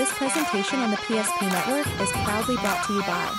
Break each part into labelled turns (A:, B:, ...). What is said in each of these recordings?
A: This presentation on the PSP Network is proudly brought to you by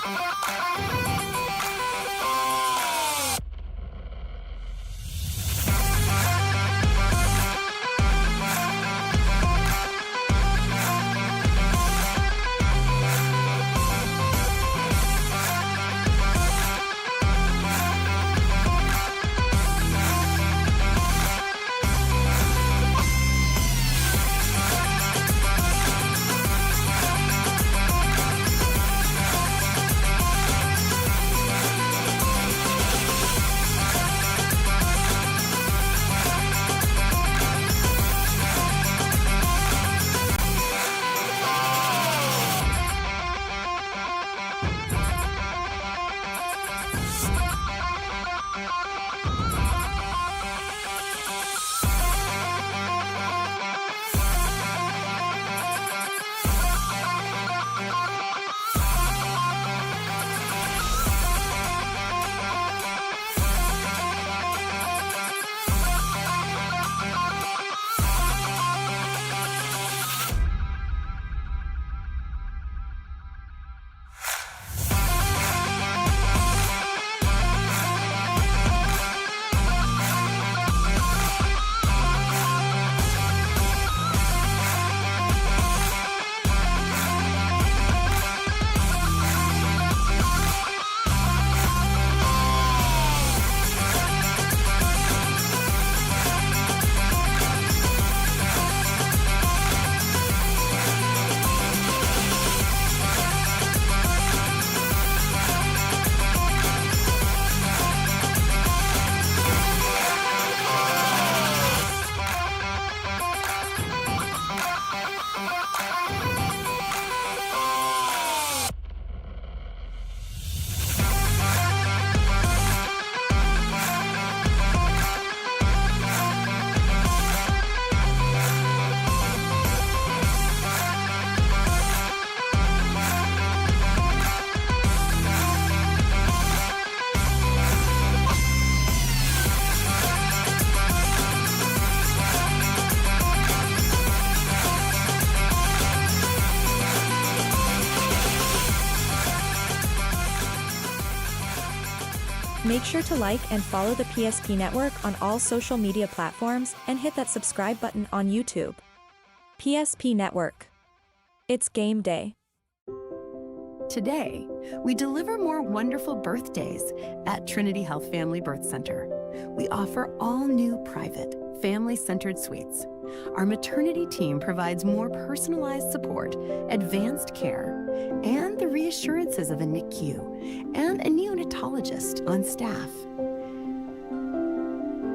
A: Make sure to like and follow the PSP Network on all social media platforms and hit that subscribe button on YouTube. PSP Network. It's game day.
B: Today, we deliver more wonderful birthdays at Trinity Health Family Birth Center. We offer all new private, family-centered suites. Our maternity team provides more personalized support, advanced care, and the reassurances of a NICU and a neonatologist on staff.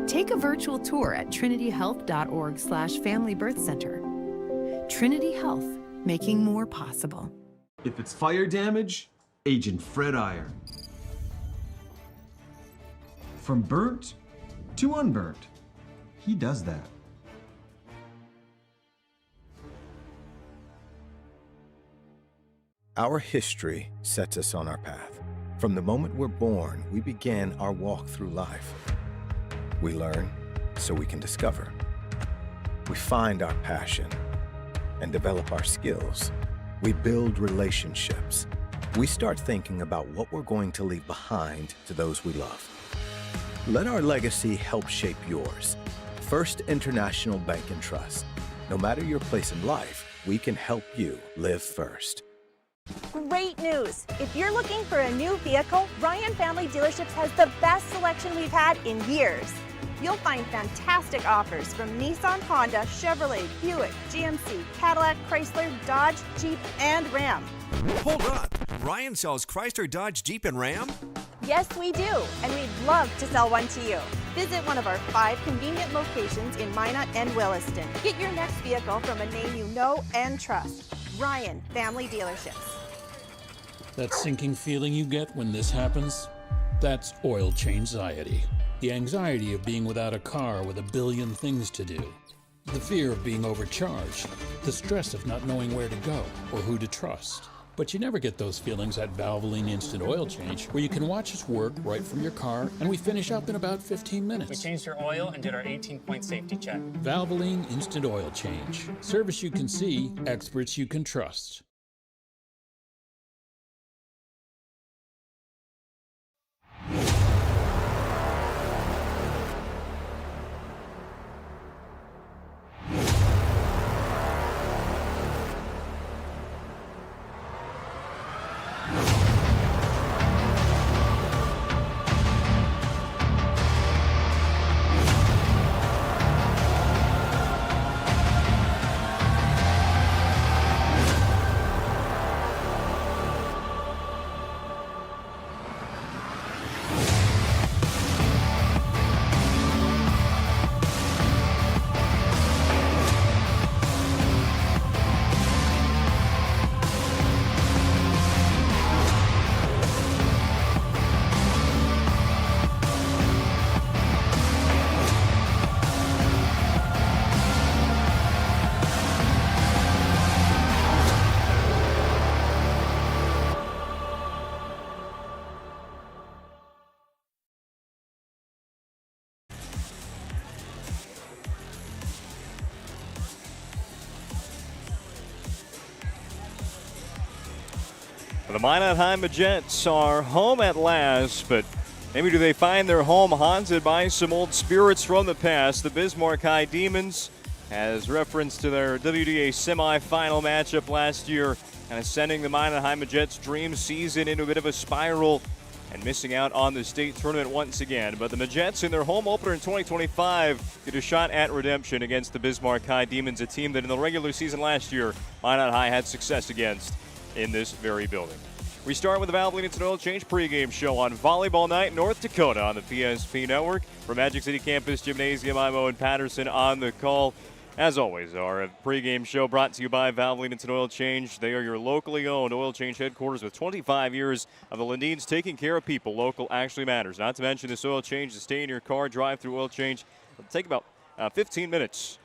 B: Take a virtual tour at trinityhealth.org/Family Birth Center. Trinity Health, making more possible.
C: If it's fire damage, Agent Fred Iron. From burnt to unburnt, he does that.
D: Our history sets us on our path. From the moment we're born, we begin our walk through life. We learn so we can discover. We find our passion and develop our skills. We build relationships. We start thinking about what we're going to leave behind to those we love. Let our legacy help shape yours. First International Bank and Trust. No matter your place in life, we can help you live first.
E: Great news! If you're looking for a new vehicle, Ryan Family Dealerships has the best selection we've had in years. You'll find fantastic offers from Nissan, Honda, Chevrolet, Buick, GMC, Cadillac, Chrysler, Dodge, Jeep, and Ram.
F: Hold on! Ryan sells Chrysler, Dodge, Jeep, and Ram?
E: Yes, we do, and we'd love to sell one to you. Visit one of our 5 convenient locations in Minot and Williston. Get your next vehicle from a name you know and trust. Ryan Family Dealerships.
G: That sinking feeling you get when this happens? That's oil change-anxiety. The anxiety of being without a car with a billion things to do. The fear of being overcharged. The stress of not knowing where to go or who to trust. But you never get those feelings at Valvoline Instant Oil Change, where you can watch us work right from your car, and we finish up in about 15 minutes.
H: We changed your oil and did our 18-point safety check.
G: Valvoline Instant Oil Change. Service you can see, experts you can trust.
I: The Minot High Magets are home at last, but maybe do they find their home haunted by some old spirits from the past? The Bismarck High Demons, as reference to their WDA semifinal matchup last year, kind of sending the Minot High Magets' dream season into a bit of a spiral and missing out on the state tournament once again. But the Magets in their home opener in 2025 get a shot at redemption against the Bismarck High Demons, a team that in the regular season last year, Minot High had success against in this very building. We start with the Valvoline Instant Oil Change pregame show on Volleyball Night, North Dakota on the PSP Network. From Magic City Campus Gymnasium, I'm Owen Patterson on the call. As always, our pregame show brought to you by Valvoline Instant Oil Change. They are your locally owned oil change headquarters with 25 years of the Lundins taking care of people. Local actually matters. Not to mention this oil change to stay in your car, drive through oil change. It'll take about 15 minutes.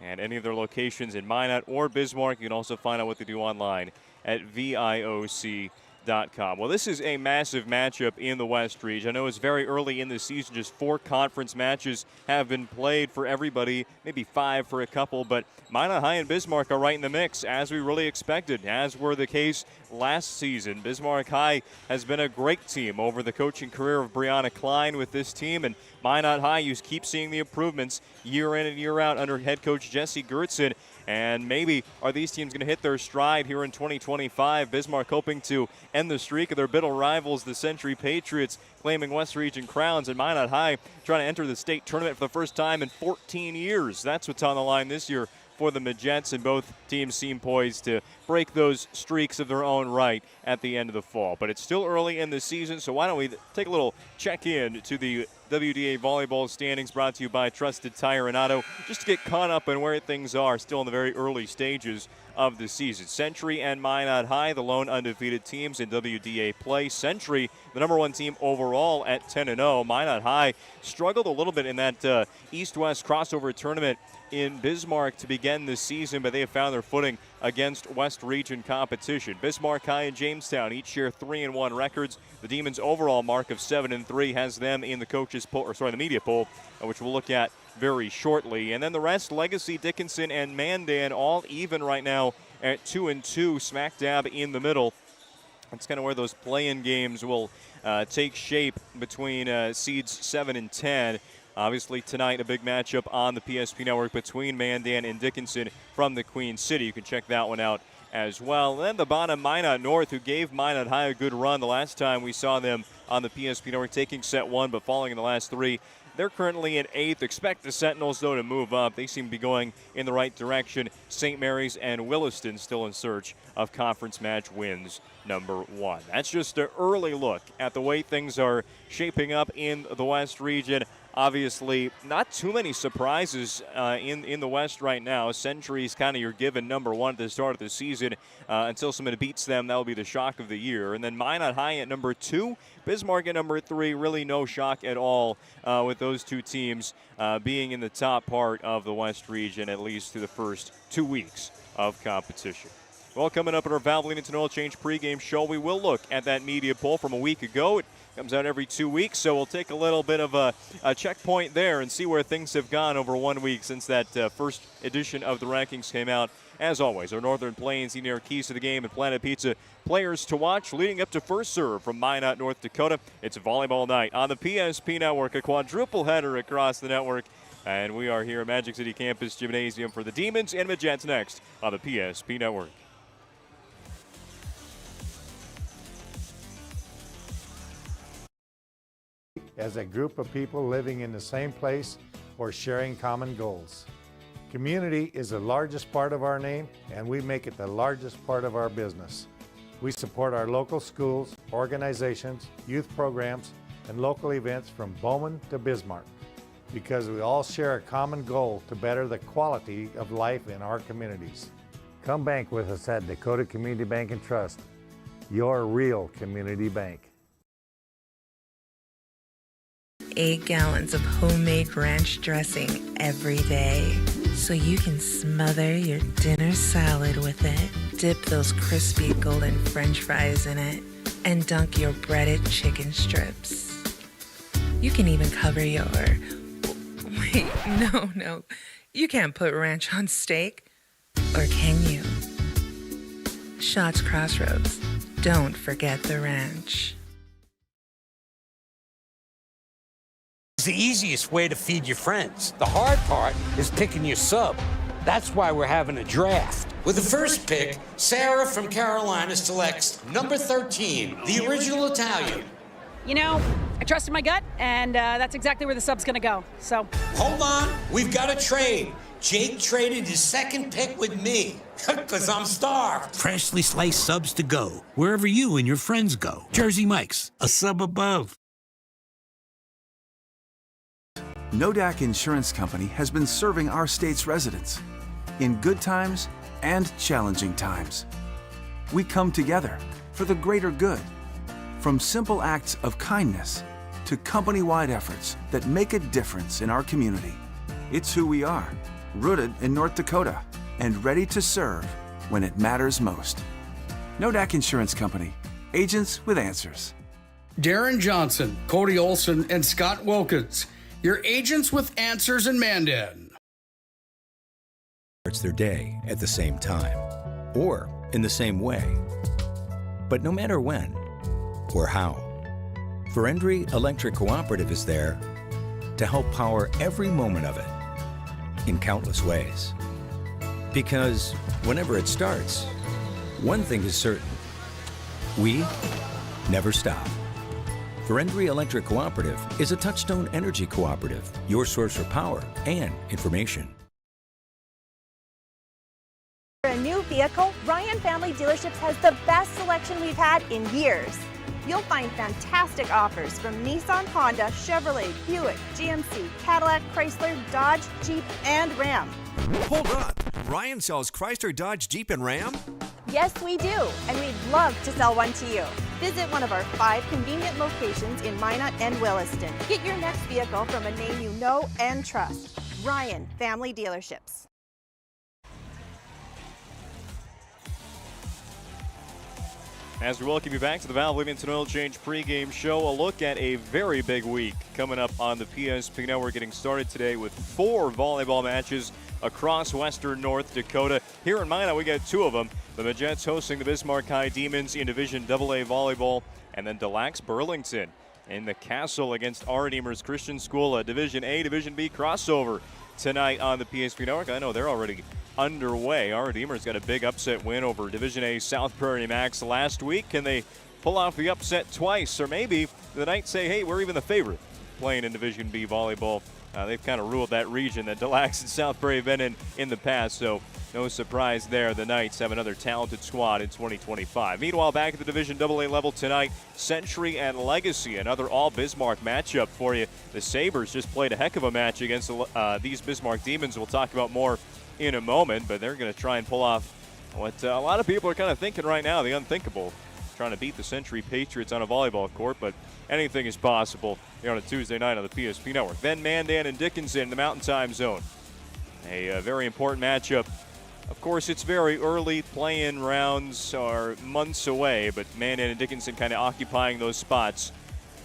I: And any of their locations in Minot or Bismarck, you can also find out what they do online at VIOC.com. Well, this is a massive matchup in the West region. I know it's very early in the season. Just 4 conference matches have been played for everybody, maybe 5 for a couple, but Minot High and Bismarck are right in the mix, as we really expected, as were the case last season. Bismarck High has been a great team over the coaching career of Brianna Klein with this team, and Minot High, you keep seeing the improvements year in and year out under head coach Jesse Gertzen. And maybe are these teams going to hit their stride here in 2025? Bismarck hoping to end the streak of their bitter rivals, the Century Patriots, claiming West Region crowns, and Minot High trying to enter the state tournament for the first time in 14 years. That's what's on the line this year for the Magets, and both teams seem poised to break those streaks of their own right at the end of the fall. But it's still early in the season, so why don't we take a little check-in to the WDA volleyball standings, brought to you by Trusted Tire and Auto, just to get caught up on where things are still in the very early stages of the season. Century and Minot High, the lone undefeated teams in WDA play. Century, the number 1 team overall at 10-0. Minot High struggled a little bit in that East-West crossover tournament in Bismarck to begin this season, but they have found their footing against West Region competition. Bismarck High and Jamestown each share 3-1 records. The Demons' overall mark of 7-3 has them in the coaches poll, or sorry, the media poll, which we'll look at very shortly. And then the rest, Legacy, Dickinson, and Mandan, all even right now at 2-2, smack dab in the middle. That's kind of where those play-in games will take shape between seeds 7 and 10. Obviously, tonight, a big matchup on the PSP Network between Mandan and Dickinson from the Queen City. You can check that one out as well. And then the bottom, Minot North, who gave Minot High a good run the last time we saw them on the PSP Network, taking set 1 but falling in the last 3. They're currently in 8th. Expect the Sentinels, though, to move up. They seem to be going in the right direction. St. Mary's and Williston still in search of conference match wins number 1. That's just an early look at the way things are shaping up in the West region. Obviously, not too many surprises in the West right now. Century's kind of your given number 1 at the start of the season. Until somebody beats them, that will be the shock of the year. And then Minot High at number 2, Bismarck at number 3. Really no shock at all with those two teams being in the top part of the West region, at least through the first 2 weeks of competition. Well, coming up in our Valvoline Instant Oil Change pregame show, we will look at that media poll from a week ago. It comes out every 2 weeks, so we'll take a little bit of a checkpoint there and see where things have gone over 1 week since that first edition of the rankings came out. As always, our Northern Plains Senior Keys to the Game and Planet Pizza players to watch leading up to first serve from Minot, North Dakota. It's volleyball night on the PSP Network, a quadruple header across the network. And we are here at Magic City Campus Gymnasium for the Demons and Magents next on the PSP Network.
J: As a group of people living in the same place or sharing common goals. Community is the largest part of our name, and we make it the largest part of our business. We support our local schools, organizations, youth programs, and local events from Bowman to Bismarck because we all share a common goal to better the quality of life in our communities. Come bank with us at Dakota Community Bank and Trust, your real community bank.
K: 8 gallons of homemade ranch dressing every day, so you can smother your dinner salad with it, dip those crispy golden French fries in it, and dunk your breaded chicken strips. You can even cover your... Wait, no. You can't put ranch on steak. Or can you? Shots Crossroads. Don't forget the ranch.
L: It's the easiest way to feed your friends. The hard part is picking your sub. That's why we're having a draft. With the first pick, Sarah from Carolina selects number 13, the original Italian.
M: You know, I trusted my gut, and that's exactly where the sub's gonna go, so.
L: Hold on, we've got a trade. Jake traded his second pick with me, because I'm starved.
N: Freshly sliced subs to go, wherever you and your friends go. Jersey Mike's, a sub above.
O: Nodak Insurance Company has been serving our state's residents in good times and challenging times. We come together for the greater good, from simple acts of kindness to company-wide efforts that make a difference in our community. It's who we are, rooted in North Dakota and ready to serve when it matters most. Nodak Insurance Company, agents with answers.
P: Darren Johnson, Cody Olson, and Scott Wilkins. Your agents with answers in Mandan.
D: Starts their day at the same time or in the same way. But no matter when or how, Ferendry Electric Cooperative is there to help power every moment of it in countless ways. Because whenever it starts, one thing is certain: we never stop. Ferendry Electric Cooperative is a Touchstone Energy Cooperative, your source for power and information.
E: For a new vehicle, Ryan Family Dealerships has the best selection we've had in years. You'll find fantastic offers from Nissan, Honda, Chevrolet, Buick, GMC, Cadillac, Chrysler, Dodge, Jeep, and Ram.
F: Hold on. Ryan sells Chrysler, Dodge, Jeep, and Ram?
E: Yes, we do, and we'd love to sell one to you. Visit one of our 5 convenient locations in Minot and Williston. Get your next vehicle from a name you know and trust. Ryan Family Dealerships.
I: As we welcome you back to the Valvoline Instant Oil Change pregame show, a look at a very big week coming up on the PSP Network, getting started today with 4 volleyball matches across western North Dakota. Here in Minot, we got 2 of them. The Magents hosting the Bismarck High Demons in Division AA volleyball, and then Des Lacs Burlington in the Castle against Redeemers Christian School, a Division A, Division B crossover tonight on the PSP Network. I know they're already underway. Redeemers got a big upset win over Division A South Prairie Max last week. Can they pull off the upset twice? Or maybe the Knights say, hey, we're even the favorite playing in Division B volleyball. They've kind of ruled that region that Des Lacs and South Prairie have been in the past, so no surprise there. The Knights have another talented squad in 2025. Meanwhile, back at the Division AA level tonight, Century and Legacy, another all-Bismarck matchup for you. The Sabres just played a heck of a match against these Bismarck Demons. We'll talk about more in a moment, but they're going to try and pull off what a lot of people are kind of thinking right now, the unthinkable, trying to beat the Century Patriots on a volleyball court, but anything is possible here on a Tuesday night on the PSP Network. Then Mandan and Dickinson in the Mountain Time Zone. A very important matchup Of course, it's very early. Play-in rounds are months away, but Mandan and Dickinson kind of occupying those spots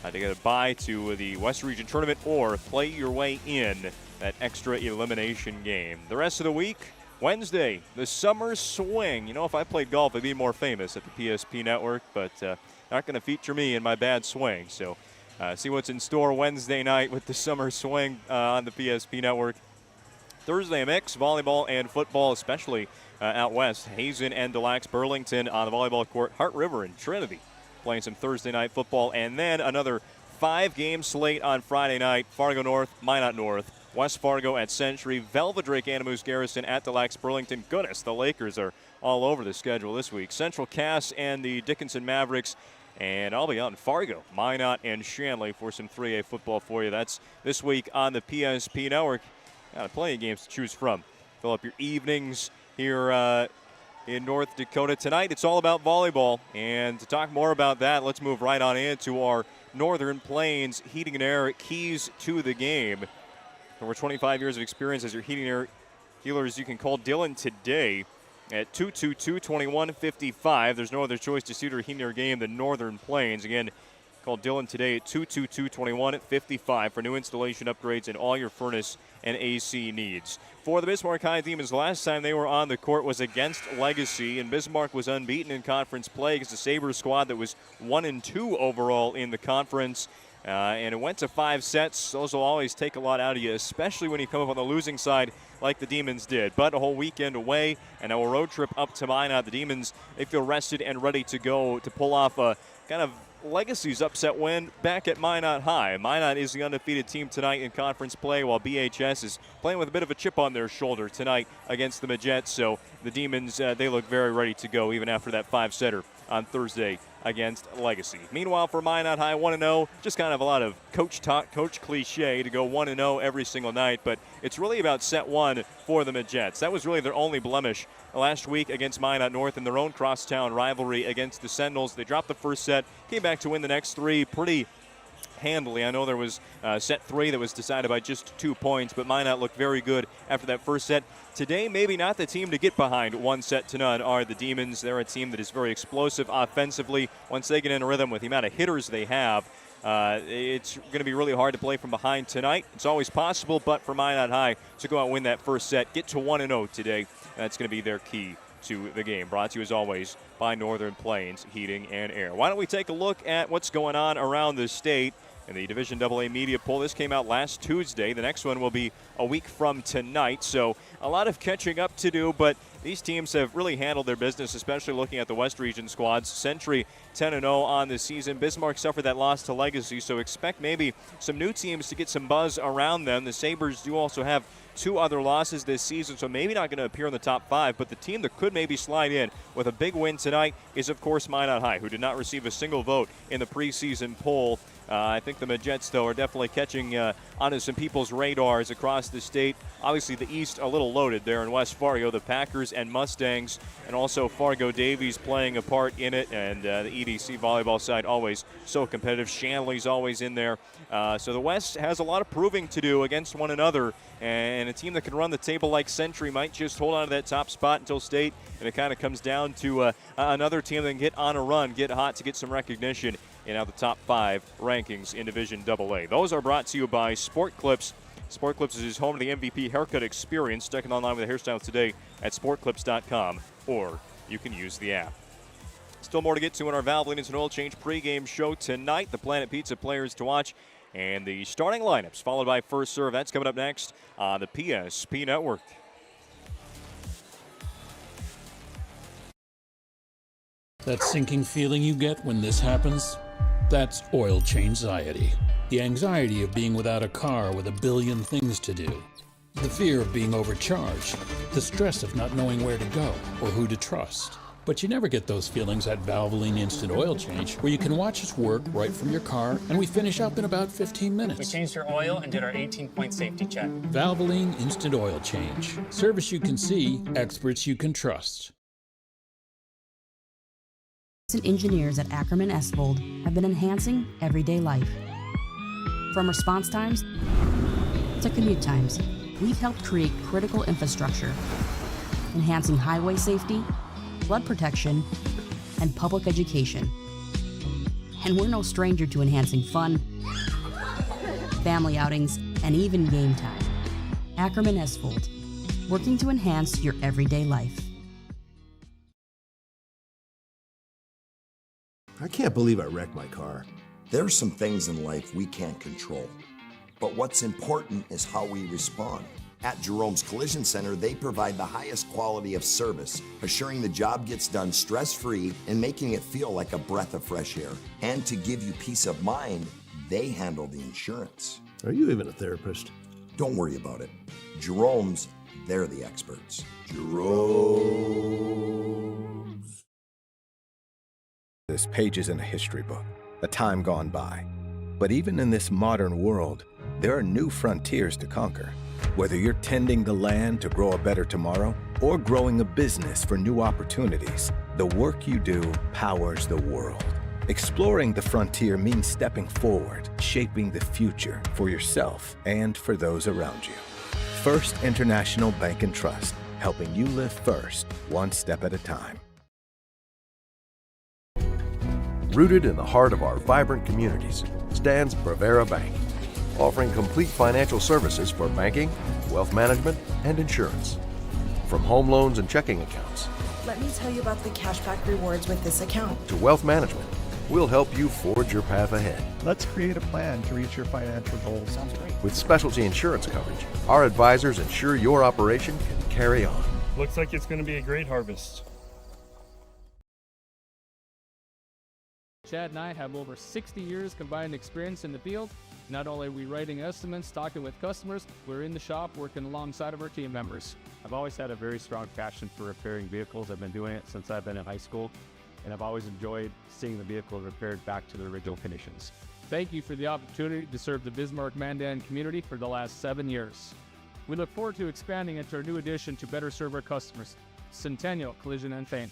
I: to get a bye to the West Region Tournament or play your way in that extra elimination game. The rest of the week, Wednesday, the Summer Swing. You know, if I played golf, I'd be more famous at the PSP Network, but not going to feature me in my bad swing. So see what's in store Wednesday night with the Summer Swing on the PSP Network. Thursday, a mix, volleyball and football, especially out west. Hazen and Delax Burlington on the volleyball court. Hart River and Trinity playing some Thursday night football. And then another 5-game slate on Friday night. Fargo North, Minot North, West Fargo at Century, Velvadrake, Animus Garrison at Delax Burlington. Goodness, the Lakers are all over the schedule this week. Central Cass and the Dickinson Mavericks. And I'll be out in Fargo, Minot and Shanley for some 3A football for you. That's this week on the PSP Network. Plenty of games to choose from. Fill up your evenings here in North Dakota. Tonight, it's all about volleyball. And to talk more about that, let's move right on into our Northern Plains Heating and Air keys to the game. Over 25 years of experience as your heating and air healers. You can call Dylan today at 222-2155. There's no other choice to suit your heating and air game than Northern Plains. Again, call Dylan today at 222-2155 for new installation upgrades and all your furnace and AC needs. For the Bismarck High Demons, last time they were on the court was against Legacy, and Bismarck was unbeaten in conference play against the Sabres squad that was 1-2 overall in the conference. And it went to 5 sets. Those will always take a lot out of you, especially when you come up on the losing side like the Demons did. But a whole weekend away and now a road trip up to Minot. The Demons, they feel rested and ready to go to pull off a kind of Legacy's upset win back at Minot High. Minot is the undefeated team tonight in conference play, while BHS is playing with a bit of a chip on their shoulder tonight against the Majets. So the Demons, they look very ready to go even after that 5-setter on Thursday against Legacy. Meanwhile, for Minot High, 1-0, just kind of a lot of coach talk, coach cliche to go 1-0 every single night, but it's really about set one for the Majets. That was really their only blemish last week against Minot North in their own crosstown rivalry against the Sentinels. They dropped the first set, came back to win the next 3 pretty handily. I know there was set 3 that was decided by just 2 points, but Minot looked very good after that first set. Today, maybe not the team to get behind 1-0 are the Demons. They're a team that is very explosive offensively. Once they get in a rhythm with the amount of hitters they have, it's going to be really hard to play from behind tonight. It's always possible, but for Minot High to go out and win that first set, get to 1-0 today, that's going to be their key to the game. Brought to you as always by Northern Plains Heating and Air. Why don't we take a look at what's going on around the state in the Division AA media poll. This came out last Tuesday. The next one will be a week from tonight. So a lot of catching up to do, but these teams have really handled their business, especially looking at the West Region squads. Century 10-0 on the season. Bismarck suffered that loss to Legacy, so expect maybe some new teams to get some buzz around them. The Sabres do also have 2 other losses this season, so maybe not going to appear in the top 5, but the team that could maybe slide in with a big win tonight is, of course, Minot High, who did not receive a single vote in the preseason poll. I think the Majets, though, are definitely catching onto some people's radars across the state. Obviously, the East a little loaded there in West Fargo. The Packers and Mustangs, and also Fargo Davies playing a part in it, and the EDC volleyball side always so competitive. Shanley's always in there. So the West has a lot of proving to do against one another, and a team that can run the table like Century might just hold on to that top spot until state, and it kind of comes down to another team that can get on a run, get hot to get some recognition in the top 5 rankings in Division AA. Those are brought to you by Sport Clips. Sport Clips is home to the MVP haircut experience. Check it online with the hairstyles today at sportclips.com, or you can use the app. Still more to get to in our Valvoline Instant Oil Change pregame show tonight. The Planet Pizza players to watch and the starting lineups, followed by First Serve. That's coming up next on the PSP Network.
G: That sinking feeling you get when this happens? That's oil change-anxiety. The anxiety of being without a car with a billion things to do. The fear of being overcharged. The stress of not knowing where to go or who to trust. But you never get those feelings at Valvoline Instant Oil Change, where you can watch us work right from your car, and we finish up in about 15 minutes.
H: We changed your oil and did our 18-point safety check.
G: Valvoline Instant Oil Change. Service you can see, experts you can trust.
Q: Engineers at Ackerman Estvold have been enhancing everyday life. From response times to commute times, we've helped create critical infrastructure enhancing highway safety, flood protection, and public education. And we're no stranger to enhancing fun, family outings, and even game time. Ackerman Esfold, working to enhance your everyday life.
R: I can't believe I wrecked my car.
S: There are some things in life we can't control, but what's important is how we respond. At Jerome's Collision Center, they provide the highest quality of service, assuring the job gets done stress-free and making it feel like a breath of fresh air. And to give you peace of mind, they handle the insurance.
R: Are you even a therapist?
S: Don't worry about it. Jerome's, they're the experts. Jerome's.
D: This page is in a history book, a time gone by. But even in this modern world, there are new frontiers to conquer. Whether you're tending the land to grow a better tomorrow or growing a business for new opportunities, the work you do powers the world. Exploring the frontier means stepping forward, shaping the future for yourself and for those around you. First International Bank and Trust, helping you live first, one step at a time.
T: Rooted in the heart of our vibrant communities stands Brevera Bank, offering complete financial services for banking, wealth management, and insurance. From home loans and checking accounts.
U: Let me tell you about the cashback rewards with this account.
T: To wealth management, we'll help you forge your path ahead.
V: Let's create a plan to reach your financial goals.
U: Sounds great.
T: With specialty insurance coverage, our advisors ensure your operation can carry on.
W: Looks like it's going to be a great harvest.
X: Chad and I have over 60 years combined experience in the field. Not only are we writing estimates, talking with customers, we're in the shop working alongside of our team members.
Y: I've always had a very strong passion for repairing vehicles. I've been doing it since I've been in high school, and I've always enjoyed seeing the vehicle repaired back to their original conditions.
X: Thank you for the opportunity to serve the Bismarck-Mandan community for the last 7 years. We look forward to expanding into our new addition to better serve our customers, Centennial Collision and Paint.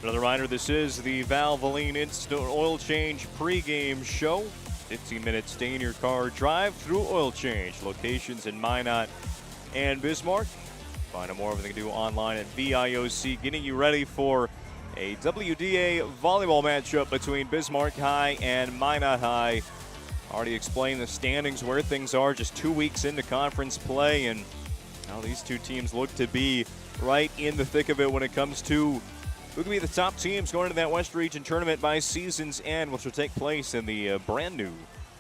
I: Another reminder, this is the Valvoline Instant Oil Change pregame show. 15 minutes, stay in your car, drive through oil change. Locations in Minot and Bismarck. Find out more everything you do online at VIOC. Getting you ready for a WDA volleyball matchup between Bismarck High and Minot High. Already explained the standings, where things are just 2 weeks into conference play, and now these two teams look to be right in the thick of it when it comes to who can be the top teams going into that West Region tournament by season's end, which will take place in the brand new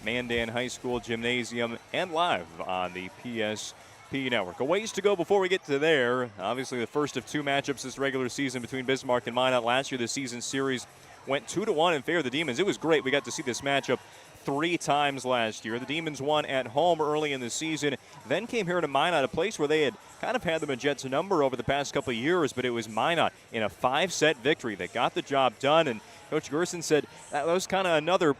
I: Mandan High School Gymnasium and live on the PSP Network. A ways to go before we get to there. Obviously, the first of two matchups this regular season between Bismarck and Minot. Last year, the season series went 2-1 in favor of the Demons. It was great. We got to see this matchup 3 times last year. The Demons won at home early in the season, then came here to Minot, a place where they had kind of had the Majet's number over the past couple of years, but it was Minot in a 5-set victory that got the job done. And Coach Gerson said that was kind of another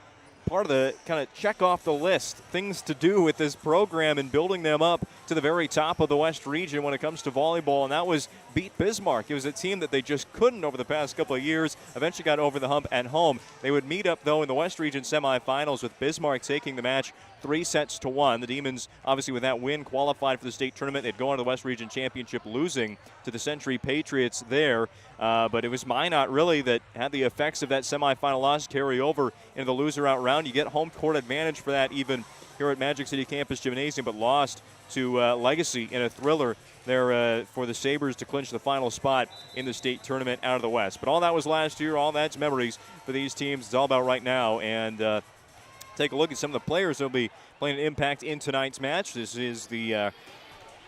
I: part of the kind of check off the list, things to do with this program and building them up to the very top of the West Region when it comes to volleyball, and that was beat Bismarck. It was a team that they just couldn't over the past couple of years, eventually got over the hump at home. They would meet up, though, in the West Region semifinals with Bismarck taking the match 3-1. The Demons, obviously, with that win, qualified for the state tournament. They'd go on to the West Region Championship, losing to the Century Patriots there. But it was Minot, really, that had the effects of that semifinal loss carry over into the loser-out round. You get home court advantage for that even here at Magic City Campus Gymnasium, but lost to Legacy in a thriller there for the Sabres to clinch the final spot in the state tournament out of the West. But all that was last year. All that's memories for these teams. It's all about right now. And take a look at some of the players that will be playing an impact in tonight's match. This is the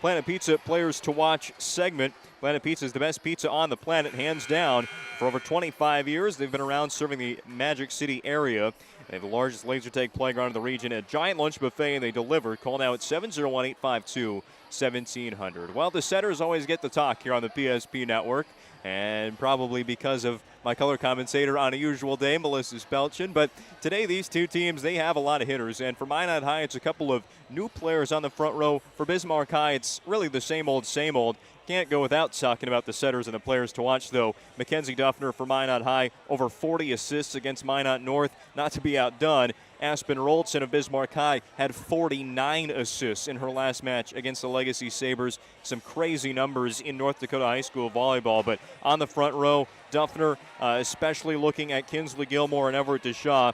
I: Planet Pizza Players to Watch segment. Planet Pizza is the best pizza on the planet, hands down. For over 25 years, they've been around serving the Magic City area. They have the largest laser tag playground in the region, a giant lunch buffet, and they deliver. Call now at 701-852-1700. Well, the setters always get the talk here on the PSP Network. and probably because of my color commentator on a usual day, Melissa Spelchin. But today, these two teams, they have a lot of hitters. And for Minot High, it's a couple of new players on the front row. For Bismarck High, it's really the same old, same old. Can't go without talking about the setters and the players to watch, though. Mackenzie Duffner for Minot High, over 40 assists against Minot North. Not to be outdone, Aspen Roldson of Bismarck High had 49 assists in her last match against the Legacy Sabres. Some crazy numbers in North Dakota high school volleyball. But on the front row, Duffner, especially looking at Kinsley Gilmore and Everett DeShaw.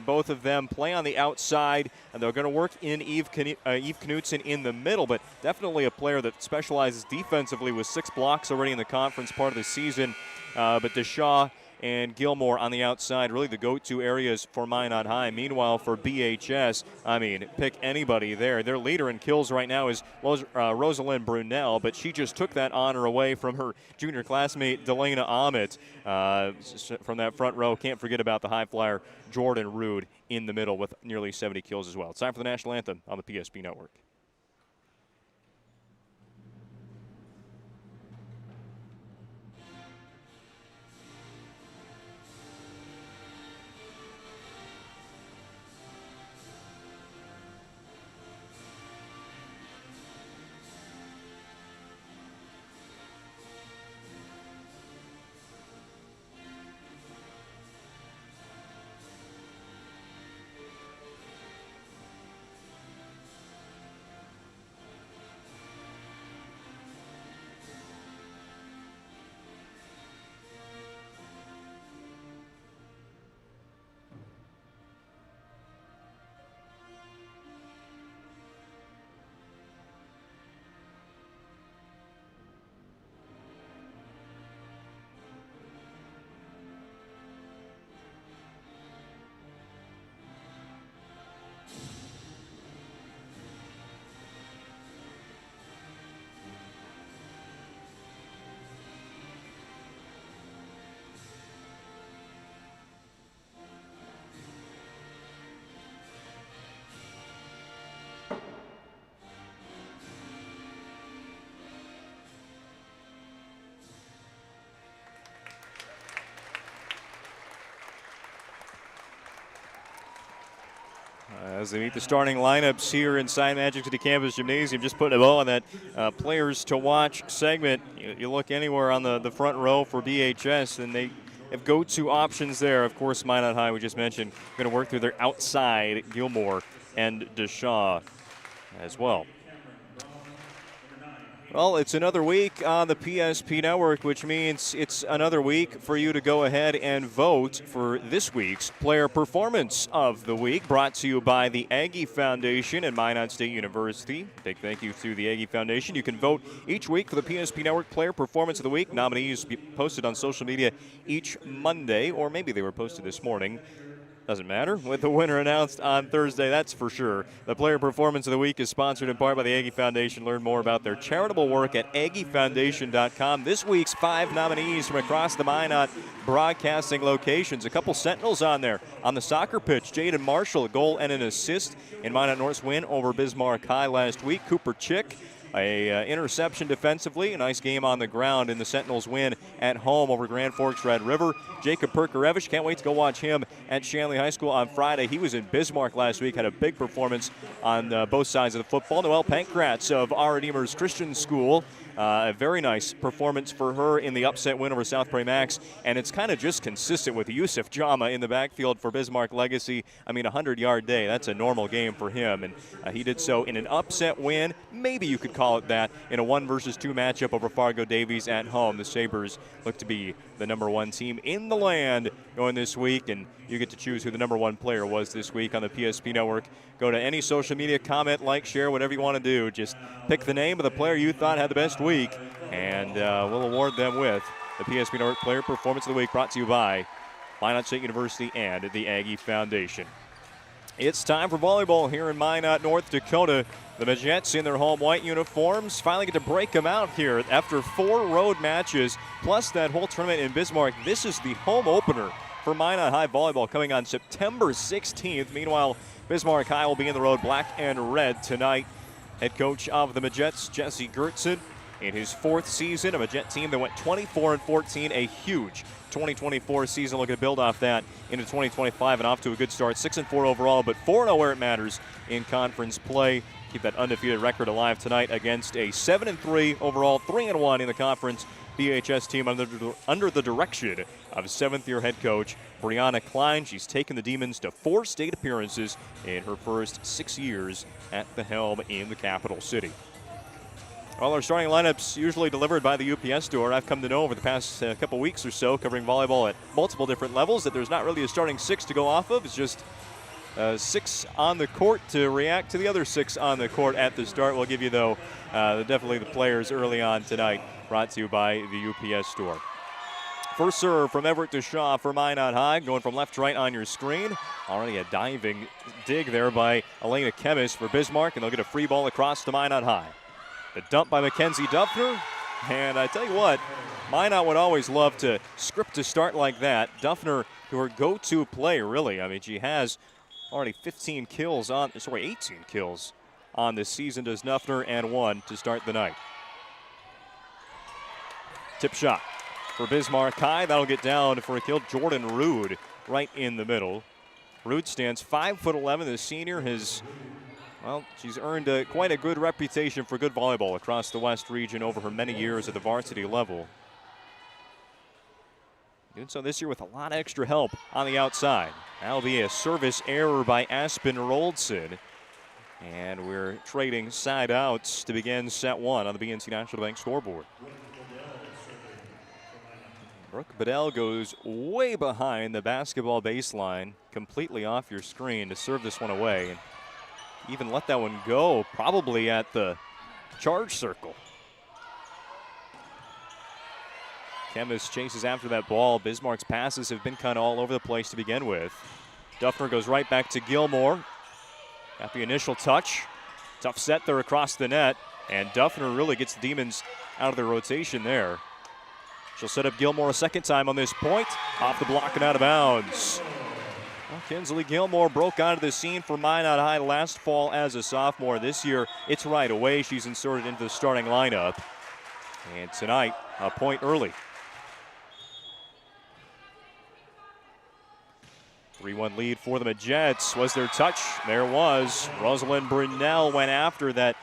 I: Both of them play on the outside, and they're going to work in Eve Knutson in the middle, but definitely a player that specializes defensively with 6 blocks already in the conference part of the season. But DeShaw and Gilmore on the outside, really the go-to areas for Minot High. Meanwhile, for BHS, I mean, pick anybody there. Their leader in kills right now is Rosalind Brunel, but she just took that honor away from her junior classmate, Delana Ahmet. From that front row, can't forget about the high flyer, Jordan Rude, in the middle with nearly 70 kills as well. It's time for the national anthem on the PSP Network. As they meet the starting lineups here inside Magic City Campus Gymnasium, just putting a bow on that players to watch segment. You look anywhere on the front row for BHS, and they have go-to options there. Of course, Minot High, we just mentioned, going to work through their outside, Gilmore and DeShaw as well. Well, it's another week on the PSP Network, which means it's another week for you to go ahead and vote for this week's Player Performance of the Week, brought to you by the Aggie Foundation and Minot State University. Big thank you to the Aggie Foundation. You can vote each week for the PSP Network Player Performance of the Week. Nominees be posted on social media each Monday, or maybe they were posted this morning. Doesn't matter, with the winner announced on Thursday, that's for sure. The Player Performance of the Week is sponsored in part by the Aggie Foundation. Learn more about their charitable work at aggiefoundation.com. This week's 5 nominees from across the Minot broadcasting locations. A couple Sentinels on there. On the soccer pitch, Jaden Marshall, a goal and an assist in Minot North's win over Bismarck High last week. Cooper Chick, a interception defensively, a nice game on the ground in the Sentinels win at home over Grand Forks Red River. Jacob Perkarevich, can't wait to go watch him at Shanley High School on Friday. He was in Bismarck last week, had a big performance on both sides of the football. Noelle Pankratz of Our Redeemers Christian School, a very nice performance for her in the upset win over South Prairie Max, and it's kind of just consistent with Yusuf Jama in the backfield for Bismarck Legacy. I mean, a 100-yard day, that's a normal game for him, and he did so in an upset win, maybe you could call it that, in a 1-versus-2 matchup over Fargo Davies at home. The Sabres look to be the #1 team in the land going this week, and you get to choose who the #1 player was this week on the PSP Network. Go to any social media, comment, like, share, whatever you want to do. Just pick the name of the player you thought had the best week, and we'll award them with the PSP Network Player Performance of the Week, brought to you by Minot State University and the Aggie Foundation. It's time for volleyball here in Minot, North Dakota. The Majettes in their home white uniforms finally get to break them out here after 4 road matches, plus that whole tournament in Bismarck. This is the home opener for Minot High volleyball coming on September 16th. Meanwhile, Bismarck High will be in the road black and red tonight. Head coach of the Majettes, Jesse Gertzen, in his 4th season of a Jet team that went 24-14, a huge 2024 season. Looking to build off that into 2025 and off to a good start. 6-4 overall, but 4-0 where it matters in conference play. Keep that undefeated record alive tonight against a 7-3 overall, 3-1 in the conference BHS team under the direction of 7th-year head coach Brianna Klein. She's taken the Demons to 4 state appearances in her first 6 years at the helm in the capital city. All our starting lineups usually delivered by the UPS store. I've come to know over the past couple weeks or so, covering volleyball at multiple different levels, that there's not really a starting 6 to go off of. It's just 6 on the court to react to the other 6 on the court at the start. We'll give you, though, definitely the players early on tonight, brought to you by the UPS store. First serve from Everett to Shaw for Minot High, going from left to right on your screen. Already a diving dig there by Elena Chemis for Bismarck, and they'll get a free ball across to Minot High. The dump by Mackenzie Duffner, and I tell you what, Minot would always love to script a start like that. Duffner, her go-to play, really. I mean, she has already 18 kills on this season, does Duffner, and 1 to start the night. Tip shot for Bismarck High. That'll get down for a kill. Jordan Rude right in the middle. Rude stands 5'11". The senior has, well, she's earned quite a good reputation for good volleyball across the West region over her many years at the varsity level. Doing so this year with a lot of extra help on the outside. That'll be a service error by Aspen Roldson. And we're trading side outs to begin set 1 on the BNC National Bank scoreboard. Brooke Bedell goes way behind the basketball baseline, completely off your screen to serve this one away. And even let that one go, probably at the charge circle. Chemis chases after that ball. Bismarck's passes have been kind of all over the place to begin with. Duffner goes right back to Gilmore. Got the initial touch. Tough set there across the net. And Duffner really gets the Demons out of their rotation there. She'll set up Gilmore a second time on this point. Off the block and out of bounds. Well, Kinsley Gilmore broke onto the scene for Minot High last fall as a sophomore. This year, it's right away. She's inserted into the starting lineup. And tonight, a point early. 3-1 lead for the Majettes. Was there touch? There was. Rosalind Brunel went after that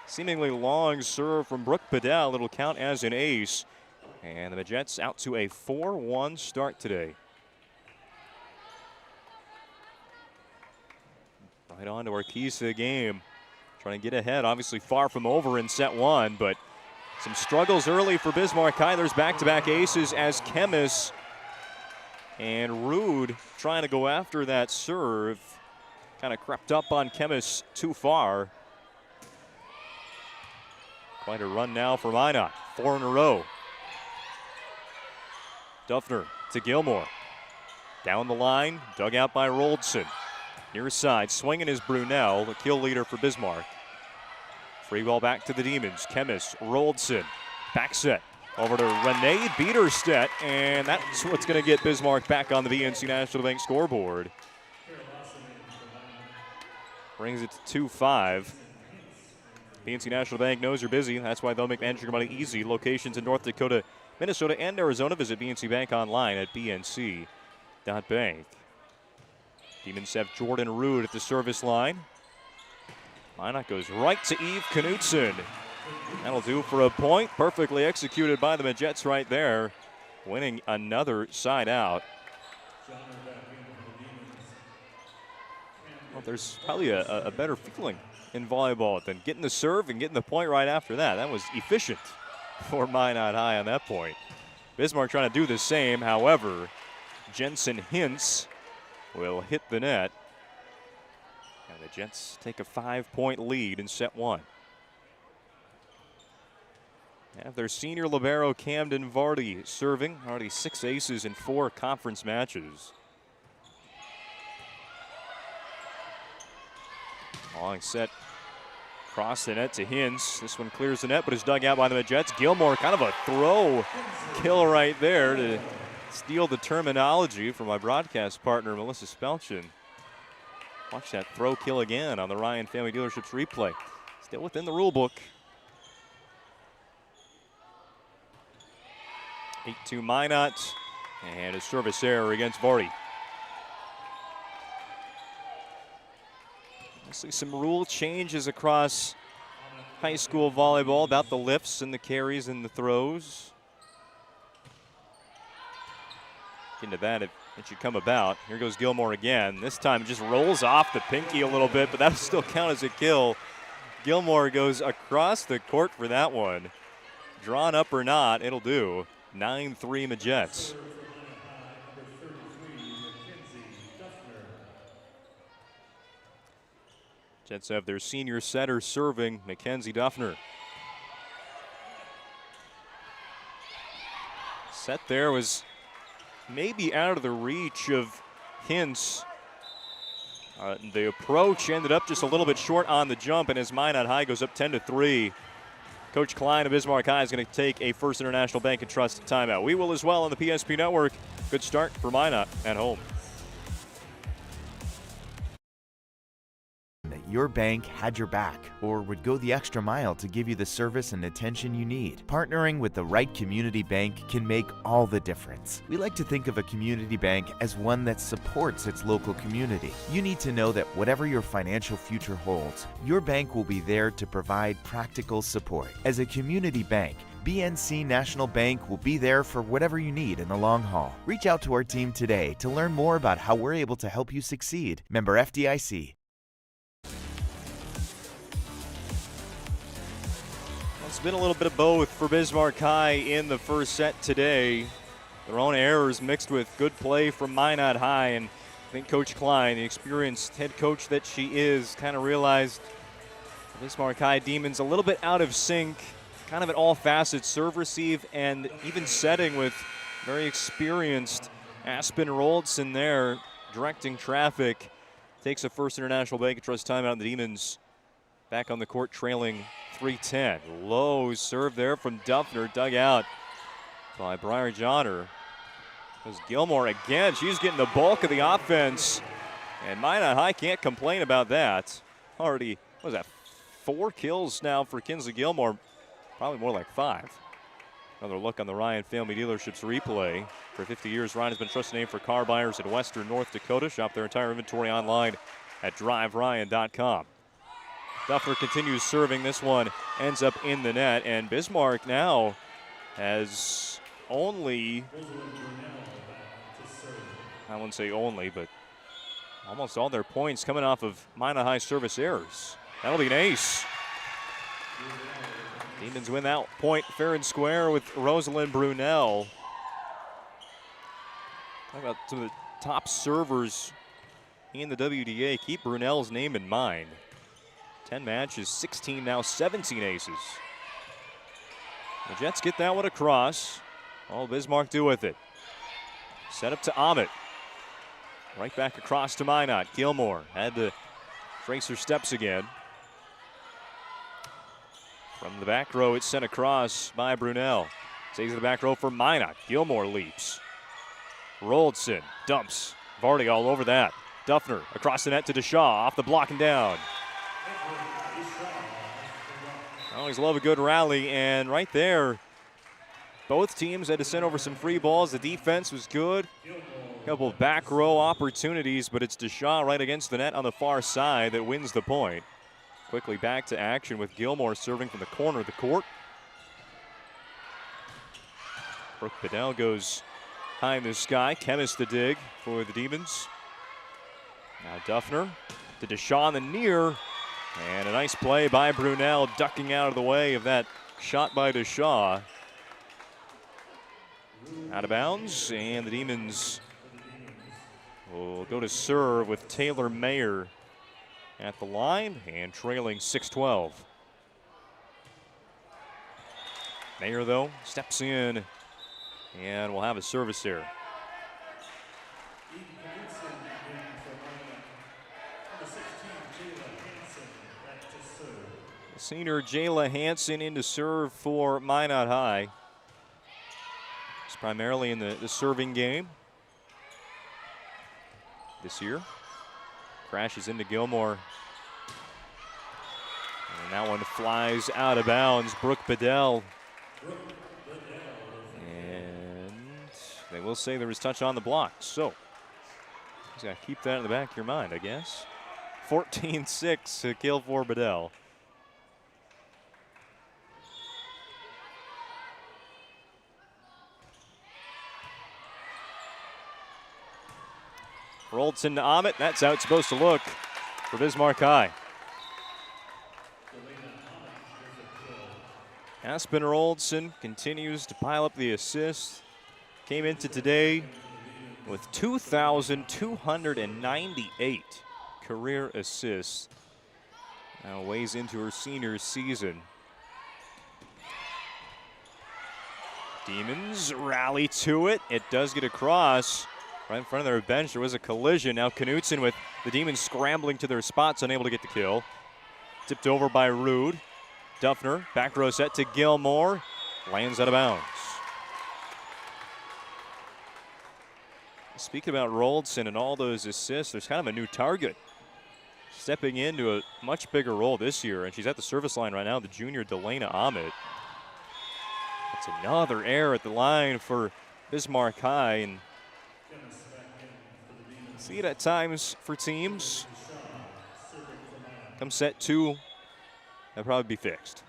I: seemingly long serve from Brooke Bedell. It'll count as an ace. And the Majettes out to a 4-1 start today. Right on to our keys to the game. Trying to get ahead, obviously far from over in set 1, but some struggles early for Bismarck High. There's back-to-back aces as Chemis and Rude trying to go after that serve. Kind of crept up on Chemis too far. Quite a run now for Minot. 4 in a row. Duffner to Gilmore. Down the line, dug out by Roldson. Near side, swinging is Brunel, the kill leader for Bismarck. Free ball back to the Demons. Chemis, Roldson, back set. Over to Renee Biederstedt, and that's what's going to get Bismarck back on the BNC National Bank scoreboard. Brings it to 2-5. BNC National Bank knows you're busy. That's why they'll make managing your money easy. Locations in North Dakota, Minnesota, and Arizona. Visit BNC Bank online at bnc.bank. Demons have Jordan Rude at the service line. Minot goes right to Eve Knutson. That'll do for a point. Perfectly executed by the Majettes right there. Winning another side out. Well, there's probably a better feeling in volleyball than getting the serve and getting the point right after that. That was efficient for Minot High on that point. Bismarck trying to do the same. However, Jensen Hintz will hit the net. And the Jets take a 5-point lead in set 1. Have their senior libero Camden Vardy serving. Already 6 aces in 4 conference matches. Long set across the net to Hintz. This one clears the net, but is dug out by the Majettes. Gilmore, kind of a throw kill right there to steal the terminology from my broadcast partner, Melissa Spelchin. Watch that throw kill again on the Ryan Family Dealerships replay. Still within the rule book. 8-2 Minot, and a service error against Vardy. I see some rule changes across high school volleyball about the lifts and the carries and the throws. Into that, it should come about. Here goes Gilmore again. This time it just rolls off the pinky a little bit, but that'll still count as a kill. Gilmore goes across the court for that one. Drawn up or not, it'll do. 9-3 Majets. Jets have their senior setter serving, Mackenzie Duffner. Set there was maybe out of the reach of Hintz. The approach ended up just a little bit short on the jump, and as Minot High goes up 10-3, Coach Klein of Bismarck High is going to take a First International Bank and Trust timeout. We will as well on the PSP Network. Good start for Minot at home.
A: Your bank had your back or would go the extra mile to give you the service and attention you need. Partnering with the right community bank can make all the difference. We like to think of a community bank as one that supports its local community. You need to know that whatever your financial future holds, your bank will be there to provide practical support. As a community bank, BNC National Bank will be there for whatever you need in the long haul. Reach out to our team today to learn more about how we're able to help you succeed. Member FDIC.
I: It's been a little bit of both for Bismarck High in the first set today. Their own errors mixed with good play from Minot High, and I think Coach Klein, the experienced head coach that she is, kind of realized Bismarck High Demons a little bit out of sync, kind of at all facets, serve, receive, and even setting with very experienced Aspen Roldson there directing traffic. Takes a First International Bank and Trust timeout, and the Demons back on the court trailing 3-10. Low serve there from Duffner, dug out by Briar Johnner. There's Gilmore again. She's getting the bulk of the offense, and Minot High can't complain about that. Already, what was that, 4 kills now for Kinsley Gilmore, probably more like 5. Another look on the Ryan Family Dealerships replay. For 50 years, Ryan has been a trusted name for car buyers in Western North Dakota. Shop their entire inventory online at driveryan.com. Duffner continues serving. This one ends up in the net, and Bismarck now has only, I wouldn't say only, but almost all their points coming off of Minot High service errors. That'll be an ace. Demons win that point fair and square with Rosalind Brunel. Talk about some of the top servers in the WDA. Keep Brunel's name in mind. 10 matches, 16 now, 17 aces. The Jets get that one across. All Bismarck do with it. Set up to Ahmet. Right back across to Minot. Gilmore had to trace her steps again. From the back row, it's sent across by Brunel. Stays in the back row for Minot. Gilmore leaps. Roldson dumps. Vardy all over that. Duffner across the net to DeShaw. Off the block and down. Always love a good rally, and right there, both teams had to send over some free balls. The defense was good. A couple of back row opportunities, but it's DeShaw right against the net on the far side that wins the point. Quickly back to action with Gilmore serving from the corner of the court. Brooke Bedell goes high in the sky. Chemist the dig for the Demons. Now Duffner to DeShaw on the near. And a nice play by Brunel, ducking out of the way of that shot by DeShaw. Out of bounds, and the Demons will go to serve with Taylor Mayer at the line and trailing 6-12. Mayer, though, steps in and will have a service here. Senior Jayla Hansen in to serve for Minot High. It's primarily in the serving game this year. Crashes into Gilmore. And that one flies out of bounds. Brooke Bedell. And They will say there was touch on the block. So, he's got to keep that in the back of your mind, I guess. 14-6 to kill for Bedell. Roldson to Ahmet. That's how it's supposed to look for Bismarck High. Aspen Roldson continues to pile up the assists. Came into today with 2,298 career assists. Now weighs into her senior season. Demons rally to it. It does get across. Right in front of their bench, there was a collision. Now Knutson with the Demons scrambling to their spots, unable to get the kill. Tipped over by Rude. Duffner, back row set to Gilmore. Lands out of bounds. Speaking about Roldson and all those assists, there's kind of a new target. Stepping into a much bigger role this year, and she's at the service line right now, the junior Delana Ahmet. That's another error at the line for Bismarck High, and see it at times for teams. Come set two, that'll probably be fixed.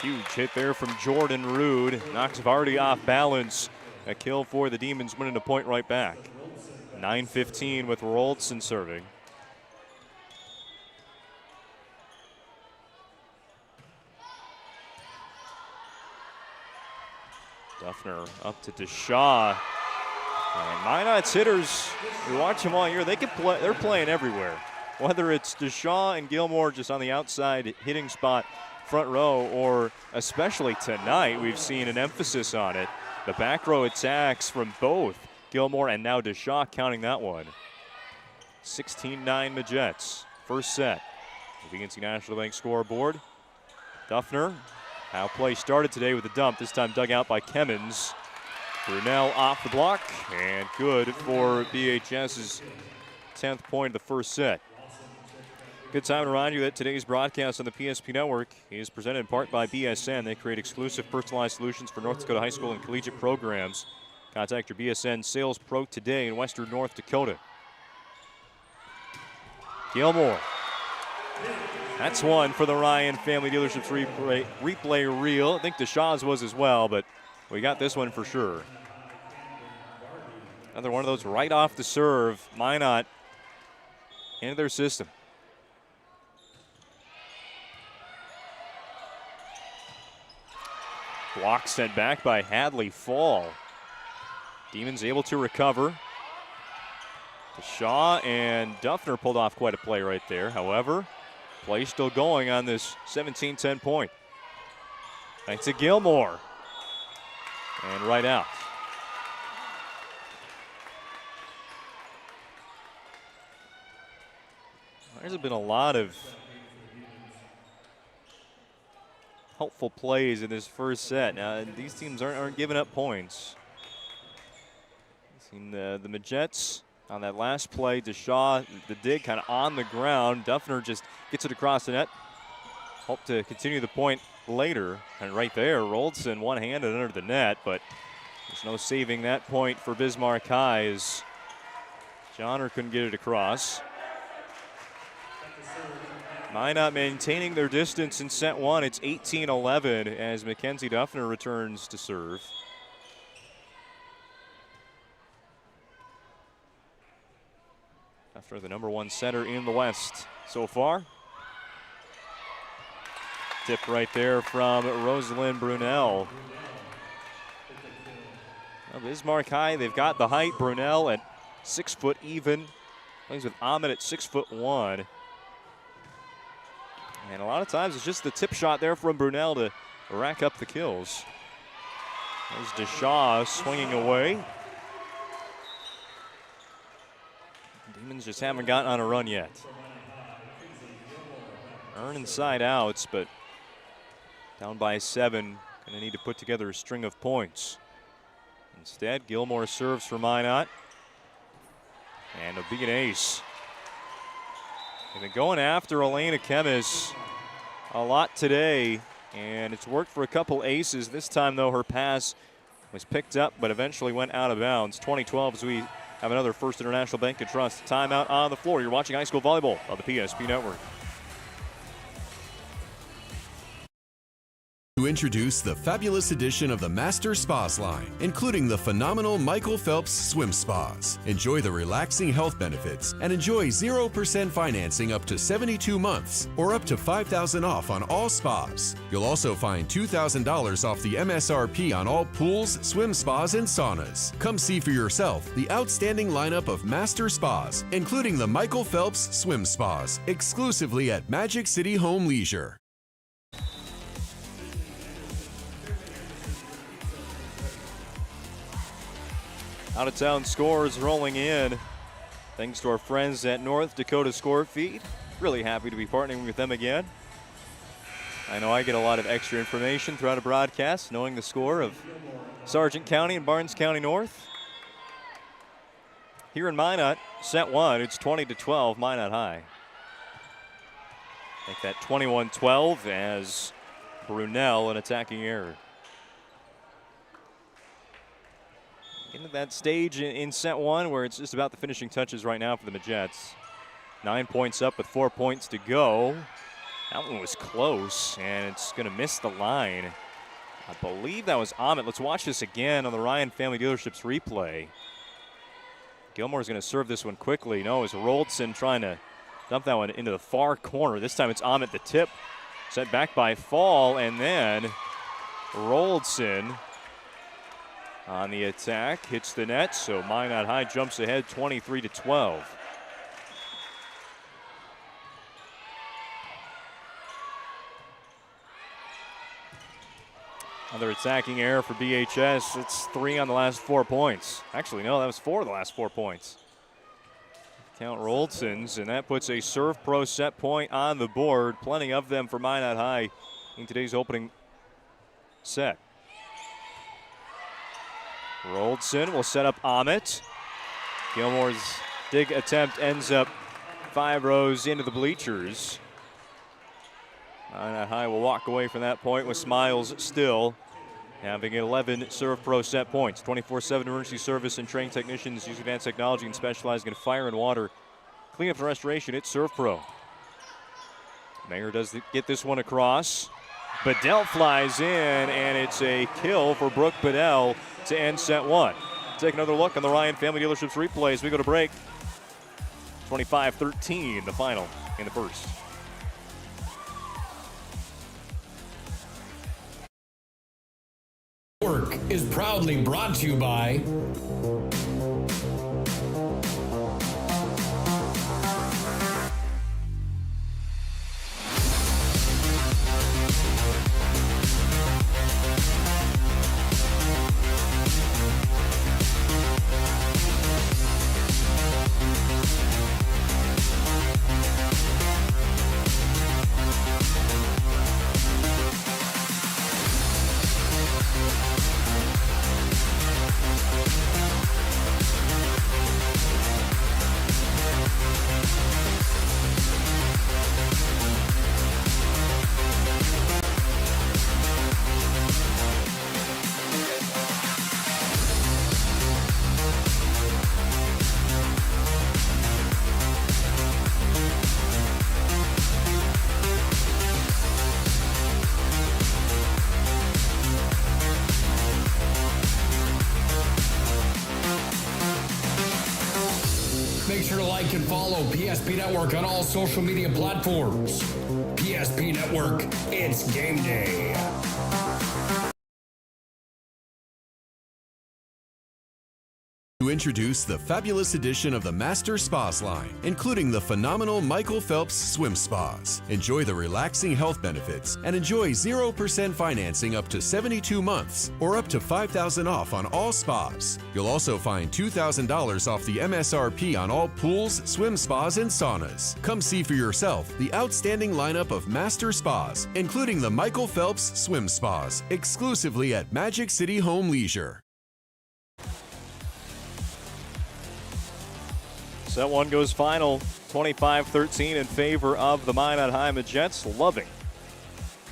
I: Huge hit there from Jordan Rude. Knocks Vardy off balance. A kill for the Demons, winning a point right back. 9:15 with Roldson serving. Duffner up to DeShaw. And Minot's hitters, we watch them all year, they can play, they're playing everywhere. Whether it's DeShaw and Gilmore just on the outside hitting spot, front row, or especially tonight, we've seen an emphasis on it. The back row attacks from both Gilmore and now DeShaw, counting that one. 16-9 Majets, first set. Moving into the National Bank scoreboard. Duffner. How play started today with a dump, this time dug out by Kemmons. Brunel off the block, and good for BHS's 10th point of the first set. Good time to remind you that today's broadcast on the PSP Network is presented in part by BSN. They create exclusive personalized solutions for North Dakota high school and collegiate programs. Contact your BSN sales pro today in western North Dakota. Gilmore. That's one for the Ryan Family Dealerships replay reel. I think DeShaw's was as well, but we got this one for sure. Another one of those right off the serve. Minot into their system. Block sent back by Hadley Fall. Demons able to recover. DeShaw and Duffner pulled off quite a play right there. However, play still going on this 17-10 point. Thanks to Gilmore. And right out. There's been a lot of helpful plays in this first set. Now, these teams aren't giving up points. Seen the Majets on that last play. DeShaw, the dig kind of on the ground. Duffner just gets it across the net. Hope to continue the point later. And right there, Roldson one-handed under the net, but there's no saving that point for Bismarck High as Johnner couldn't get it across. Minot maintaining their distance in set one. It's 18-11 as Mackenzie Duffner returns to serve. Duffner, the #1 setter in the West so far. Tip right there from Rosalind Brunel. Well, Bismarck High, they've got the height. Brunel at 6 foot even. Plays with Ahmed at 6'1". And a lot of times it's just the tip shot there from Brunel to rack up the kills. There's DeShaw swinging away. Demons just haven't gotten on a run yet. Earning side outs, but down by 7. Gonna need to put together a string of points. Instead, Gilmore serves for Minot. And it'll be an ace. They've been going after Elena Kemmis a lot today. And it's worked for a couple aces. This time, though, her pass was picked up but eventually went out of bounds. 2012 as we have another First International Bank and Trust timeout on the floor. You're watching high school volleyball on the PSP Network.
B: To introduce the fabulous edition of the Master Spas line, including the phenomenal Michael Phelps Swim Spas. Enjoy the relaxing health benefits and enjoy 0% financing up to 72 months or up to $5,000 off on all spas. You'll also find $2,000 off the MSRP on all pools, swim spas, and saunas. Come see for yourself the outstanding lineup of Master Spas, including the Michael Phelps Swim Spas, exclusively at Magic City Home Leisure.
I: Out-of-town scores rolling in. Thanks to our friends at North Dakota Score Feed. Really happy to be partnering with them again. I know I get a lot of extra information throughout a broadcast, knowing the score of Sargent County and Barnes County North. Here in Minot, set one, it's 20-12, Minot High. Make that 21-12 as Brunel an attacking error. Into that stage in set one where it's just about the finishing touches right now for the Majettes. 9 points up with 4 points to go. That one was close, and it's going to miss the line. I believe that was Ahmet. Let's watch this again on the Ryan Family Dealerships replay. Gilmore's going to serve this one quickly. No, it's Roldson trying to dump that one into the far corner. This time it's Ahmet the tip. Set back by Fall, and then Roldson on the attack, hits the net, so Minot High jumps ahead 23-12. Another attacking error for BHS. It's 3 on the last 4 points. Actually, no, that was 4 of the last 4 points. Count Roldson's, and that puts a Serve Pro set point on the board. Plenty of them for Minot High in today's opening set. Roldson will set up Ahmet. Gilmore's dig attempt ends up 5 rows into the bleachers. Minot High will walk away from that point with smiles still, having 11 Serve Pro set points. 24/7 emergency service and trained technicians use advanced technology and specializing in fire and water cleanup and restoration. It's Serve Pro. Mayer does get this one across. Bedell flies in, and it's a kill for Brooke Bedell to end set one. Take another look on the Ryan Family Dealerships replay as we go to break. 25-13, the final in the first.
P: Work is proudly brought to you by Make sure to like and follow PSP Network on all social media platforms. PSP Network, it's game day.
B: To introduce the fabulous edition of the Master Spas line, including the phenomenal Michael Phelps Swim Spas. Enjoy the relaxing health benefits and enjoy 0% financing up to 72 months or up to $5,000 off on all spas. You'll also find $2,000 off the MSRP on all pools, swim spas, and saunas. Come see for yourself the outstanding lineup of Master Spas, including the Michael Phelps Swim Spas, exclusively at Magic City Home Leisure.
I: Set one goes final, 25-13 in favor of the Minot High Majettes. Loving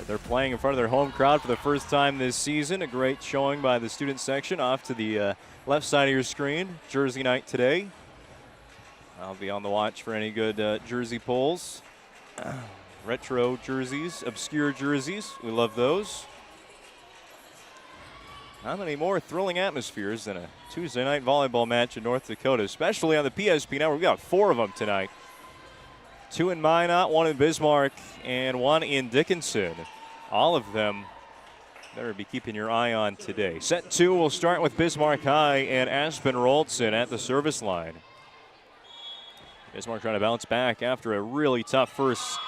I: They're playing in front of their home crowd for the first time this season. A great showing by the student section off to the left side of your screen. Jersey night today. I'll be on the watch for any good jersey pulls. Retro jerseys, obscure jerseys. We love those. How many more thrilling atmospheres than a Tuesday night volleyball match in North Dakota, especially on the PSP Network. We got 4 of them tonight. 2 in Minot, 1 in Bismarck, and 1 in Dickinson. All of them better be keeping your eye on today. Set 2 will start with Bismarck High and Aspen Roldson at the service line. Bismarck trying to bounce back after a really tough first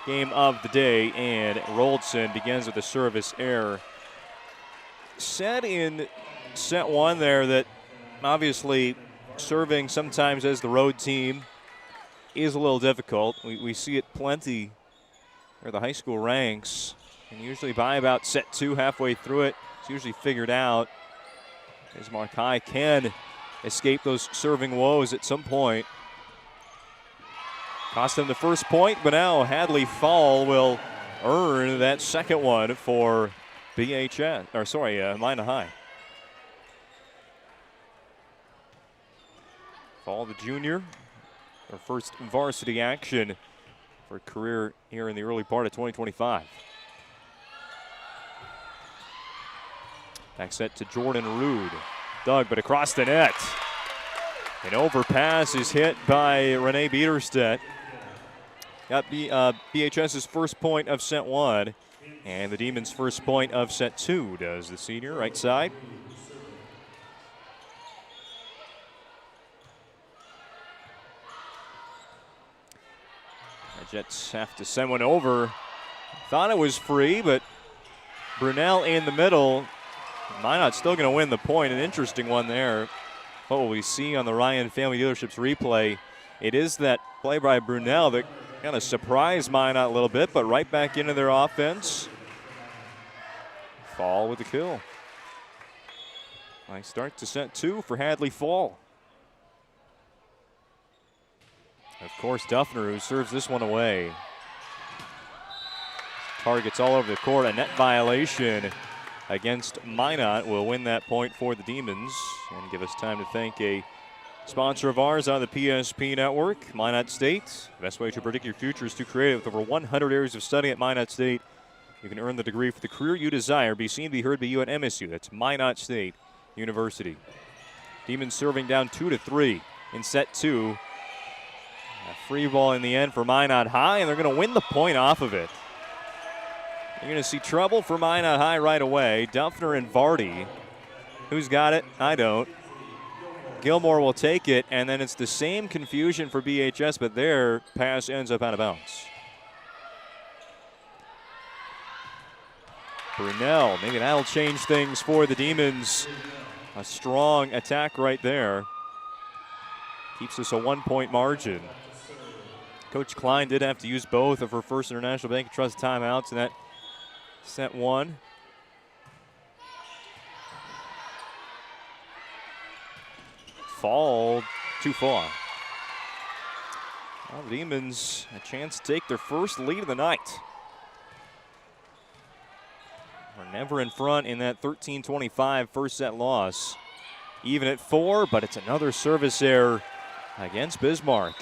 I: game of the day, and Roldson begins with a service error. Said in set 1 there that obviously serving sometimes as the road team is a little difficult. We see it plenty where the high school ranks, and usually by about set 2, halfway through it, it's usually figured out. Bismarck High can escape those serving woes at some point. Cost them the first point, but now Hadley Fall will earn that second one for BHS, or sorry, Minot High. Fall, the junior, their first varsity action for a career here in the early part of 2025. Back set to Jordan Rude. Dug, but across the net. An overpass is hit by Renee Biederstedt. Got BHS's first point of set 1, and the Demons' first point of set 2 does the senior, right side. The Jets have to send one over. Thought it was free, but Brunel in the middle. Minot still going to win the point. An interesting one there. What will we see on the Ryan Family Dealerships replay? It is that play by Brunel that kind of surprised Minot a little bit, but right back into their offense. Fall with the kill. Nice start to set 2 for Hadley Fall. Of course, Duffner, who serves this one away. Targets all over the court. A net violation against Minot will win that point for the Demons and give us time to thank a sponsor of ours on the PSP Network, Minot State. The best way to predict your future is to create it. With over 100 areas of study at Minot State, you can earn the degree for the career you desire. Be seen, be heard, be you at MSU. That's Minot State University. Demons serving down 2-3 in set 2. A free ball in the end for Minot High, and they're going to win the point off of it. You're going to see trouble for Minot High right away. Duffner and Vardy. Who's got it? I don't. Gilmore will take it, and then it's the same confusion for BHS, but their pass ends up out of bounds. Brunel, maybe that'll change things for the Demons. A strong attack right there. Keeps us a 1-point margin. Coach Klein did have to use both of her First International Bank of Trust timeouts in that set 1. Fall too far. Well, the Demons a chance to take their first lead of the night. We're never in front in that 13-25 first set loss. Even at 4, but it's another service error against Bismarck.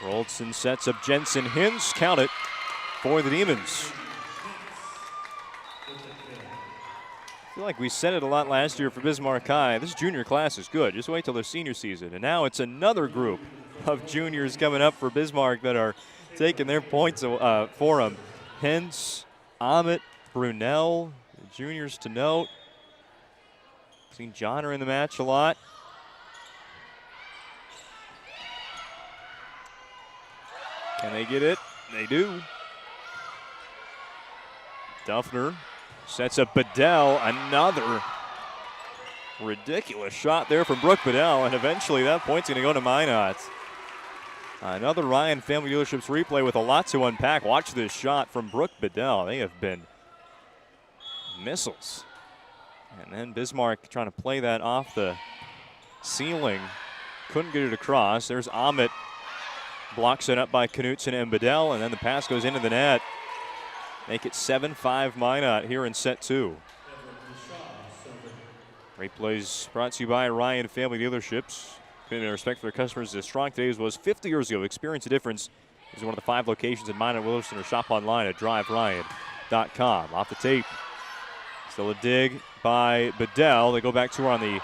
I: Roldson sets up Jensen Hintz. Count it for the Demons. I feel like we said it a lot last year for Bismarck High. This junior class is good. Just wait till their senior season. And now it's another group of juniors coming up for Bismarck that are taking their points for them. Hintz, Ahmet, Brunel, the juniors to note. Seen Johnner in the match a lot. Can they get it? They do. Duffner sets up Bedell. Another ridiculous shot there from Brooke Bedell, and eventually that point's going to go to Minot. Another Ryan Family Dealerships replay with a lot to unpack. Watch this shot from Brooke Bedell. They have been missiles. And then Bismarck trying to play that off the ceiling. Couldn't get it across. There's Ahmet. Blocks it up by Knutson and Bedell, and then the pass goes into the net. Make it 7-5 Minot here in set 2. Replays brought to you by Ryan Family Dealerships. Commitment and respect for their customers is as strong today as was 50 years ago. Experience the difference. This is one of the 5 locations in Minot, Williston, or shop online at driveryan.com. Off the tape. Still a dig by Bedell. They go back to her on the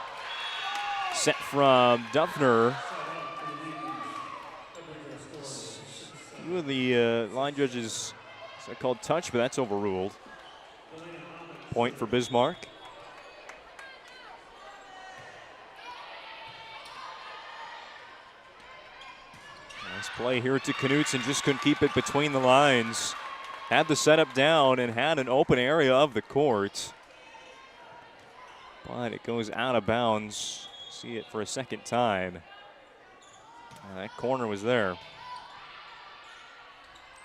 I: set from Duffner. Two of the line judges said called touch, but that's overruled. Point for Bismarck. Nice play here to Knutson, just couldn't keep it between the lines. Had the setup down and had an open area of the court. But it goes out of bounds. See it for a second time. That corner was there.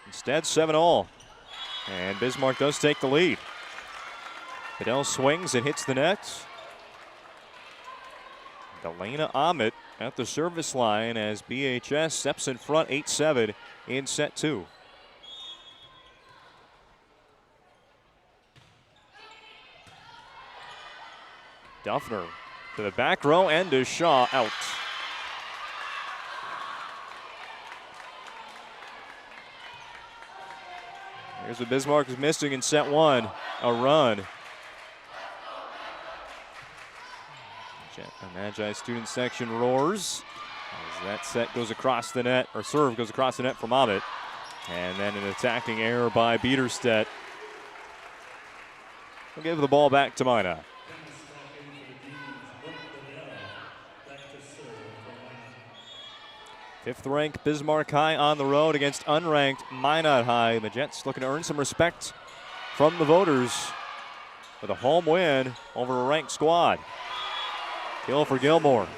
I: Instead, 7-all. And Bismarck does take the lead. Bedell swings and hits the net. Delana Ahmet at the service line as BHS steps in front 8-7 in set 2. Duffner to the back row and to Shaw out. Here's what Bismarck is missing in set 1, a run. The Magi student section roars as that set goes across the net, or serve goes across the net from Ahmet. And then an attacking error by Biederstedt. We'll give the ball back to Minot. Fifth-ranked Bismarck High on the road against unranked Minot High. The Jets looking to earn some respect from the voters with a home win over a ranked squad. Kill for Gilmore.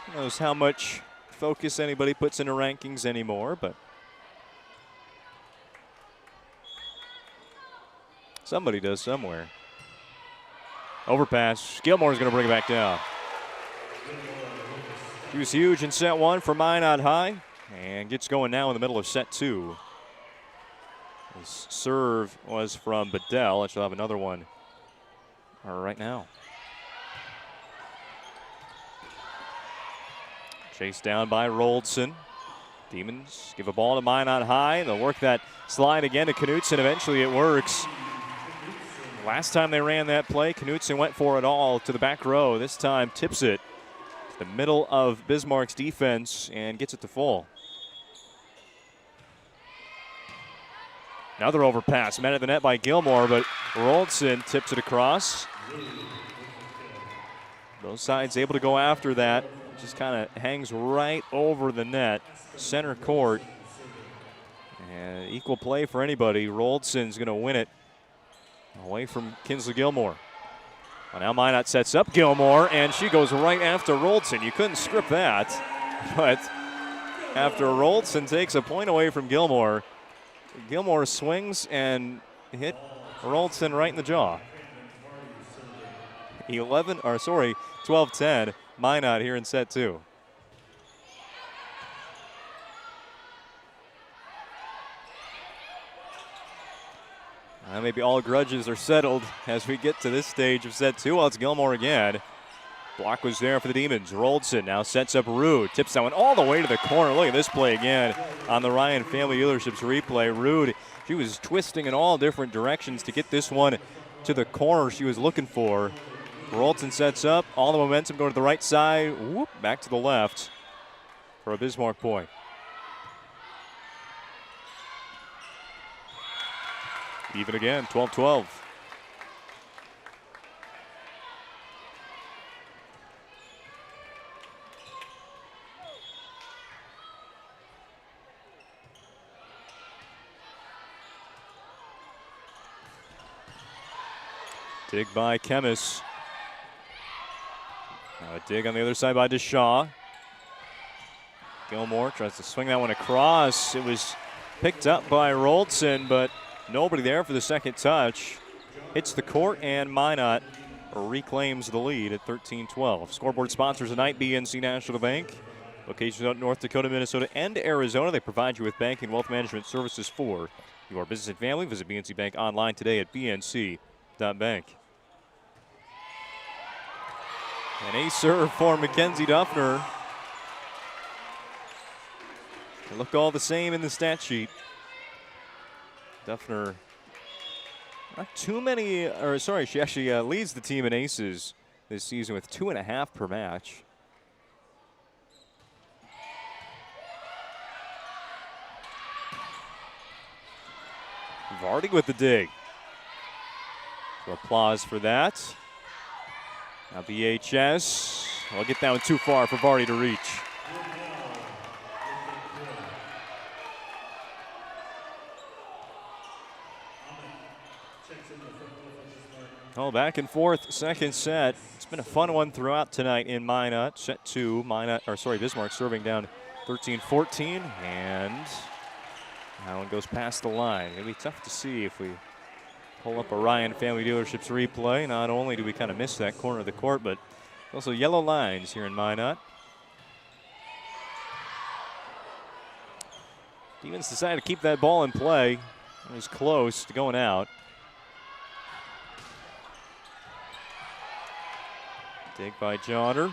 I: Who knows how much focus anybody puts into rankings anymore, but somebody does somewhere. Overpass. Gilmore's going to bring it back down. He was huge in set 1 for Minot High and gets going now in the middle of set 2. His serve was from Bedell, and she'll have another one right now. Chased down by Roldson. Demons give a ball to Minot High. They'll work that slide again to Knutson. Eventually it works. Last time they ran that play, Knutson went for it all to the back row. This time tips it to the middle of Bismarck's defense and gets it to full. Another overpass, met at the net by Gilmore, but Roldson tips it across. Both sides able to go after that. Just kind of hangs right over the net, center court. And equal play for anybody. Roldson's going to win it away from Kinsley Gilmore. Well, now Minot sets up Gilmore, and she goes right after Roldson. You couldn't script that, but after Roldson takes a point away from Gilmore, Gilmore swings and hit Roldson right in the jaw. 12-10, Minot here in set 2. Maybe all grudges are settled as we get to this stage of set 2. Well, it's Gilmore again. Block was there for the Demons. Roldson now sets up Rude. Tips that one all the way to the corner. Look at this play again on the Ryan Family Dealerships replay. Rude, she was twisting in all different directions to get this one to the corner she was looking for. Roldson sets up. All the momentum going to the right side. Whoop, back to the left for a Bismarck point. Even again, 12-12. Dig by Chemis. Now a dig on the other side by Deshaw. Gilmore tries to swing that one across. It was picked up by Roldson, but nobody there for the second touch. Hits the court, and Minot reclaims the lead at 13-12. Scoreboard sponsors tonight, BNC National Bank. Locations out in North Dakota, Minnesota, and Arizona. They provide you with banking and wealth management services for your business and family. Visit BNC Bank online today at bnc.bank. An ace serve for Mackenzie Duffner. They look all the same in the stat sheet. Duffner, not too many, or sorry, she actually leads the team in aces this season with 2.5 per match. Vardy with the dig. So applause for that. Now BHS. I'll get that one too far for Vardy to reach. Oh, back and forth, second set. It's been a fun one throughout tonight in Minot. Set 2, Bismarck serving down 13-14, and that one goes past the line. It'll be tough to see if we pull up a Ryan Family Dealerships replay. Not only do we kind of miss that corner of the court, but also yellow lines here in Minot. Demons decided to keep that ball in play. It was close to going out. Dig by Johnner.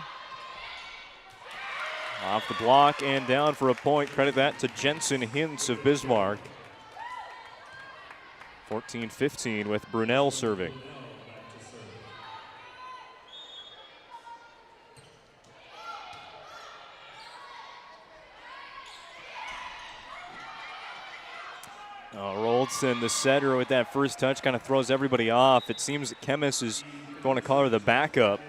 I: Off the block and down for a point. Credit that to Jensen Hintz of Bismarck. 14-15 with Brunel serving. Roldson, the setter, with that first touch kind of throws everybody off. It seems that Chemis is going to call her the backup.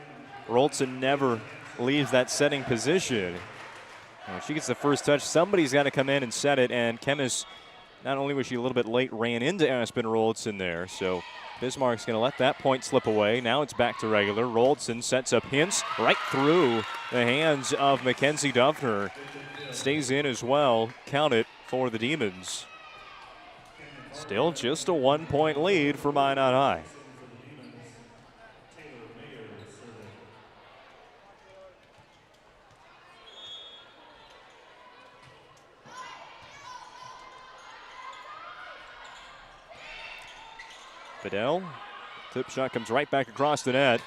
I: Roldson never leaves that setting position. When she gets the first touch, somebody's got to come in and set it, and Chemis, not only was she a little bit late, ran into Aspen Roldson there. So Bismarck's going to let that point slip away. Now it's back to regular. Roldson sets up Hintz right through the hands of Mackenzie Duffner. Stays in as well. Count it for the Demons. Still just a 1-point lead for Minot High. Fidel, tip shot comes right back across the net.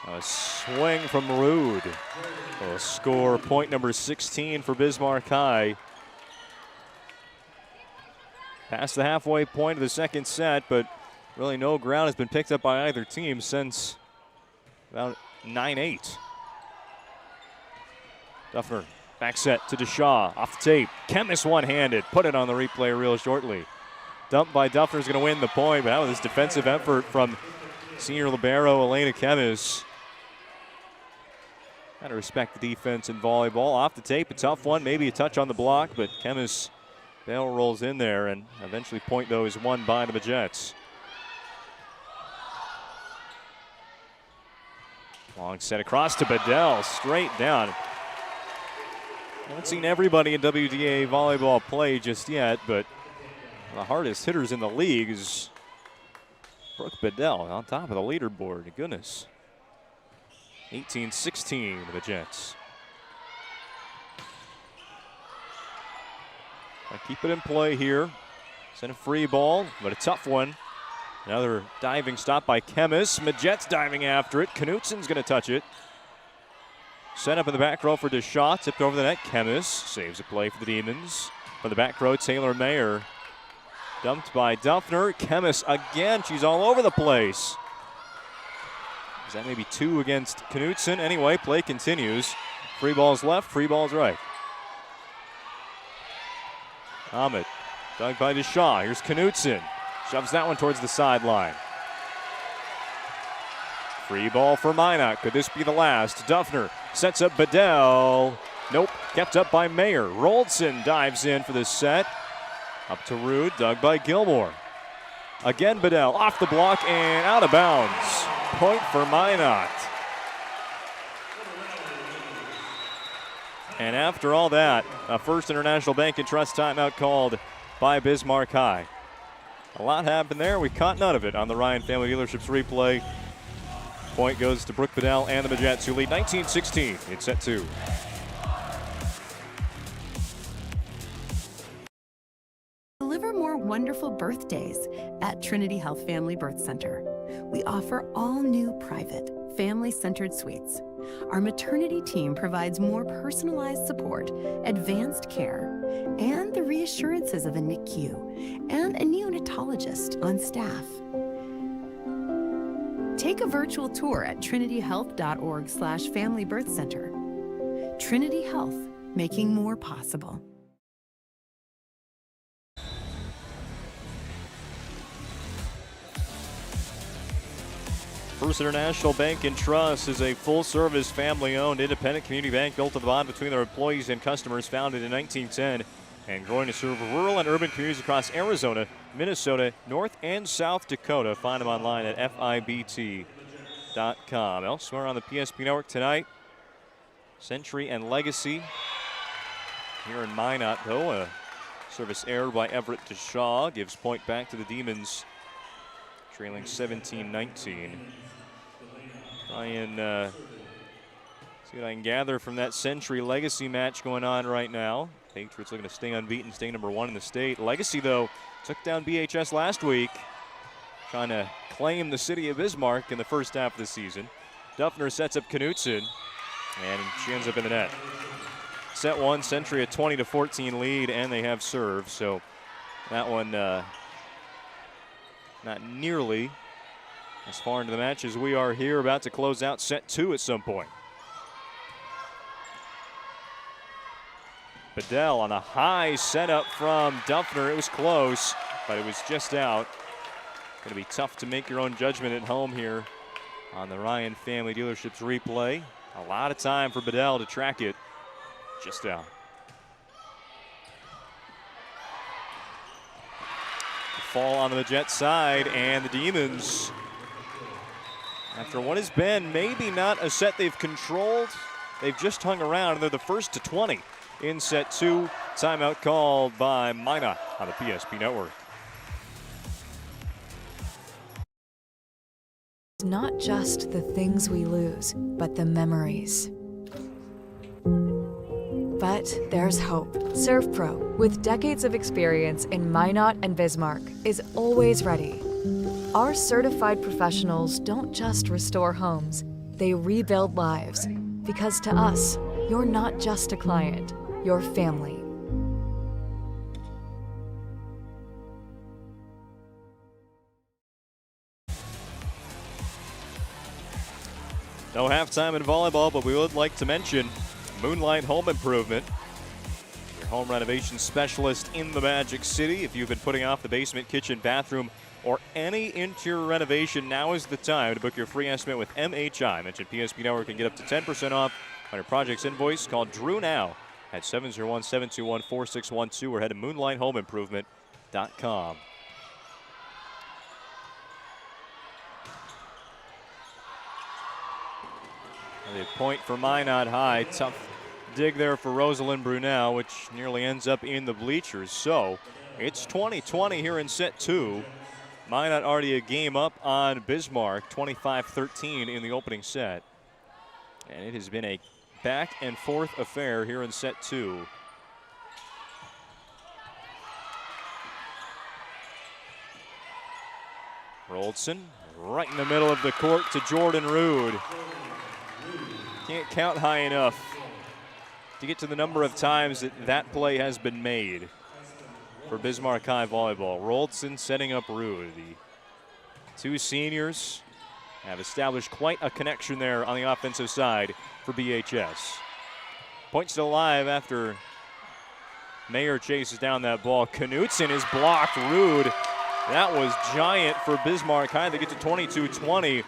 I: A swing from Rude. Will score point number 16 for Bismarck High. Past the halfway point of the second set, but really no ground has been picked up by either team since about 9-8. Duffner, back set to Deshaw, off the tape. Chemis one-handed, put it on the replay real shortly. Dumped by Duffner is going to win the point, but that was this defensive effort from senior libero Elena Chemis. Got to respect the defense in volleyball. Off the tape, a tough one, maybe a touch on the block, but Chemis Bell rolls in there, and eventually point, though, is won by the Majettes. Long set across to Bedell, straight down. I haven't seen everybody in WDA volleyball play just yet, but the hardest hitters in the league is Brooke Bedell on top of the leaderboard. Goodness. 18-16 the Jets. Keep it in play here. Send a free ball, but a tough one. Another diving stop by Chemis. Majet's diving after it. Knutsen's going to touch it. Set up in the back row for Deshaw. Tipped over the net. Chemis saves a play for the Demons. From the back row, Taylor Mayer. Dumped by Duffner. Chemis again. She's all over the place. Is that maybe 2 against Knutsen? Anyway, play continues. Free balls left, free balls right. Ahmed, dug by Deshaw. Here's Knutsen. Shoves that one towards the sideline. Free ball for Minot. Could this be the last? Duffner sets up Bedell. Nope, kept up by Mayer. Roldson dives in for this set. Up to Rude, dug by Gilmore. Again Bedell, off the block and out of bounds. Point for Minot. And after all that, a First International Bank and Trust timeout called by Bismarck High. A lot happened there. We caught none of it on the Ryan Family Dealerships replay. Point goes to Brooke Bedell and the Majettes, who lead 19-16 in set 2.
C: Deliver more wonderful birthdays at Trinity Health Family Birth Center. We offer all new private, family-centered suites. Our maternity team provides more personalized support, advanced care, and the reassurances of a NICU and a neonatologist on staff. Take a virtual tour at trinityhealth.org/Family Birth Center. Trinity Health, making more possible.
I: First International Bank and Trust is a full-service, family-owned, independent community bank built on the bond between their employees and customers, founded in 1910, and growing to serve rural and urban communities across Arizona, Minnesota, North and South Dakota. Find them online at FIBT.com. Elsewhere on the PSP Network tonight, Century and Legacy here in Minot, though. A service error by Everett DeShaw gives point back to the Demons, trailing 17-19. Try and see what I can gather from that Century Legacy match going on right now. Patriots looking to stay unbeaten, stay number 1 in the state. Legacy, though, took down BHS last week, trying to claim the city of Bismarck in the first half of the season. Duffner sets up Knutson, and she ends up in the net. Set 1, Century a 20-14 lead, and they have serve. So that one not nearly as far into the match as we are here, about to close out set 2 at some point. Bedell on a high setup from Duffner. It was close, but it was just out. Going to be tough to make your own judgment at home here on the Ryan Family Dealerships replay. A lot of time for Bedell to track it. Just out. The fall on the Jet side, and the Demons, after what has been maybe not a set they've controlled, they've just hung around, and they're the first to 20 in set 2. Timeout called by Minot on the PSP Network.
J: Not just the things we lose, but the memories. But there's hope. ServPro, with decades of experience in Minot and Bismarck, is always ready. Our certified professionals don't just restore homes, they rebuild lives. Because to us, you're not just a client, you're family.
I: No halftime in volleyball, but we would like to mention Moonlight Home Improvement, your home renovation specialist in the Magic City. If you've been putting off the basement, kitchen, bathroom, or any interior renovation, now is the time to book your free estimate with MHI. Mention PSP Network and get up to 10% off on your project's invoice. Call Drew now at 701-721-4612 or head to moonlighthomeimprovement.com. The point for Minot High. Tough dig there for Rosalind Brunel, which nearly ends up in the bleachers. So it's 20-20 here in set 2. Minot already a game up on Bismarck, 25-13 in the opening set. And it has been a back and forth affair here in set 2. Roldson right in the middle of the court to Jordan Rude. Can't count high enough to get to the number of times that play has been made for Bismarck High volleyball. Roldson setting up Rude. The two seniors have established quite a connection there on the offensive side for BHS. Point still alive after Mayer chases down that ball. Knutson is blocked. Rude. That was giant for Bismarck High. They get to 22-20.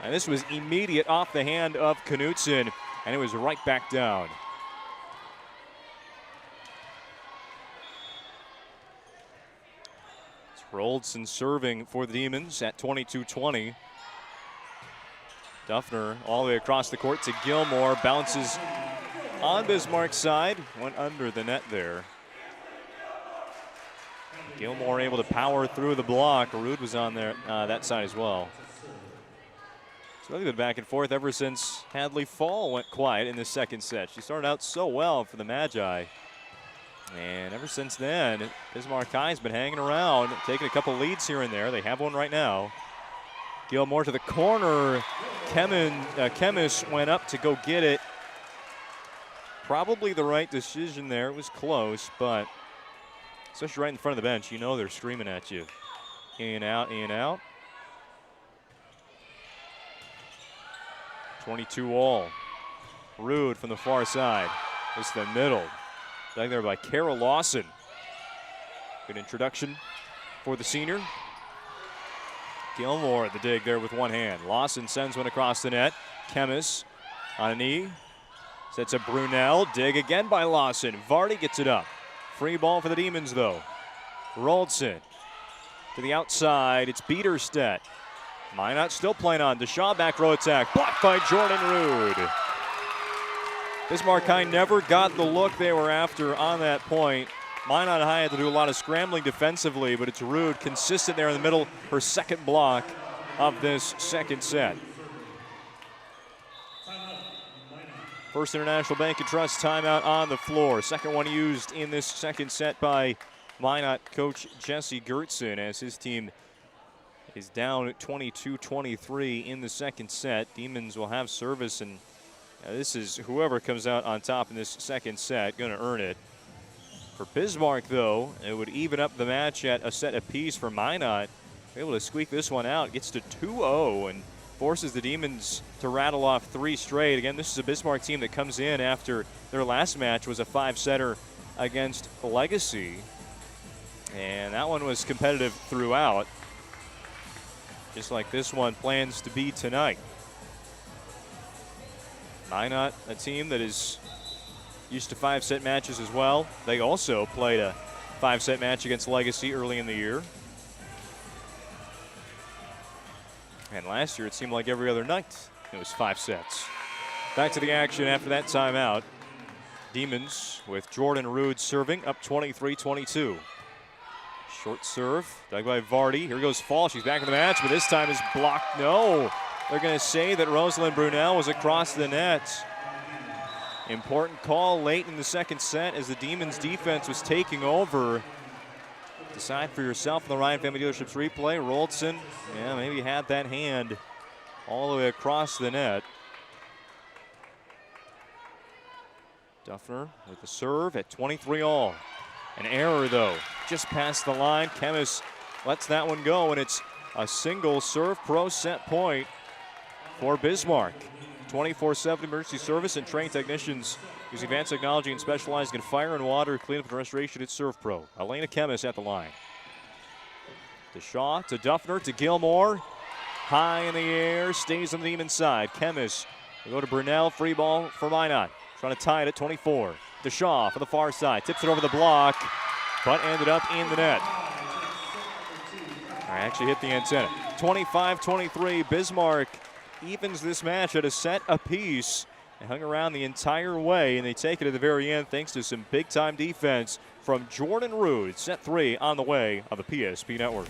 I: And this was immediate off the hand of Knutson, and it was right back down. It's Roldson serving for the Demons at 22-20. Duffner all the way across the court to Gilmore, bounces on Bismarck's side. Went under the net there. Gilmore able to power through the block. Rude was on there that side as well. It's really been back and forth ever since Hadley Fall went quiet in the second set. She started out so well for the Magi. And ever since then, Bismarck High's been hanging around, taking a couple leads here and there. They have one right now. Gilmore to the corner. Chemis went up to go get it. Probably the right decision there. It was close, but especially right in front of the bench, you know they're screaming at you. In and out, in and out. 22 all. Rude from the far side. It's the middle. Dug there by Kara Lawson. Good introduction for the senior. Gilmore at the dig there with one hand. Lawson sends one across the net. Chemis on a knee. Sets up Brunel. Dig again by Lawson. Vardy gets it up. Free ball for the Demons though. Roldson to the outside. It's Biederstedt. Minot still playing on. Deshaw back row attack. Blocked by Jordan Rude. Bismarck High never got the look they were after on that point. Minot High had to do a lot of scrambling defensively, but it's Rude consistent there in the middle. Her second block of this second set. First International Bank and Trust timeout on the floor. Second one used in this second set by Minot coach Jesse Gertson as his team is down 22-23 in the second set. Demons will have service, and this is whoever comes out on top in this second set going to earn it. For Bismarck, though, it would even up the match at a set apiece for Minot. Able to squeak this one out, gets to 2-0 and forces the Demons to rattle off 3 straight. Again, this is a Bismarck team that comes in after their last match was a 5-setter against Legacy. And that one was competitive throughout, just like this one plans to be tonight. Minot, a team that is used to 5-set matches as well. They also played a 5-set match against Legacy early in the year. And last year, it seemed like every other night it was 5 sets. Back to the action after that timeout. Demons with Jordan Rude serving up 23-22. Short serve, dug by Vardy. Here goes Fall. She's back in the match, but this time is blocked. No, they're going to say that Rosalind Brunel was across the net. Important call late in the second set as the Demons defense was taking over. Decide for yourself in the Ryan Family Dealerships replay. Roldson, yeah, maybe had that hand all the way across the net. Duffner with the serve at 23 all. An error though, just past the line. Chemis lets that one go, and it's a single serve pro set point for Bismarck. 24/7 emergency service and trained technicians using advanced technology and specialized in fire and water cleanup and restoration at Serve Pro. Elena Chemis at the line. Deshaw to Duffner to Gilmore. High in the air, stays on the Demon side. Chemis will go to Brunel, free ball for Minot. Trying to tie it at 24. Deshaw for the far side, tips it over the block, but ended up in the net. I actually hit the antenna. 25-23, Bismarck evens this match at a set apiece. They hung around the entire way, and they take it at the very end thanks to some big-time defense from Jordan Rude. Set 3 on the way of the PSP Network.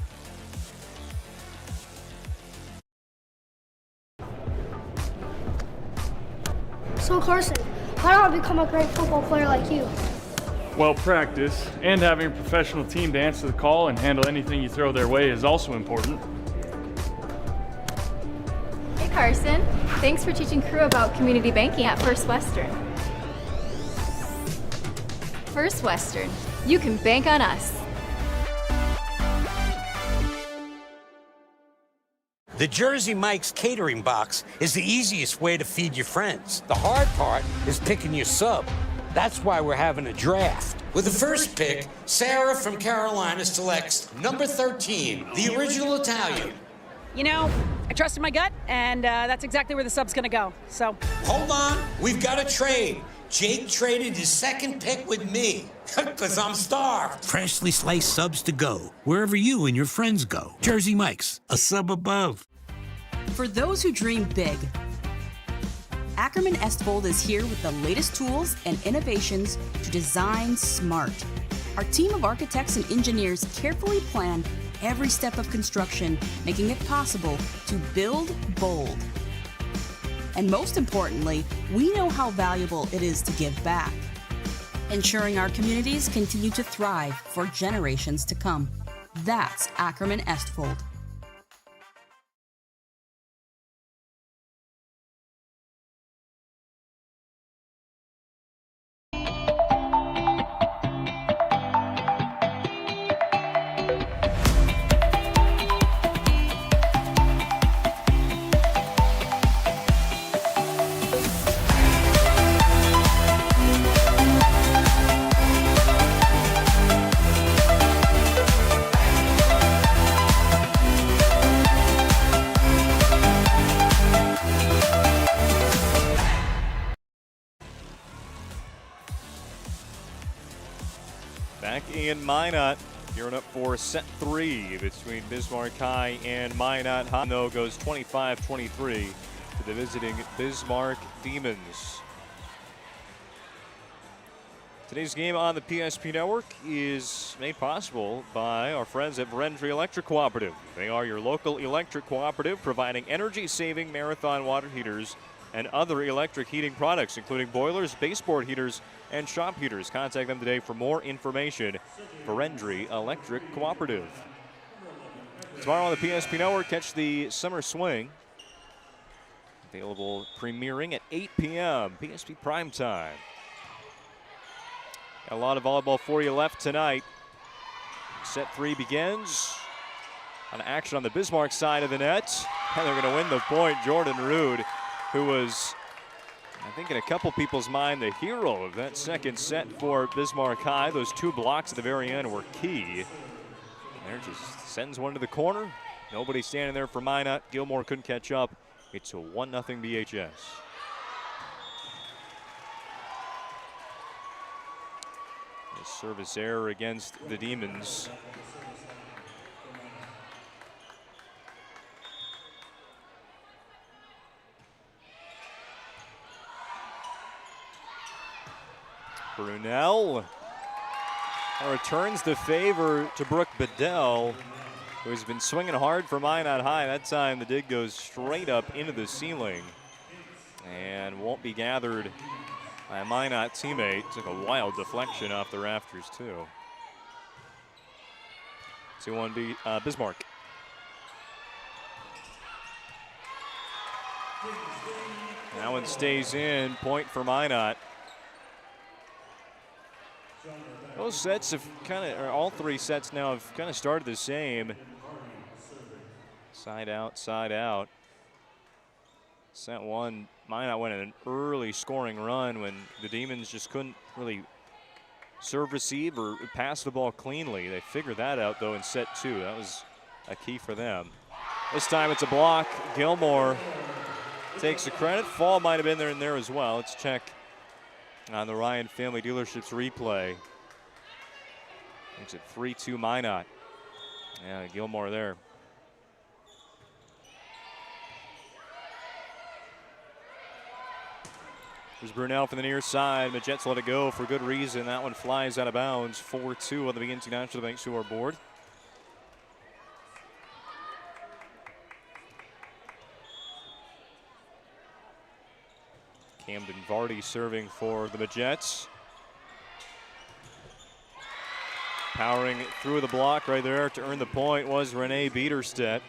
K: So Carson, how do I become a great football player like you?
W: Well, practice and having a professional team to answer the call and handle anything you throw their way is also important.
L: Hey Carson, thanks for teaching crew about community banking at First Western. First Western, you can bank on us.
M: The Jersey Mike's catering box is the easiest way to feed your friends. The hard part is picking your sub. That's why we're having a draft. With the first pick, Sarah from Carolina selects number 13, the original Italian.
N: You know, I trusted my gut, and that's exactly where the sub's gonna go, so.
M: Hold on, we've got a trade. Jake traded his second pick with me, because I'm starved. Freshly sliced subs to go, wherever you and your friends go. Jersey Mike's, a sub above.
Q: For those who dream big Ackerman Estvold is here with the latest tools and innovations to design smart. Our team of architects and engineers carefully plan every step of construction, making it possible to build bold. And most importantly, we know how valuable it is to give back, ensuring our communities continue to thrive for generations to come. That's Ackerman Estvold.
I: Back in Minot, gearing up for set 3 between Bismarck High and Minot High. Though goes 25-23 to the visiting Bismarck Demons. Today's game on the PSP Network is made possible by our friends at Verendrye Electric Cooperative. They are your local electric cooperative providing energy-saving marathon water heaters and other electric heating products, including boilers, baseboard heaters, and shop heaters. Contact them today for more information. Verendrye Electric Cooperative. Tomorrow on the PSP Network, catch the Summer Swing. Available premiering at 8 p.m. PSP Primetime. Got a lot of volleyball for you left tonight. Set 3 begins. On action on the Bismarck side of the net. And they're going to win the point. Jordan Rude, who was, I think, in a couple people's mind, the hero of that second set for Bismarck High. Those 2 blocks at the very end were key. There, just sends one to the corner. Nobody standing there for Minot. Gilmore couldn't catch up. It's a 1-0 BHS. A service error against the Demons. Brunel returns the favor to Brooke Bedell, who's been swinging hard for Minot High. That time the dig goes straight up into the ceiling and won't be gathered by a Minot teammate. Took a wild deflection off the rafters too. 2-1 Bismarck. That one stays in, point for Minot. Those sets have or all 3 sets now have kind of started the same. Side out, side out. Set 1, Minot went in an early scoring run when the Demons just couldn't really serve, receive, or pass the ball cleanly. They figured that out, though, in set 2. That was a key for them. This time it's a block. Gilmore takes the credit. Fall might have been there and there as well. Let's check on the Ryan Family Dealerships replay. Makes it 3-2 Minot. Yeah, Gilmore there. There's Brunel from the near side. The Jets let it go for good reason. That one flies out of bounds. 4-2 on the BNC National Bank scoreboard. Camden Vardy serving for the Jets. Powering through the block right there to earn the point was Renee Biederstedt.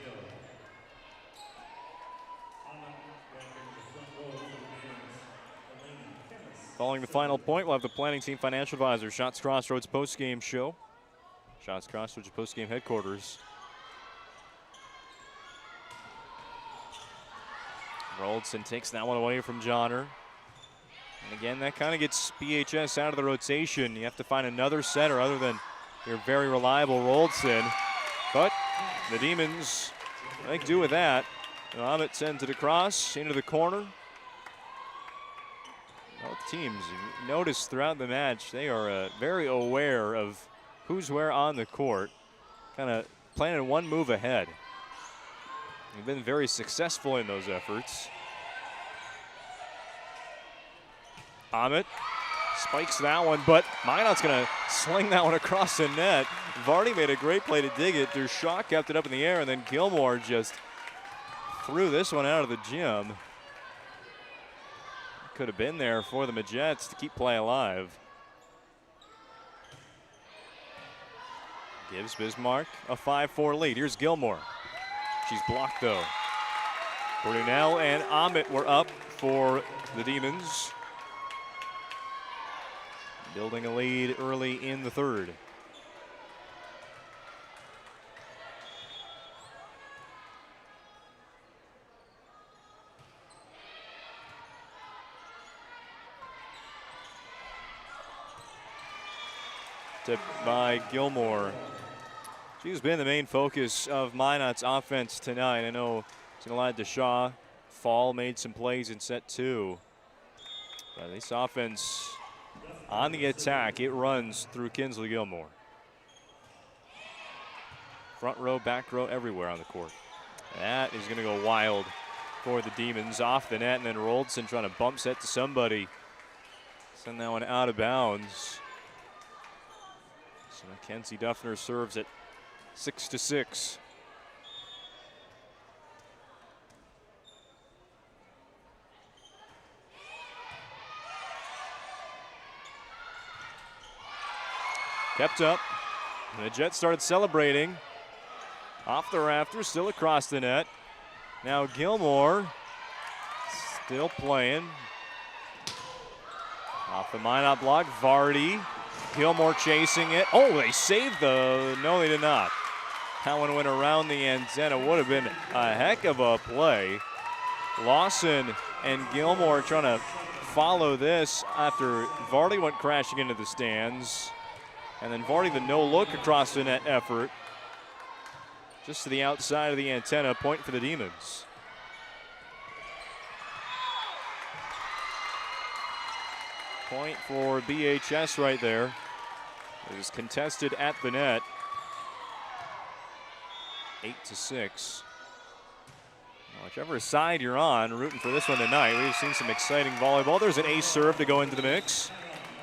I: Following the final point, we'll have the planning team financial advisor, Shots Crossroads postgame show. Shots Crossroads postgame headquarters. Roldson takes that one away from Johnner. And again, that kind of gets BHS out of the rotation. You have to find another setter other than your very reliable Roldson. But the Demons make do with that. Ahmet sends it across into the corner. Both teams, you notice throughout the match, they are very aware of who's where on the court. Kind of planning one move ahead. They've been very successful in those efforts. Amit spikes that one, but Minot's going to sling that one across the net. Vardy made a great play to dig it. Dershaw kept it up in the air, and then Gilmore just threw this one out of the gym. Could have been there for the Majettes to keep play alive. Gives Bismarck a 5-4 lead. Here's Gilmore. She's blocked though. Brunel and Amit were up for the Demons. Building a lead early in the third. Tipped by Gilmore. She's been the main focus of Minot's offense tonight. I know it's going to let Deshaw fall, made some plays in set two. But this offense on the attack, it runs through Kinsley Gilmore. Front row, back row, everywhere on the court. That is going to go wild for the Demons. Off the net, and then Roldson trying to bump set to somebody. Send that one out of bounds. So Mackenzie Duffner serves at 6-6. Kept up. And the Jets started celebrating. Off the rafters, still across the net. Now Gilmore still playing. Off the Minot block, Vardy. Gilmore chasing it. Oh, they saved the, no they did not. That one went around the antenna. Would have been a heck of a play. Lawson and Gilmore trying to follow this after Vardy went crashing into the stands. And then Vardy, the no look across the net effort. Just to the outside of the antenna, point for the Demons. Point for BHS right there. It is contested at the net. 8-6. Whichever side you're on, rooting for this one tonight. We've seen some exciting volleyball. There's an ace serve to go into the mix.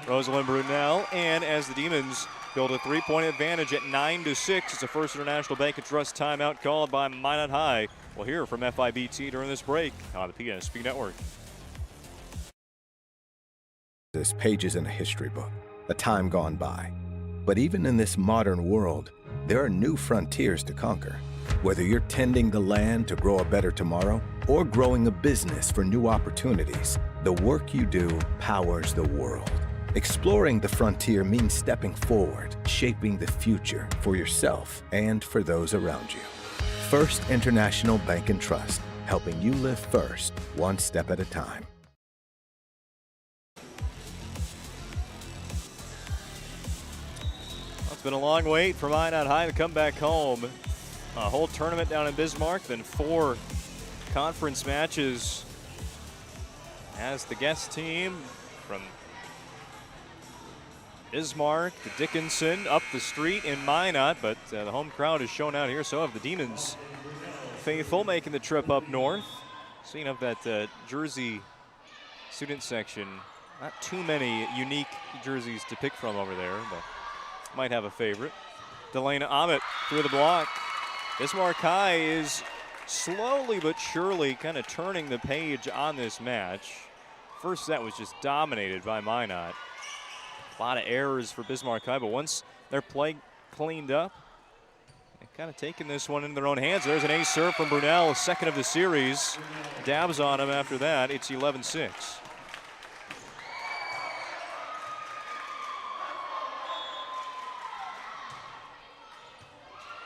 I: Rosalind Brunel, and as the Demons build a 3-point advantage at 9-6, it's a First International Bank and Trust timeout called by Minot High. We'll hear from FIBT during this break on the PSP Network.
D: This pages in a history book, a time gone by. But even in this modern world, there are new frontiers to conquer. Whether you're tending the land to grow a better tomorrow or growing a business for new opportunities, the work you do powers the world. Exploring the frontier means stepping forward, shaping the future for yourself and for those around you. First International Bank and Trust, helping you live first, one step at a time.
I: It's been a long wait for Minot High to come back home. A whole tournament down in Bismarck, then 4 conference matches as the guest team from Bismarck to Dickinson, up the street in Minot, but the home crowd has shown out here. So have the Demons faithful making the trip up north. Seeing up that Jersey student section, not too many unique jerseys to pick from over there, but might have a favorite. Delana Amit through the block. Bismarck High is slowly but surely kind of turning the page on this match. First set was just dominated by Minot. A lot of errors for Bismarck High, but once their play cleaned up, they've kind of taken this one into their own hands. There's an ace serve from Brunel, second of the series. Dabs on him after that. It's 11-6.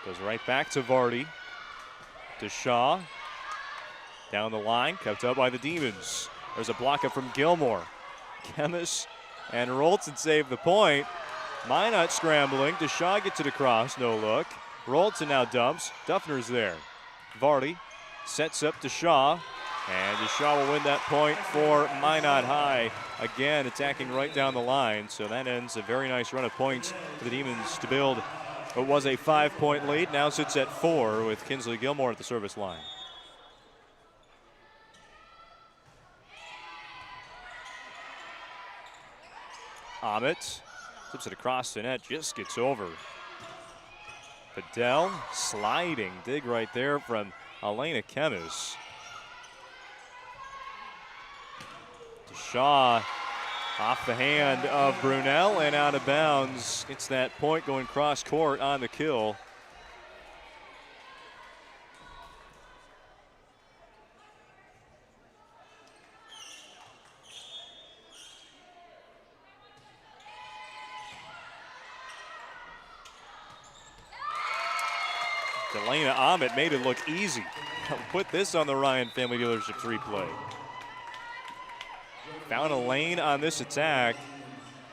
I: Goes right back to Vardy. To Shaw. Down the line, kept up by the Demons. There's a block up from Gilmore. Chemis and Rolton save the point. Minot scrambling. Deshaw gets it across, no look. Rolton now dumps. Duffner's there. Vardy sets up Deshaw. And Deshaw will win that point for Minot High. Again, attacking right down the line. So that ends a very nice run of points for the Demons to build what was a 5-point lead. Now sits at 4 with Kinsley Gilmore at the service line. Ahmet flips it across the net, just gets over. Bedell sliding dig right there from Elena Kemis. Shaw off the hand of Brunel and out of bounds. Gets that point going cross court on the kill. Delana Ahmet made it look easy. Put this on the Ryan Family Dealerships replay. Found a lane on this attack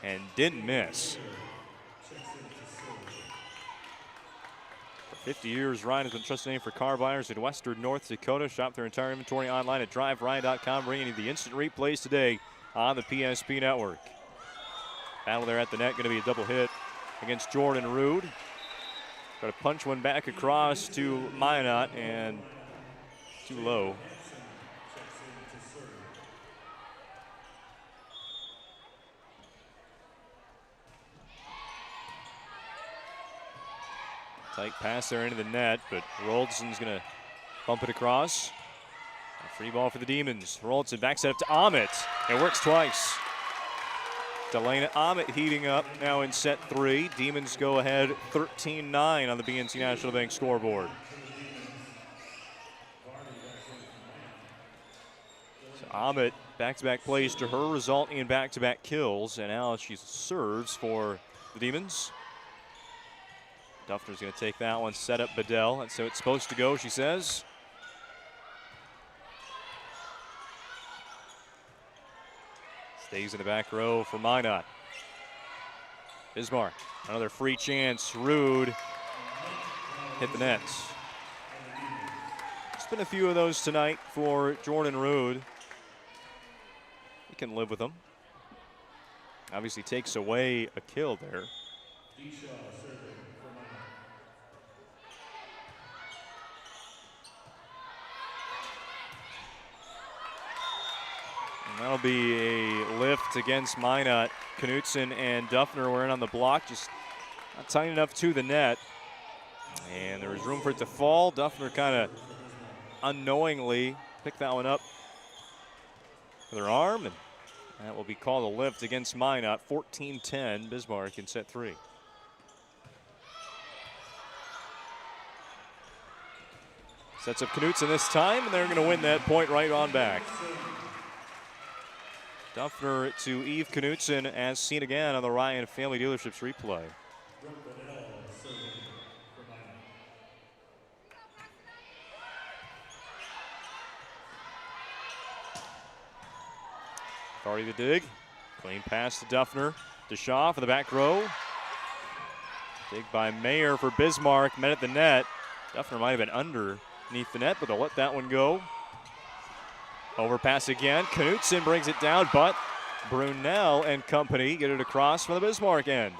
I: and didn't miss. For 50 years, Ryan has been trusted name for car buyers in western North Dakota. Shop their entire inventory online at driveryan.com, bringing you the instant replays today on the PSP network. Battle there at the net, going to be a double hit against Jordan Rude. Got to punch one back across to Minot and too low. Tight pass there into the net, but Roaldson's going to bump it across. A free ball for the Demons. Roaldson backs it up to Ahmet. It works twice. Delana Ahmet heating up now in set 3. Demons go ahead 13-9 on the BNC National Bank scoreboard. So Ahmet back-to-back plays to her, result in back-to-back kills, and now she serves for the Demons. Duffner's going to take that one, set up Bedell. That's how it's supposed to go, she says. Stays in the back row for Minot. Bismarck, another free chance. Rude hit the nets. There's been a few of those tonight for Jordan Rude. He can live with them. Obviously takes away a kill there. That'll be a lift against Minot. Knutson and Duffner were in on the block, just not tight enough to the net. And there was room for it to fall. Duffner kind of unknowingly picked that one up with her arm, and that will be called a lift against Minot. 14-10, Bismarck in set 3. Sets up Knutson this time, and they're going to win that point right on back. Duffner to Eve Knutson, as seen again on the Ryan Family Dealerships replay. Already the dig. Clean pass to Duffner. To Shaw for the back row. Dig by Mayer for Bismarck. Met at the net. Duffner might have been underneath the net, but they'll let that one go. Overpass again. Knutson brings it down, but Brunel and company get it across from the Bismarck end.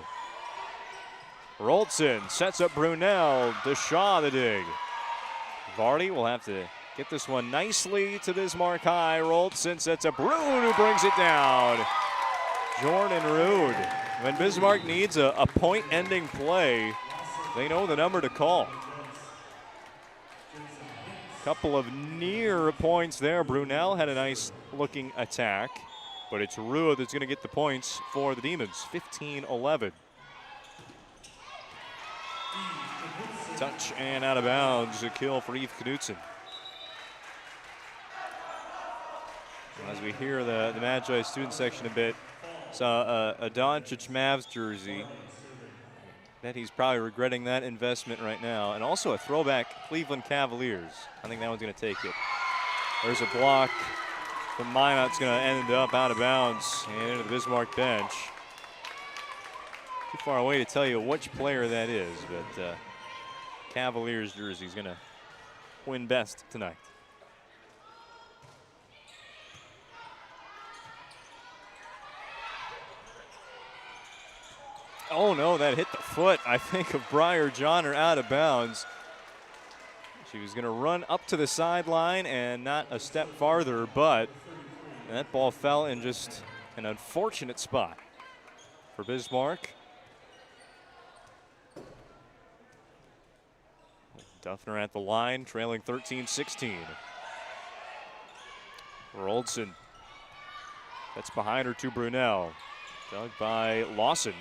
I: Roaldson sets up Brunel. To Shaw the dig. Vardy will have to get this one nicely to Bismarck High. Roaldson sets up Rude, who brings it down. Jordan Rude. When Bismarck needs a point-ending play, they know the number to call. Couple of near points there. Brunel had a nice looking attack, but it's Rude that's going to get the points for the Demons. 15-11. Touch and out of bounds. A kill for Eve Knutson. As we hear the Magi student section a bit, saw a Doncic Mavs jersey. Bet he's probably regretting that investment right now. And also a throwback Cleveland Cavaliers. I think that one's going to take it. There's a block from Minot. It's going to end up out of bounds and into the Bismarck bench. Too far away to tell you which player that is, but Cavaliers jersey is going to win best tonight. Oh no, that hit the foot, I think, of Briar Johnner out of bounds. She was going to run up to the sideline and not a step farther, but that ball fell in just an unfortunate spot. for Bismarck. Duffner at the line, trailing 13-16. Roldson. That's behind her to Brunel. Dug by Lawson.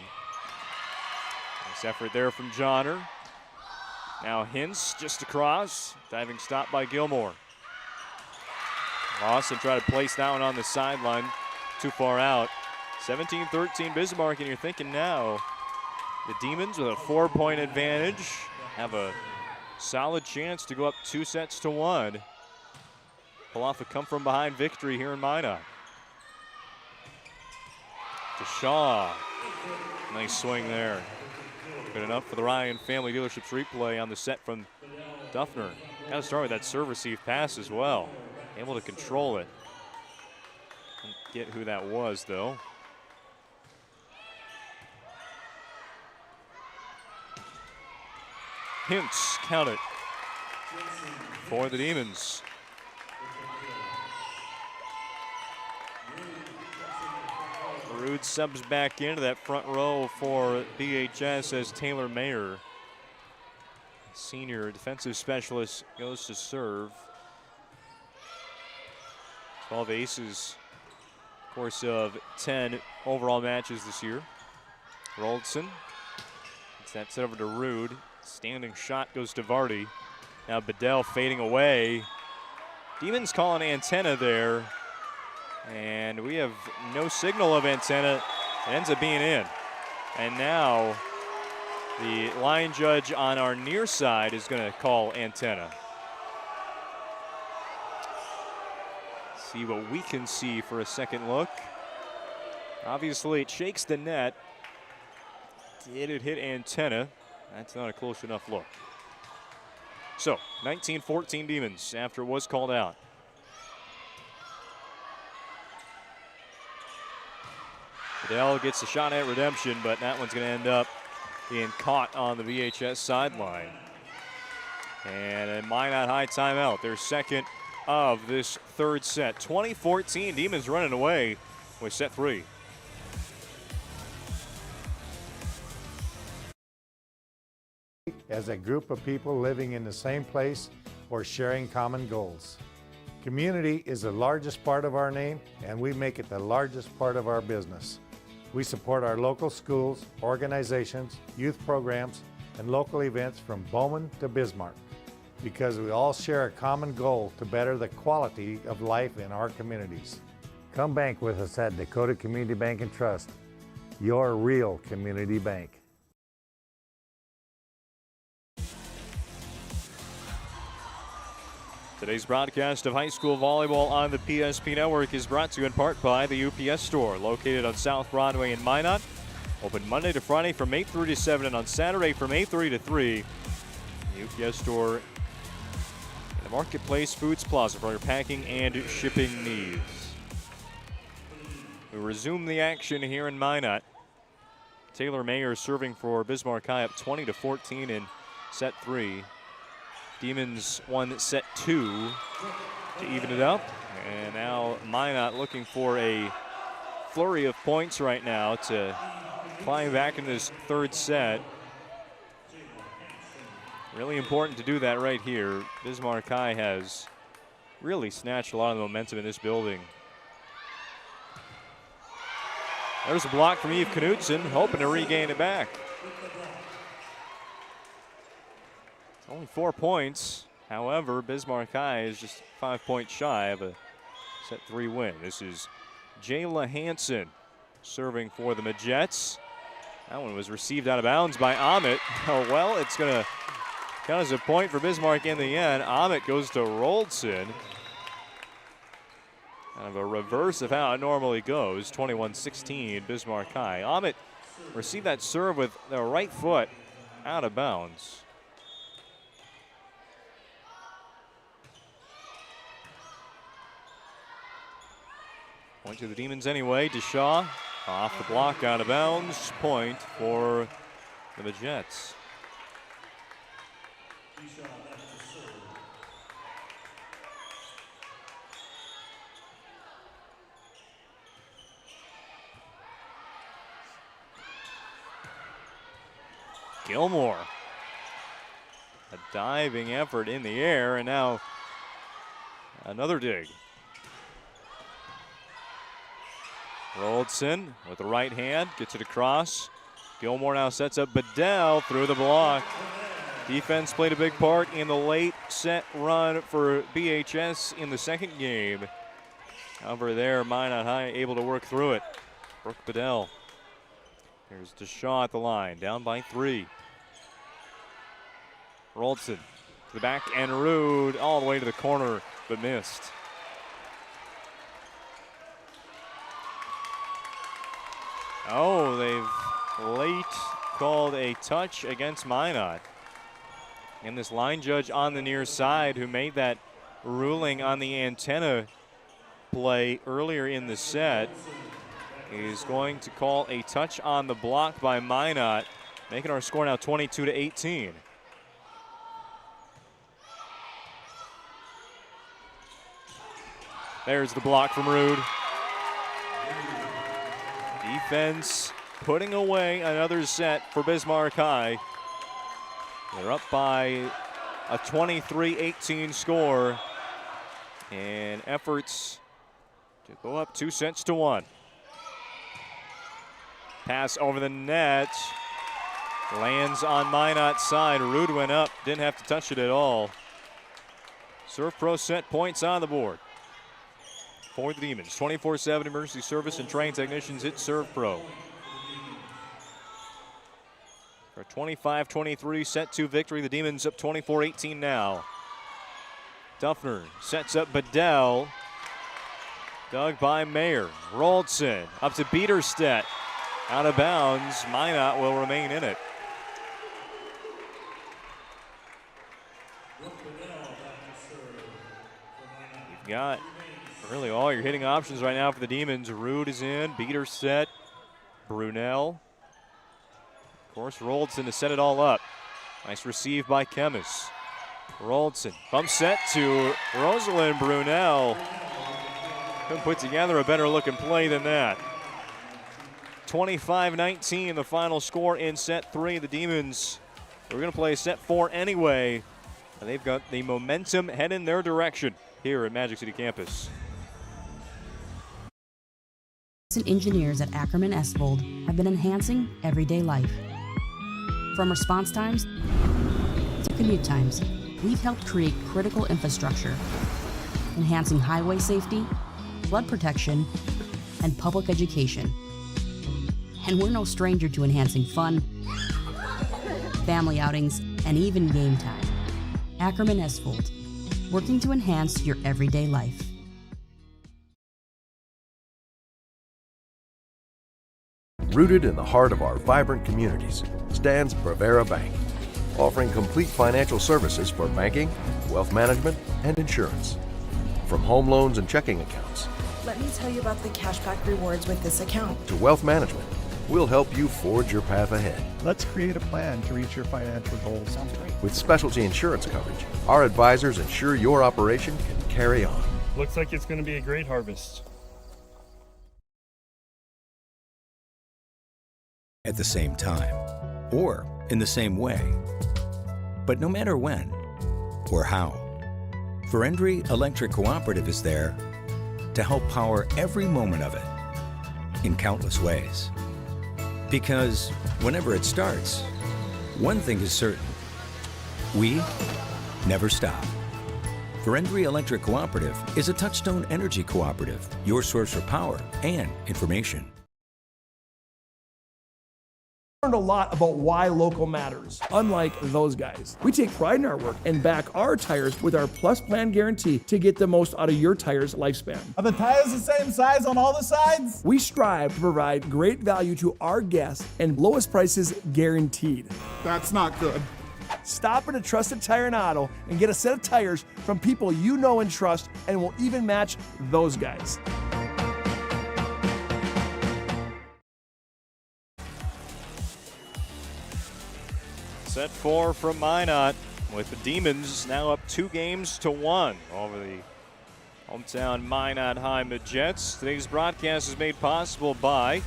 I: Nice effort there from Johnner. Now Hintz just across. Diving stop by Gilmore. Lawson tried to place that one on the sideline. Too far out. 17-13 Bismarck, and you're thinking now the Demons with a 4-point advantage have a solid chance to go up 2-1. Pull off a come-from-behind victory here in Minot. DeShaw. Nice swing there. Good enough for the Ryan Family Dealerships replay on the set from Duffner. Got to start with that serve receive pass as well. Able to control it. Can't get who that was, though. Hintz, count it, for the Demons. Rude subs back into that front row for BHS as Taylor Mayer, senior defensive specialist, goes to serve. 12 aces, course of 10 overall matches this year. Roldson, it's that set over to Rude. Standing shot goes to Vardy. Now Bedell fading away. Demons calling antenna there. And we have no signal of antenna. It ends up being in. And now the line judge on our near side is going to call antenna. See what we can see for a second look. Obviously it shakes the net. Did it hit antenna? That's not a close enough look. So 19-14 Demons after it was called out. Bedell gets a shot at redemption, but that one's going to end up being caught on the VHS sideline. And a Minot High timeout, their second of this third set. 20-14, Demons running away with set 3.
E: As a group of people living in the same place or sharing common goals. Community is the largest part of our name, and we make it the largest part of our business. We support our local schools, organizations, youth programs, and local events from Bowman to Bismarck because we all share a common goal to better the quality of life in our communities. Come bank with us at Dakota Community Bank and Trust, your real community bank.
I: Today's broadcast of high school volleyball on the PSP Network is brought to you in part by the UPS Store, located on South Broadway in Minot. Open Monday to Friday from 8:30 to 7 and on Saturday from 8:30 to 3. The UPS Store in the Marketplace Foods Plaza for your packing and shipping needs. We resume the action here in Minot. Taylor Mayer serving for Bismarck High up 20-14 in set 3. Demons won set 2 to even it up. And now Minot looking for a flurry of points right now to climb back in this third set. Really important to do that right here. Bismarck High has really snatched a lot of the momentum in this building. There's a block from Eve Knutson, hoping to regain it back. Only 4 points. However, Bismarck High is just 5 points shy of a set 3 win. This is Jayla Hansen serving for the Majets. That one was received out of bounds by Amit. Oh, well, it's going to count as a point for Bismarck in the end. Amit goes to Roldson. Kind of a reverse of how it normally goes. 21-16, Bismarck High. Amit received that serve with the right foot out of bounds. Point to the Demons anyway. DeShaw off the block, out of bounds. Point for the Majets. Gilmore. A diving effort in the air, and now another dig. Roldson with the right hand, gets it across. Gilmore now sets up Bedell through the block. Defense played a big part in the late set run for BHS in the second game. Over there, Minot High able to work through it. Brooke Bedell. Here's DeShaw at the line, down by 3. Roldson to the back, and Rude all the way to the corner, but missed. Oh, they've late called a touch against Minot. And this line judge on the near side who made that ruling on the antenna play earlier in the set is going to call a touch on the block by Minot, making our score now 22-18. There's the block from Rude. Defense putting away another set for Bismarck High. They're up by a 23-18 score, and efforts to go up 2-1. Pass over the net, lands on Minot's side. Rude went up, didn't have to touch it at all. Serve Pro set points on the board for the Demons. 24/7 emergency service and trained technicians at Serve Pro. For a 25-23 set 2 victory, the Demons up 24-18 now. Duffner sets up Bedell. Dug by Mayer. Roldson up to Biederstedt. Out of bounds. Minot will remain in it. You've got really all your hitting options right now for the Demons. Rude is in. Biederstedt. Brunel. Of course, Roldson to set it all up. Nice receive by Chemis. Roldson, bump set to Rosalind Brunel. Couldn't put together a better looking play than that. 25-19 the final score in set 3. The Demons are going to play set 4 anyway. And they've got the momentum heading their direction here at Magic City campus.
Q: Engineers at Ackerman Esvold have been enhancing everyday life. From response times to commute times, we've helped create critical infrastructure, enhancing highway safety, flood protection, and public education. And we're no stranger to enhancing fun, family outings, and even game time. Ackerman Esvold, working to enhance your everyday life.
T: Rooted in the heart of our vibrant communities stands Bravera Bank, offering complete financial services for banking, wealth management, and insurance. From home loans and checking accounts
U: Let me tell you about the cashback rewards with this account.
T: to wealth management, we'll help you forge your path ahead.
V: Let's create a plan to reach your financial goals.
T: With specialty insurance coverage, our advisors ensure your operation can carry on.
W: Looks like it's going to be a great harvest.
F: At the same time, or in the same way. But no matter when or how, Ferendry Electric Cooperative is there to help power every moment of it in countless ways. Because whenever it starts, one thing is certain: we never stop. Ferendry Electric Cooperative is a Touchstone Energy cooperative, your source for power and information.
G: Learned a lot about why local matters. Unlike those guys, we take pride in our work and back our tires with our Plus Plan guarantee to get the most out of your tire's lifespan.
H: Are the tires the same size on all the sides?
G: We strive to provide great value to our guests and lowest prices guaranteed.
H: That's not good.
G: Stop at a trusted tire and auto and get a set of tires from people you know and trust, and will even match those guys.
I: Set 4 from Minot, with the Demons now up 2-1 over the hometown Minot High Mid-Jets. Today's broadcast is made possible by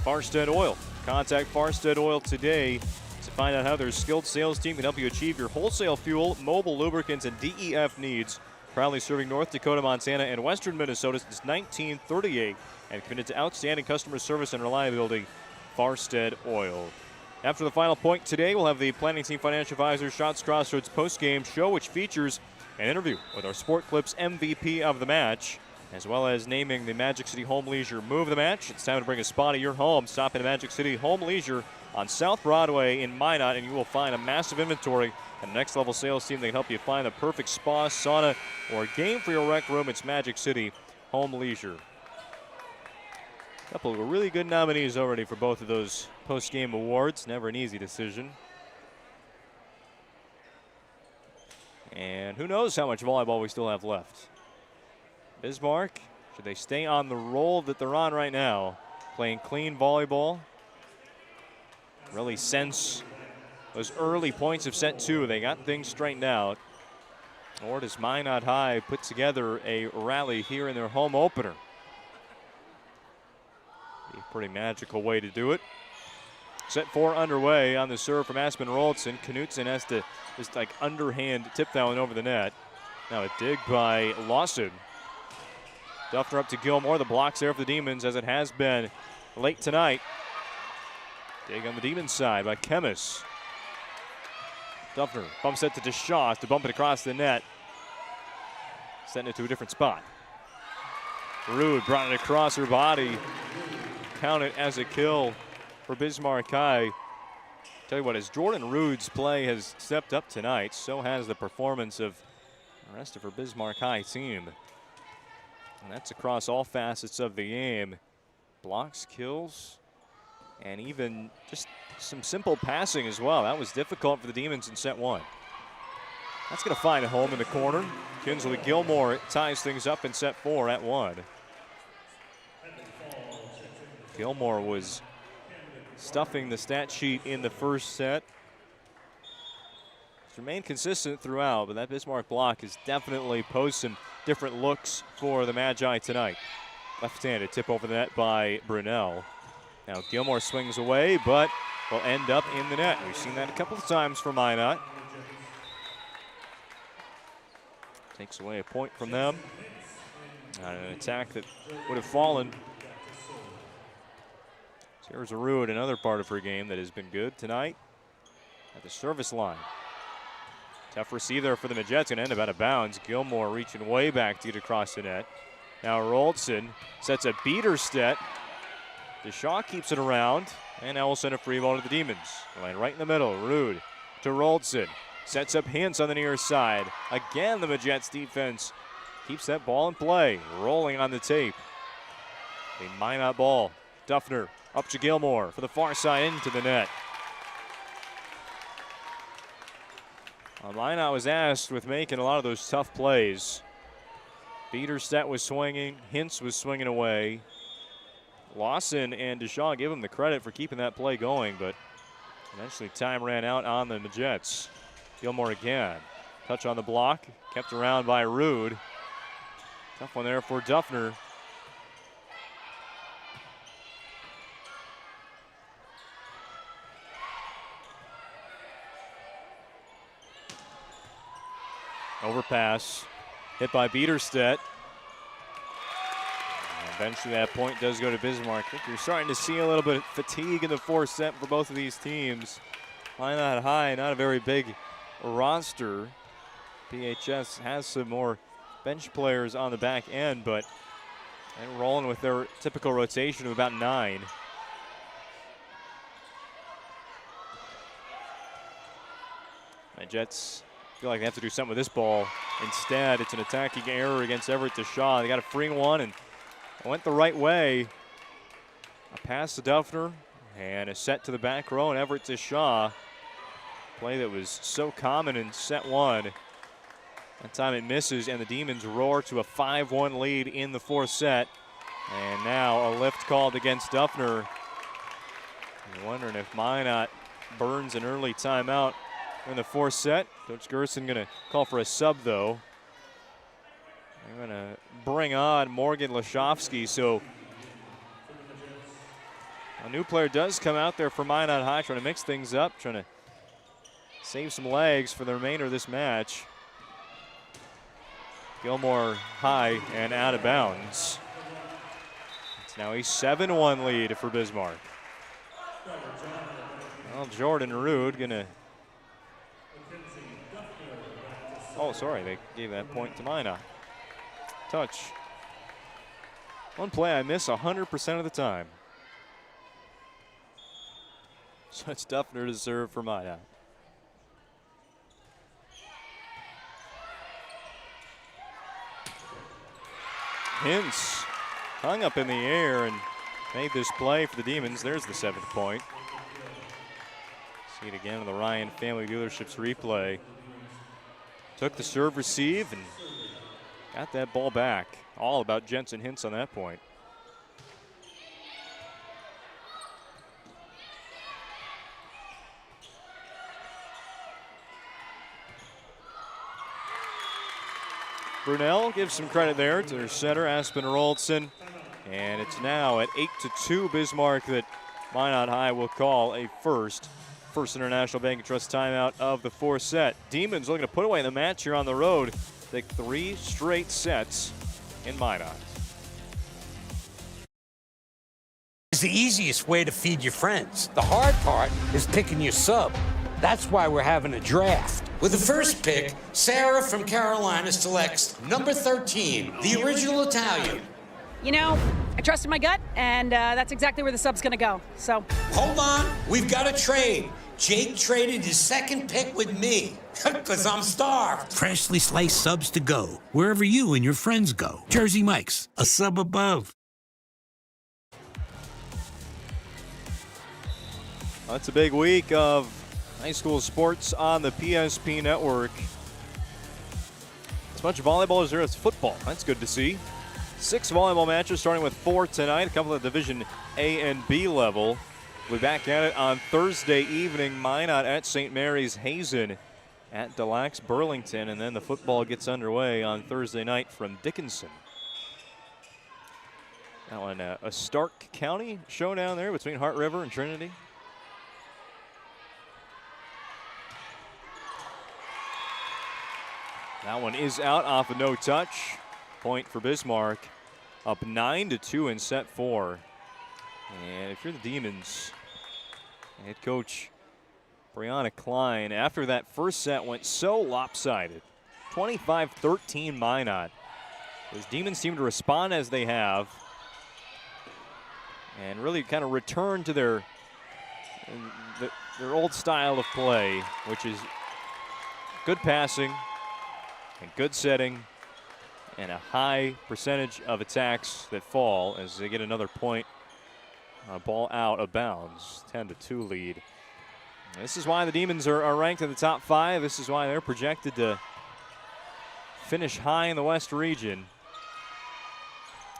I: Farstead Oil. Contact Farstead Oil today To find out how their skilled sales team can help you achieve your wholesale fuel, mobile lubricants, and DEF needs. Proudly serving North Dakota, Montana, and western Minnesota since 1938 and committed to outstanding customer service and reliability. Farstead Oil. After the final point today, we'll have the planning team financial advisor Shots Crossroads post-game show, which features an interview with our Sport Clips MVP of the match, as well as naming the Magic City Home Leisure Move of the Match. It's time to bring a spot of your home. Stop in Magic City Home Leisure on South Broadway in Minot, and you will find a massive inventory and a next-level sales team that can help you find the perfect spa, sauna, or game for your rec room. It's Magic City Home Leisure. A couple of really good nominees already for both of those post-game awards. Never an easy decision. And who knows how much volleyball we still have left. Bismarck, should they stay on the roll that they're on right now, playing clean volleyball? Really since those early points of set 2, they got things straightened out. Or does Minot High put together a rally here in their home opener? Be a pretty magical way to do it. Set 4 underway on the serve from Aspen Roldson. Knutson has to just like underhand tip that one over the net. Now a dig by Lawson. Duffner up to Gilmore. The block's there for the Demons, as it has been late tonight. Dig on the Demons side by Chemis. Duffner bumps it to Deshaw to bump it across the net. Setting it to a different spot. Rude brought it across her body. Count it as a kill for Bismarck High. Tell you what, as Jordan Rude's play has stepped up tonight, so has the performance of the rest of her Bismarck High team. And that's across all facets of the game. Blocks, kills, and even just some simple passing as well. That was difficult for the Demons in set 1. That's going to find a home in the corner. Kinsley Gilmore ties things up in set 4 at 1. Gilmore was stuffing the stat sheet in the first set. He's remained consistent throughout, but that Bismarck block has definitely posed some different looks for the Magi tonight. Left-handed tip over the net by Brunel. Now Gilmore swings away, but will end up in the net. We've seen that a couple of times for Minot. Takes away a point from them. An attack that would have fallen. Here's a Rude, another part of her game that has been good tonight at the service line. Tough receive there for the Majet's, going to end up out of bounds. Gilmore reaching way back to get across the net. Now Roldson sets a beater set. Deshaw keeps it around, and now will send a free ball to the Demons. Line right in the middle. Rude to Roldson. Sets up Hintz on the near side. Again, the Majet's defense keeps that ball in play. Rolling on the tape. A Minot ball. Duffner up to Gilmore for the far side into the net. Minot was asked with making a lot of those tough plays. Biederstedt was swinging. Hintz was swinging away. Lawson and Deshaw give him the credit for keeping that play going, but eventually time ran out on the Majet's. Gilmore again. Touch on the block. Kept around by Rude. Tough one there for Duffner. Overpass. Hit by Biederstedt. Eventually that point does go to Bismarck. I think you're starting to see a little bit of fatigue in the fourth set for both of these teams. Minot High, not a very big roster. PHS has some more bench players on the back end, but they're rolling with their typical rotation of about 9. The Jets feel like they have to do something with this ball. Instead, it's an attacking error against Everett Deshaw. They got a free one and it went the right way. A pass to Duffner and a set to the back row, and Everett Deshaw. Play that was so common in set 1. That time it misses, and the Demons roar to a 5-1 lead in the fourth set. And now a lift called against Duffner. I'm wondering if Minot burns an early timeout in the fourth set. Coach Gerson going to call for a sub, though. They're going to bring on Morgan Lashovsky. So a new player does come out there for Minot High, trying to mix things up, trying to save some legs for the remainder of this match. Gilmore high and out of bounds. It's now a 7-1 lead for Bismarck. Well, Jordan Rude gonna. Oh, sorry, they gave that point to Minot. Touch. One play I miss 100% of the time. So it's Duffner to serve for Minot. Hintz hung up in the air and made this play for the Demons. There's the 7th point. See it again in the Ryan Family Dealerships replay. Took the serve receive and got that ball back. All about Jensen Hintz on that point. Brunel gives some credit there to their center, Aspen Rolson. And it's now at 8-2 Bismarck that Minot High will call a First International Bank and Trust timeout of the 4th set. Demons looking to put away the match here on the road. Take 3 straight sets in Minot.
M: It's the easiest way to feed your friends. The hard part is picking your sub. That's why we're having a draft. With the first pick, Sarah from Carolina selects number 13, the original Italian.
N: You know, I trusted my gut, and that's exactly where the sub's going to go. So
M: Hold on, we've got a trade. Jake traded his 2nd pick with me, because I'm starved.
O: Freshly sliced subs to go, wherever you and your friends go. Jersey Mike's, a sub above.
I: That's a big week of high school sports on the PSP network. As much volleyball as there is football. That's good to see. 6 volleyball matches, starting with 4 tonight. A couple of Division A and B level. We'll be back at it on Thursday evening. Minot at St. Mary's, Hazen at Des Lacs Burlington, and then the football gets underway on Thursday night from Dickinson. That one, a Stark County showdown there between Hart River and Trinity. That one is out off a no touch. Point for Bismarck. Up 9-2 in set 4. And if you're the Demons, head coach Brianna Klein, after that first set went so lopsided, 25-13 Minot. Those Demons seem to respond as they have and really kind of return to their old style of play, which is good passing and good setting and a high percentage of attacks that fall as they get another point. Ball out of bounds, 10-2 lead. This is why the Demons are ranked in the top 5. This is why they're projected to finish high in the West region.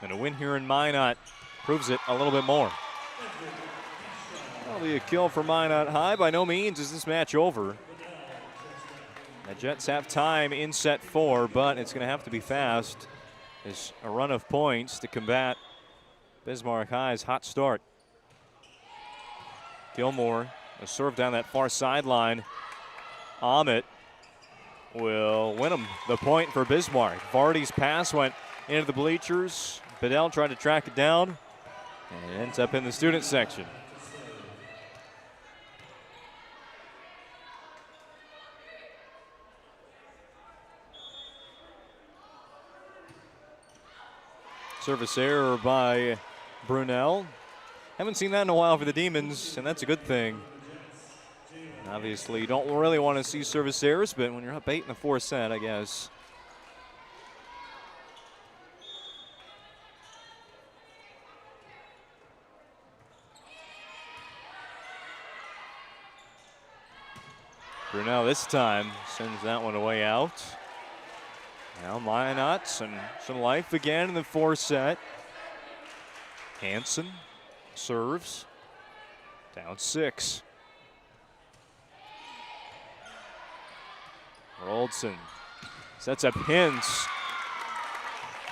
I: And a win here in Minot proves it a little bit more. That'll be a kill for Minot High. By no means is this match over. The Jets have time in set 4, but it's going to have to be fast. There's a run of points to combat Bismarck High's hot start. Gilmore, a serve down that far sideline. Ahmet will win him the point for Bismarck. Vardy's pass went into the bleachers. Bedell tried to track it down and ends up in the student section. Service error by Brunel. Haven't seen that in a while for the Demons, and that's a good thing. Obviously, you don't really want to see service errors, but when you're up 8 in the 4th set, I guess. Brunel this time sends that one away out. Now Minot, some life again in the 4th set. Hansen serves, down 6. Roldson sets up Hintz.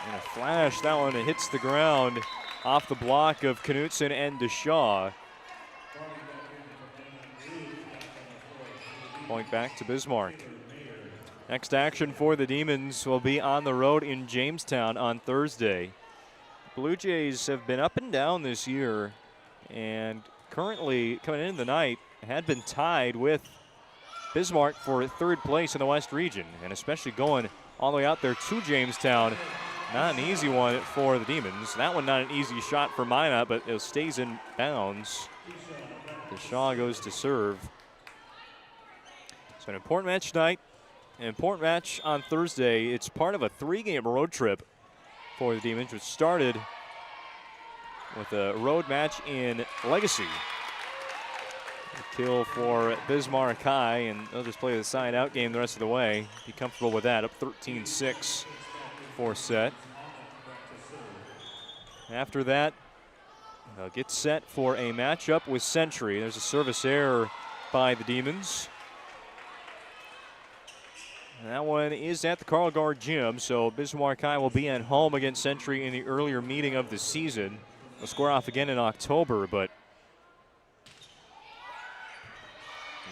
I: And a flash, that one it hits the ground off the block of Knutson and DeShaw. Point back to Bismarck. Next action for the Demons will be on the road in Jamestown on Thursday. Blue Jays have been up and down this year, and currently coming into the night had been tied with Bismarck for third place in the West region, and especially going all the way out there to Jamestown. Not an easy one for the Demons. That one not an easy shot for Minot, but it stays in bounds. Shaw goes to serve. So an important match tonight, an important match on Thursday. It's part of a 3-game road trip for the Demons, which started with a road match in Legacy. A kill for Bismarck High, and they'll just play the side-out game the rest of the way. Be comfortable with that, up 13-6 for set. After that, they'll get set for a matchup with Century. There's a service error by the Demons. And that one is at the Carl Gard Gym, so Bismarck High will be at home against Century in the earlier meeting of the season. They'll square off again in October, but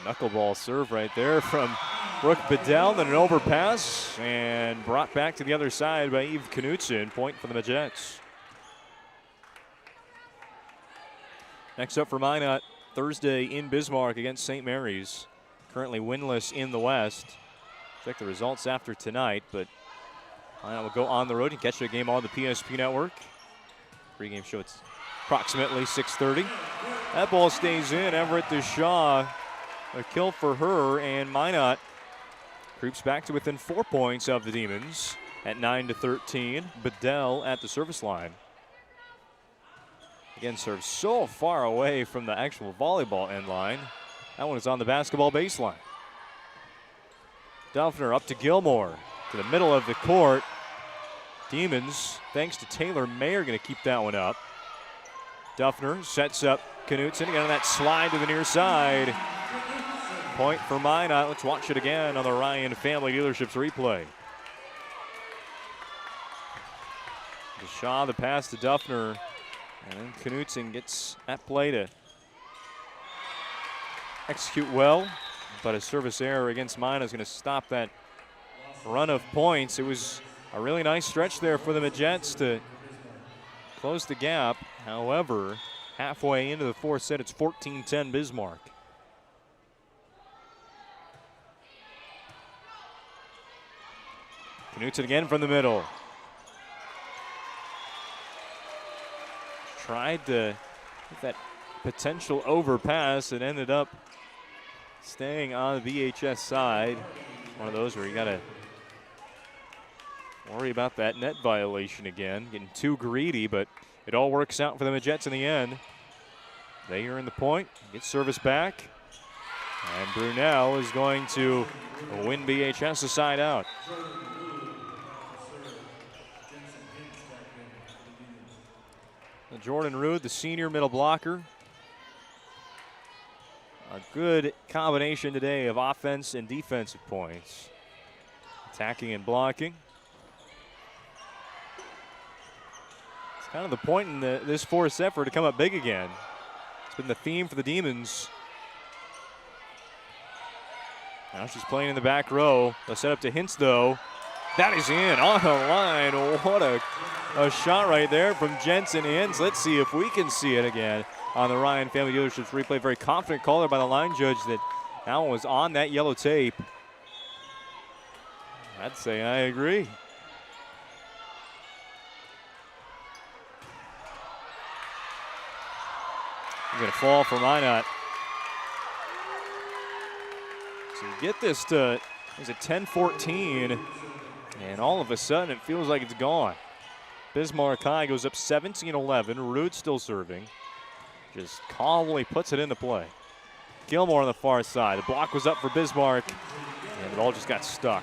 I: knuckleball serve right there from Brooke Bedell, then an overpass, and brought back to the other side by Eve Knutson. Point for the Majettes. Next up for Minot, Thursday in Bismarck against St. Mary's. Currently winless in the West. Check the results after tonight, but Minot will go on the road and catch the game on the PSP network. Pregame show, it's approximately 6:30. That ball stays in. Everett DeShaw, a kill for her, and Minot creeps back to within 4 points of the Demons at 9-13. Bedell at the service line. Again, serves so far away from the actual volleyball end line. That one is on the basketball baseline. Duffner up to Gilmore to the middle of the court. Demons, thanks to Taylor May, are going to keep that one up. Duffner sets up Knutson again on that slide to the near side. Point for Minot. Let's watch it again on the Ryan Family Dealerships replay. DeShaw, the pass to Duffner. And then Knutson gets that play to execute well. But a service error against Minot is going to stop that run of points. It was a really nice stretch there for the Majettes to close the gap. However, halfway into the fourth set, it's 14-10 Bismarck. Knutson again from the middle. Tried to get that potential overpass and ended up staying on the VHS side. One of those where you got to worry about that net violation again. Getting too greedy, but it all works out for the Majettes in the end. They earn the point, get service back. And Brunel is going to win BHS a side out. Jordan Rude, the senior middle blocker. A good combination today of offense and defensive points. Attacking and blocking. It's kind of the point in this fourth set for it to come up big again. It's been the theme for the Demons. Now she's playing in the back row. They'll set up to Hintz, though. That is in on the line. What a shot right there from Jensen Hintz. Let's see if we can see it again on the Ryan Family Dealerships replay. Very confident call there by the line judge that one was on that yellow tape. I'd say I agree. Going to fall for Minot. So you get this to, is it 10-14, and all of a sudden it feels like it's gone. Bismarck High goes up 17-11. Rude still serving. Just calmly puts it into play. Gilmore on the far side. The block was up for Bismarck, and it all just got stuck.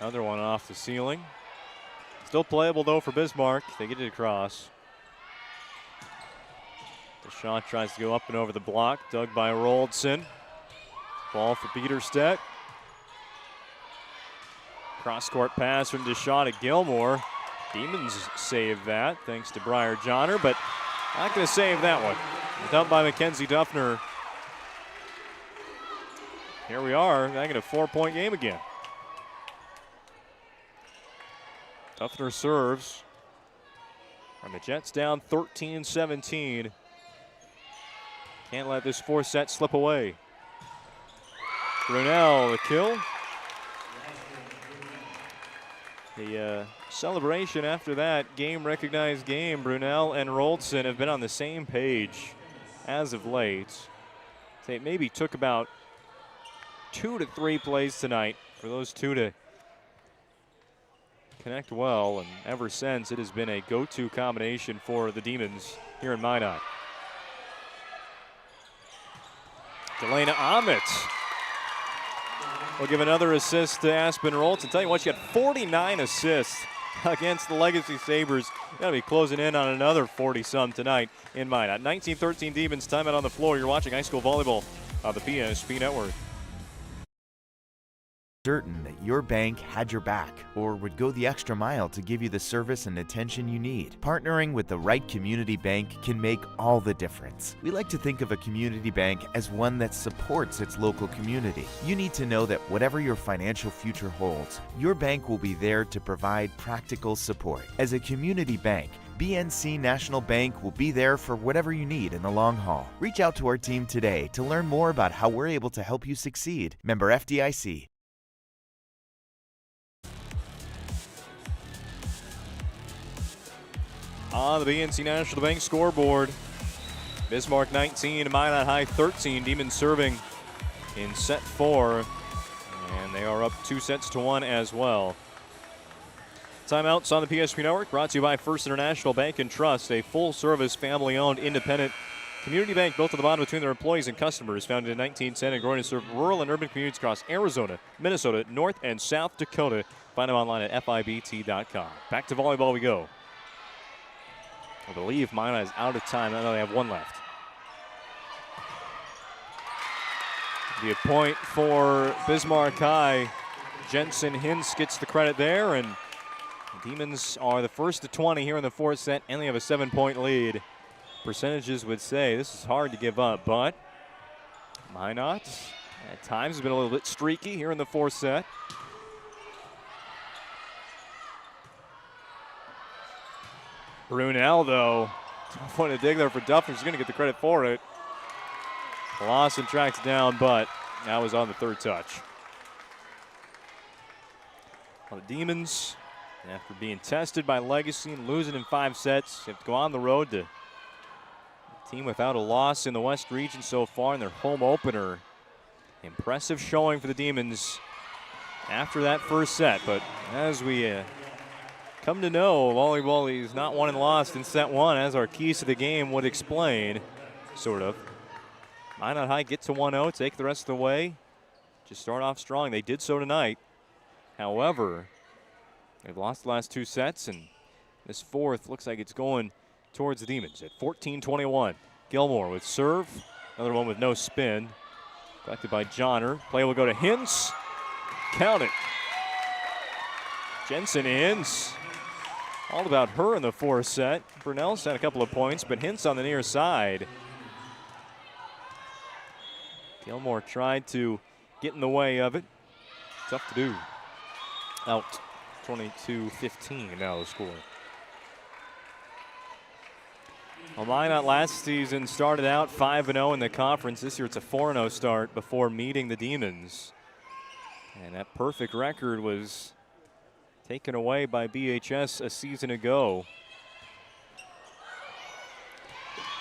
I: Another one off the ceiling. Still playable, though, for Bismarck. They get it across. DeShaw tries to go up and over the block, dug by Roldson. Ball for Peterstedt. Cross-court pass from DeShaw to Gilmore. Demons save that thanks to Briar Johnner, but not going to save that one. Dumped by Mackenzie Duffner. Here we are, back in a 4-point game again. Duffner serves. And the Jets down 13-17. Can't let this fourth set slip away. Brunel, the kill. The celebration after that, game recognized game. Brunel and Roldson have been on the same page as of late. It maybe took about 2 to 3 plays tonight for those two to connect well, and ever since it has been a go-to combination for the Demons here in Minot. Delana Ahmet will give another assist to Aspen Roldson. Tell you what, she had 49 assists against the Legacy Sabres. Gotta be closing in on another 40-some tonight in Minot. 19-13 Demons, timeout on the floor. You're watching high school volleyball on the PSP Network.
A: Certain that your bank had your back or would go the extra mile to give you the service and attention you need. Partnering with the right community bank can make all the difference. We like to think of a community bank as one that supports its local community. You need to know that whatever your financial future holds, your bank will be there to provide practical support. As a community bank, BNC National Bank will be there for whatever you need in the long haul. Reach out to our team today to learn more about how we're able to help you succeed. Member FDIC.
I: On the BNC National Bank scoreboard, Bismarck 19, Minot High 13. Demons serving in set 4, and they are up 2-1 as well. Timeouts on the PSP Network, brought to you by First International Bank and Trust, a full-service, family-owned, independent community bank built to the bond between their employees and customers. Founded in 1910 and growing to serve rural and urban communities across Arizona, Minnesota, North and South Dakota. Find them online at FIBT.com. Back to volleyball we go. I believe Minot is out of time. I know they have one left. Be a point for Bismarck High. Jensen Hintz gets the credit there, and the Demons are the first to 20 here in the fourth set, and they have a 7-point lead. Percentages would say this is hard to give up, but Minot at times has been a little bit streaky here in the fourth set. Brunel, though, tough one to dig there for Duffner. She's going to get the credit for it. Lawson tracks down, but that was on the third touch. Well, the Demons, after being tested by Legacy and losing in 5 sets, have to go on the road to a team without a loss in the West region so far in their home opener. Impressive showing for the Demons after that first set, but as we come to know, volleyball is not won and lost in set 1, as our keys to the game would explain, sort of. Minot High get to 1-0, take the rest of the way. Just start off strong. They did so tonight. However, they've lost the last 2 sets, and this fourth looks like it's going towards the Demons at 14-21. Gilmore with serve, another one with no spin. Collected by Johnner. Play will go to Hintz. Count it. Jensen Hintz. All about her in the fourth set. Brunel's had a couple of points, but Hintz on the near side. Gilmore tried to get in the way of it. Tough to do. Out 22-15 now the score. Well, Minot last season started out 5-0 in the conference. This year it's a 4-0 start before meeting the Demons. And that perfect record was taken away by BHS a season ago.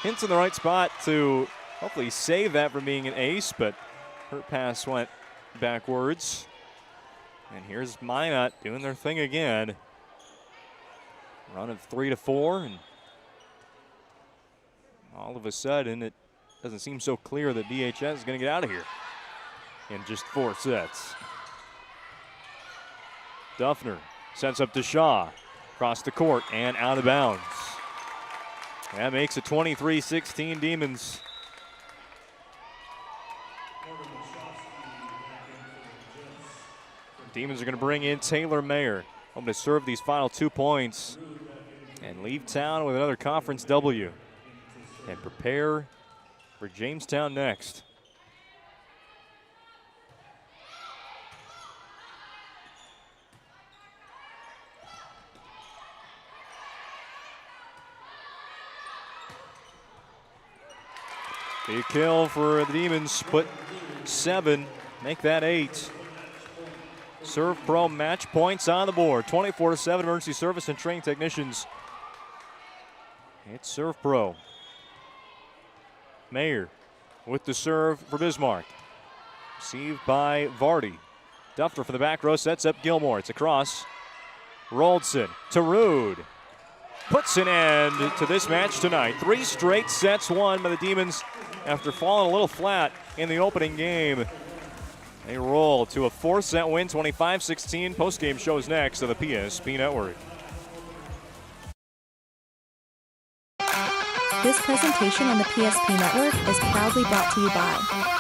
I: Hintz in the right spot to hopefully save that from being an ace, but her pass went backwards. And here's Minot doing their thing again. Run of 3-4, and all of a sudden it doesn't seem so clear that BHS is going to get out of here in just 4 sets. Duffner sets up to Shaw, across the court and out of bounds. That makes it 23-16 Demons. Demons are going to bring in Taylor Mayer. Hoping to serve these final 2 points and leave town with another conference W and prepare for Jamestown next. Big kill for the Demons, put 7, make that 8. Serve Pro match points on the board. 24-7 emergency service and training technicians. It's Serve Pro. Mayer with the serve for Bismarck. Received by Vardy. Duffner from the back row sets up Gilmore. It's across. Roldson to Rude. Puts an end to this match tonight. 3 straight sets won by the Demons after falling a little flat in the opening game. They roll to a 4-set win, 25-16. Postgame shows next on the PSP Network.
P: This presentation on the PSP Network is proudly brought to you by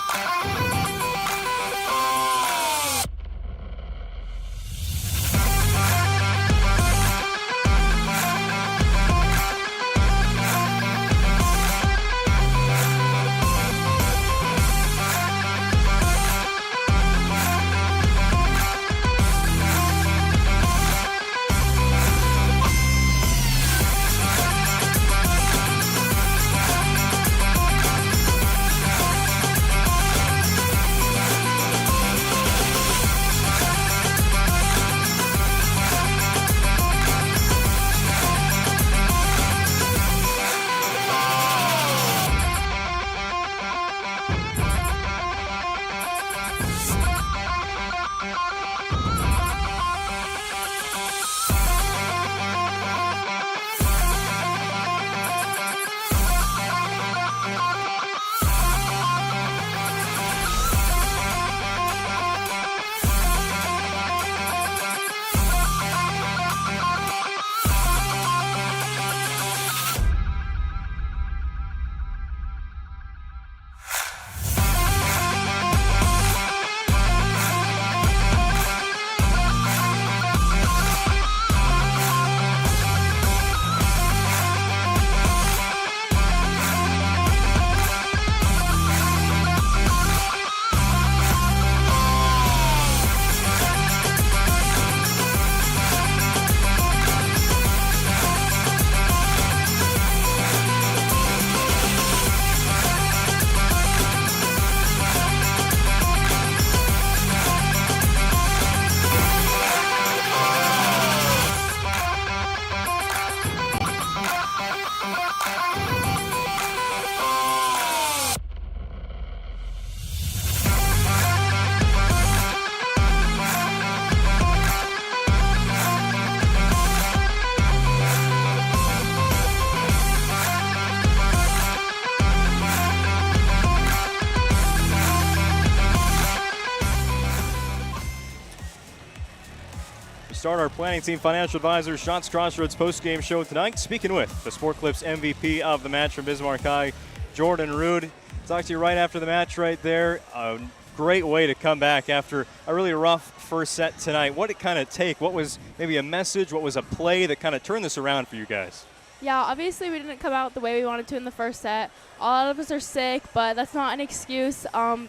I: Start our planning team financial advisor Shots Crossroads post-game show tonight. Speaking with the Sport Clips MVP of the match from Bismarck High, Jordan Rude. Talk to you right after the match right there. A great way to come back after a really rough first set tonight. What did it kind of take? What was maybe a message? What was a play that kind of turned this around for you guys?
R: Yeah, obviously we didn't come out the way we wanted to in the first set. A lot of us are sick, but that's not an excuse.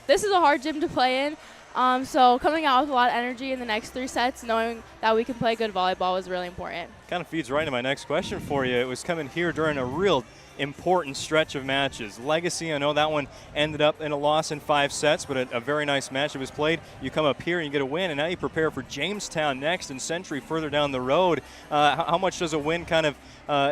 R: This is a hard gym to play in. So coming out with a lot of energy in the next 3 sets, knowing that we can play good volleyball was really important.
I: Kind of feeds right into my next question for you. It was coming here during a real important stretch of matches. Legacy, I know that one ended up in a loss in 5 sets, but a very nice match. It was played. You come up here and you get a win, and now you prepare for Jamestown next and Century further down the road. How much does a win kind of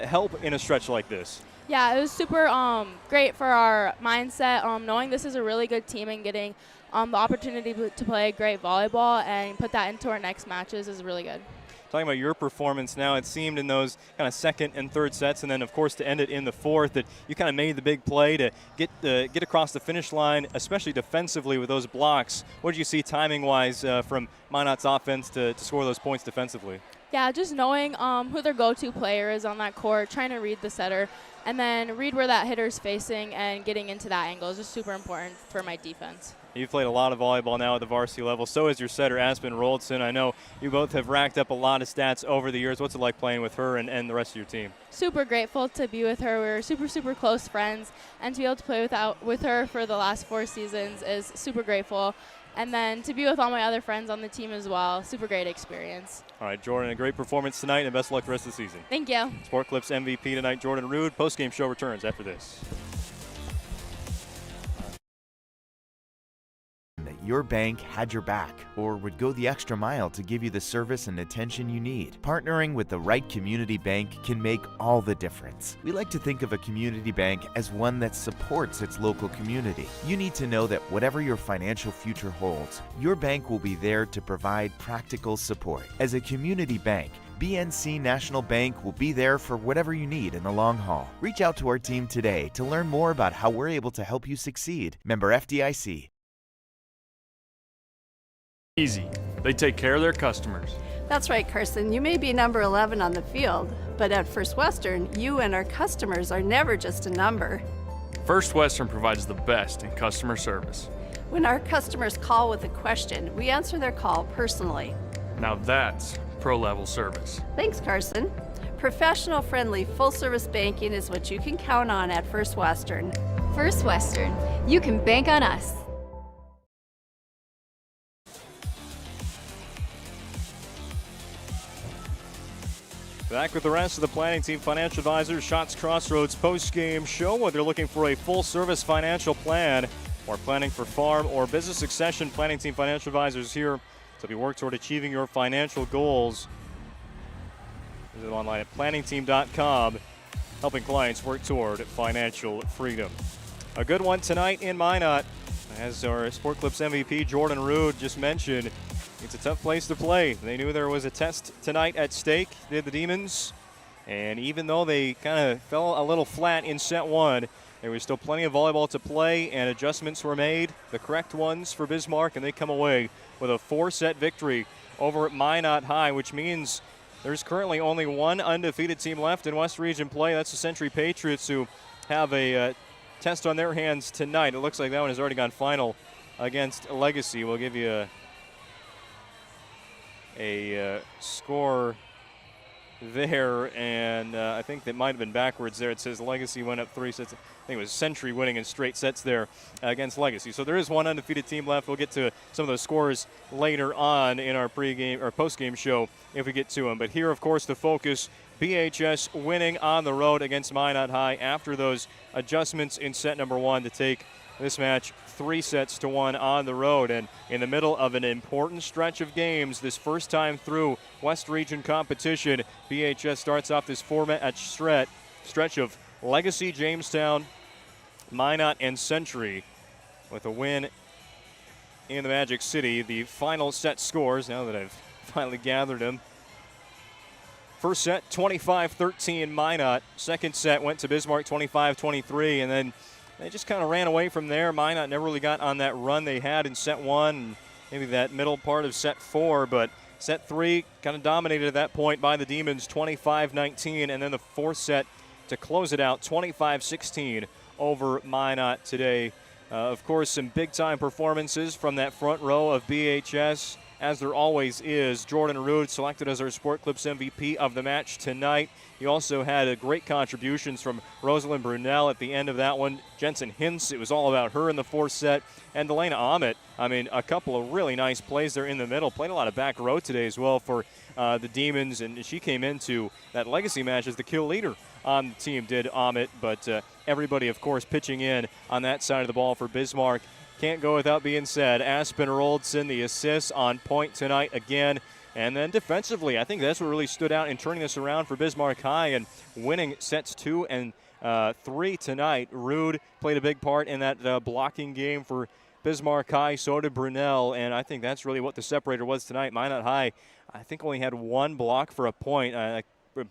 I: help in a stretch like this?
R: Yeah, it was super great for our mindset, knowing this is a really good team and getting the opportunity to play great volleyball and put that into our next matches is really good.
I: Talking about your performance now, it seemed in those kind of second and third sets, and then of course to end it in the fourth, that you kind of made the big play to get across the finish line, especially defensively with those blocks. What did you see timing-wise from Minot's offense to score those points defensively?
R: Yeah, just knowing who their go-to player is on that court, trying to read the setter, and then read where that hitter's facing and getting into that angle is just super important for my defense.
I: You've played a lot of volleyball now at the varsity level. So has your setter, Aspen Roldson. I know you both have racked up a lot of stats over the years. What's it like playing with her and the rest of your team?
R: Super grateful to be with her. We're super, super close friends, and to be able to play with her for the last 4 seasons is super grateful. And then to be with all my other friends on the team as well, super great experience.
I: All right, Jordan, a great performance tonight, and best of luck the rest of the season.
R: Thank you.
I: Sport Clips MVP tonight, Jordan Rude. Postgame show returns after this.
A: That your bank had your back or would go the extra mile to give you the service and attention you need. Partnering with the right community bank can make all the difference. We like to think of a community bank as one that supports its local community. You need to know that whatever your financial future holds, your bank will be there to provide practical support. As a community bank, BNC National Bank will be there for whatever you need in the long haul. Reach out to our team today to learn more about how we're able to help you succeed. Member FDIC.
W: Easy. They take care of their customers.
B: That's right, Carson. You may be number 11 on the field, but at First Western, you and our customers are never just a number.
W: First Western provides the best in customer service.
B: When our customers call with a question, we answer their call personally.
W: Now that's pro-level service.
B: Thanks, Carson. Professional, friendly, full-service banking is what you can count on at First Western.
L: First Western, you can bank on us.
I: Back with the rest of the Planning Team Financial Advisors Shots Crossroads post-game show. Whether you're looking for a full-service financial plan or planning for farm or business succession, Planning Team Financial Advisors here to help you work toward achieving your financial goals. Visit them online at planningteam.com, helping clients work toward financial freedom. A good one tonight in Minot. As our Sport Clips MVP Jordan Rude just mentioned, it's a tough place to play. They knew there was a test tonight at stake, did the Demons. And even though they kind of fell a little flat in set 1, there was still plenty of volleyball to play, and adjustments were made, the correct ones for Bismarck, and they come away with a 4-set victory over at Minot High, which means there's currently only one undefeated team left in West Region play. That's the Century Patriots, who have a test on their hands tonight. It looks like that one has already gone final against Legacy. We'll give you a score there, and I think that might have been backwards there. It says Legacy went up 3 sets. I think it was Century winning in straight sets there against Legacy. So there is one undefeated team left. We'll get to some of those scores later on in our pregame or postgame show if we get to them. But here, of course, the focus, BHS winning on the road against Minot High after those adjustments in set number 1 to take this match 3-1 on the road. And in the middle of an important stretch of games, this first time through West Region competition, BHS starts off this 4-match stretch of Legacy, Jamestown, Minot, and Century with a win in the Magic City. The final set scores, now that I've finally gathered them. First set, 25-13 Minot. Second set went to Bismarck, 25-23, and then they just kind of ran away from there. Minot never really got on that run they had in set 1, and maybe that middle part of set 4, but set 3 kind of dominated at that point by the Demons, 25-19, and then the fourth set to close it out, 25-16 over Minot today. Of course, some big-time performances from that front row of BHS, as there always is. Jordan Rude selected as our Sport Clips MVP of the match tonight. He also had great contributions from Rosalind Brunel at the end of that one. Jensen Hintz, it was all about her in the fourth set. And Delana Ahmet, I mean, a couple of really nice plays there in the middle. Played a lot of back row today as well for the Demons, and she came into that Legacy match as the kill leader on the team, did Ahmet. But everybody, of course, pitching in on that side of the ball for Bismarck. Can't go without being said. Aspen Roldson, the assists on point tonight again. And then defensively, I think that's what really stood out in turning this around for Bismarck High and winning sets 2 and 3 tonight. Rude played a big part in that blocking game for Bismarck High. So did Brunel, and I think that's really what the separator was tonight. Minot High, I think, only had one block for a point. I'm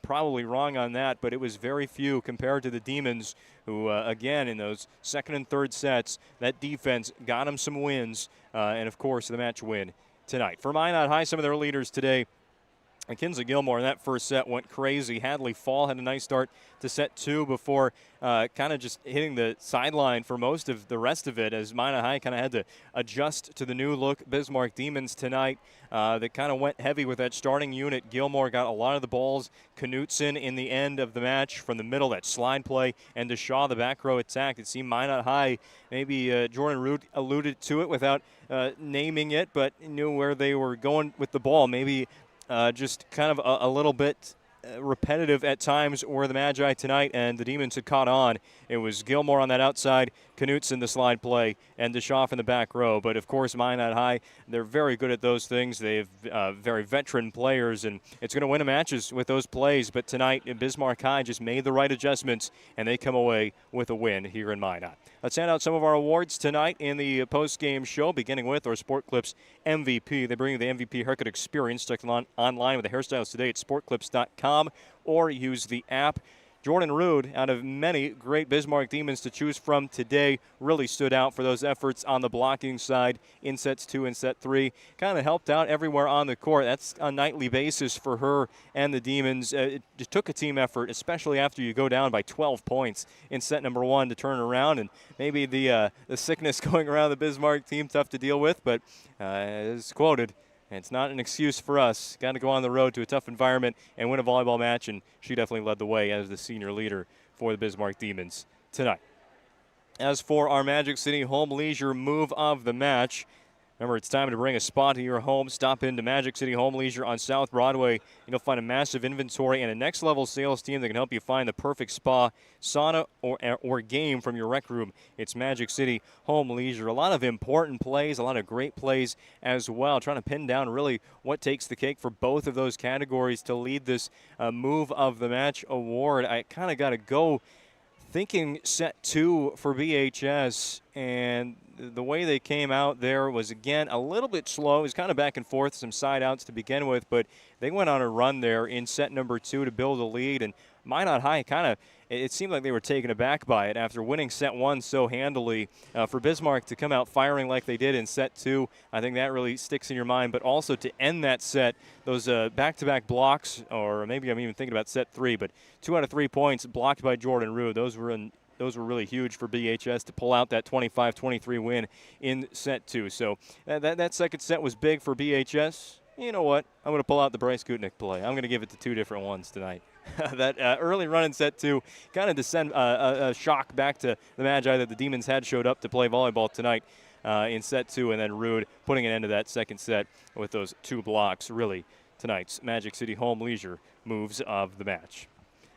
I: probably wrong on that, but it was very few compared to the Demons, who, again, in those second and third sets, that defense got them some wins, and, of course, the match win tonight. For Minot High, some of their leaders today, And Kinsley Gilmore in that first set went crazy. Hadley Fall had a nice start to set 2 before kind of just hitting the sideline for most of the rest of it, as Minot High kind of had to adjust to the new look Bismarck Demons tonight. They kind of went heavy with that starting unit. Gilmore got a lot of the balls. Knutson in the end of the match from the middle, that slide play, and DeShaw the back row attack. It seemed Minot High, maybe Jordan Root alluded to it without naming it, but knew where they were going with the ball. Maybe just kind of a little bit repetitive at times were the Magi tonight, and the Demons had caught on. It was Gilmore on that outside, Knutson the slide play, and DeShaw in the back row. But, of course, Minot High, they're very good at those things. They have very veteran players, and it's going to win matches with those plays. But tonight, Bismarck High just made the right adjustments, and they come away with a win here in Minot. Let's hand out some of our awards tonight in the post-game show, beginning with our Sport Clips MVP. They bring you the MVP haircut experience. Check them online with the hairstyles today at sportclips.com or use the app. Jordan Rood, out of many great Bismarck Demons to choose from today, really stood out for those efforts on the blocking side in sets 2 and set 3. Kind of helped out everywhere on the court. That's a nightly basis for her and the Demons. It took a team effort, especially after you go down by 12 points in set number 1 to turn around. And maybe the sickness going around the Bismarck team, tough to deal with, but as quoted, it's not an excuse for us. Got to go on the road to a tough environment and win a volleyball match, and she definitely led the way as the senior leader for the Bismarck Demons tonight. As for our Magic City Home Leisure move of the match, remember, it's time to bring a spa to your home. Stop into Magic City Home Leisure on South Broadway, and you'll find a massive inventory and a next-level sales team that can help you find the perfect spa, sauna, or game from your rec room. It's Magic City Home Leisure. A lot of important plays, a lot of great plays as well. Trying to pin down really what takes the cake for both of those categories to lead this Move of the Match award. I kind of got to go thinking set 2 for BHS, and the way they came out there was, again, a little bit slow. It was kind of back and forth, some side outs to begin with, but they went on a run there in set number 2 to build a lead. And Minot High kind of, it seemed like they were taken aback by it after winning set 1 so handily. For Bismarck to come out firing like they did in set 2, I think that really sticks in your mind. But also to end that set, those back-to-back blocks, or maybe I'm even thinking about set 3, but 2 out of 3 points blocked by Jordan Rood. Those were really huge for BHS to pull out that 25-23 win in set 2. So that second set was big for BHS. You know what? I'm going to pull out the Bryce Gutnick play. I'm going to give it to 2 different ones tonight. That early run in set 2 kind of send a shock back to the Magi that the Demons had showed up to play volleyball tonight in set 2, and then Rood putting an end to that second set with those 2 blocks. Really, tonight's Magic City Home Leisure moves of the match.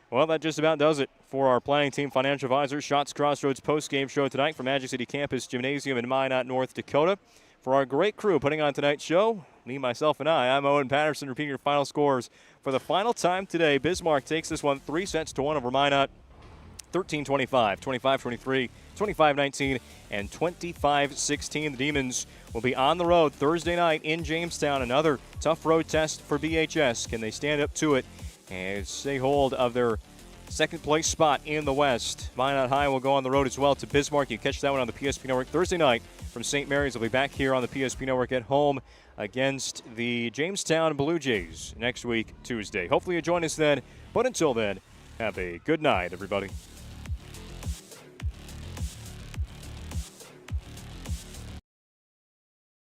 I: Well, that just about does it for our planning team financial advisor Shots Crossroads post-game show tonight from Magic City Campus Gymnasium in Minot, North Dakota. For our great crew putting on tonight's show, me, myself, and I'm Owen Patterson, repeating your final scores for the final time today. Bismarck takes this one 3-1 over Minot, 13-25, 25-23, 25-19, and 25-16. The Demons will be on the road Thursday night in Jamestown. Another tough road test for BHS. Can they stand up to it and stay hold of their second place spot in the West? Minot High will go on the road as well to Bismarck. You can catch that one on the PSP Network Thursday night from St. Mary's. They'll be back here on the PSP Network at home against the Jamestown Blue Jays next week, Tuesday. Hopefully you join us then. But until then, have a good night, everybody.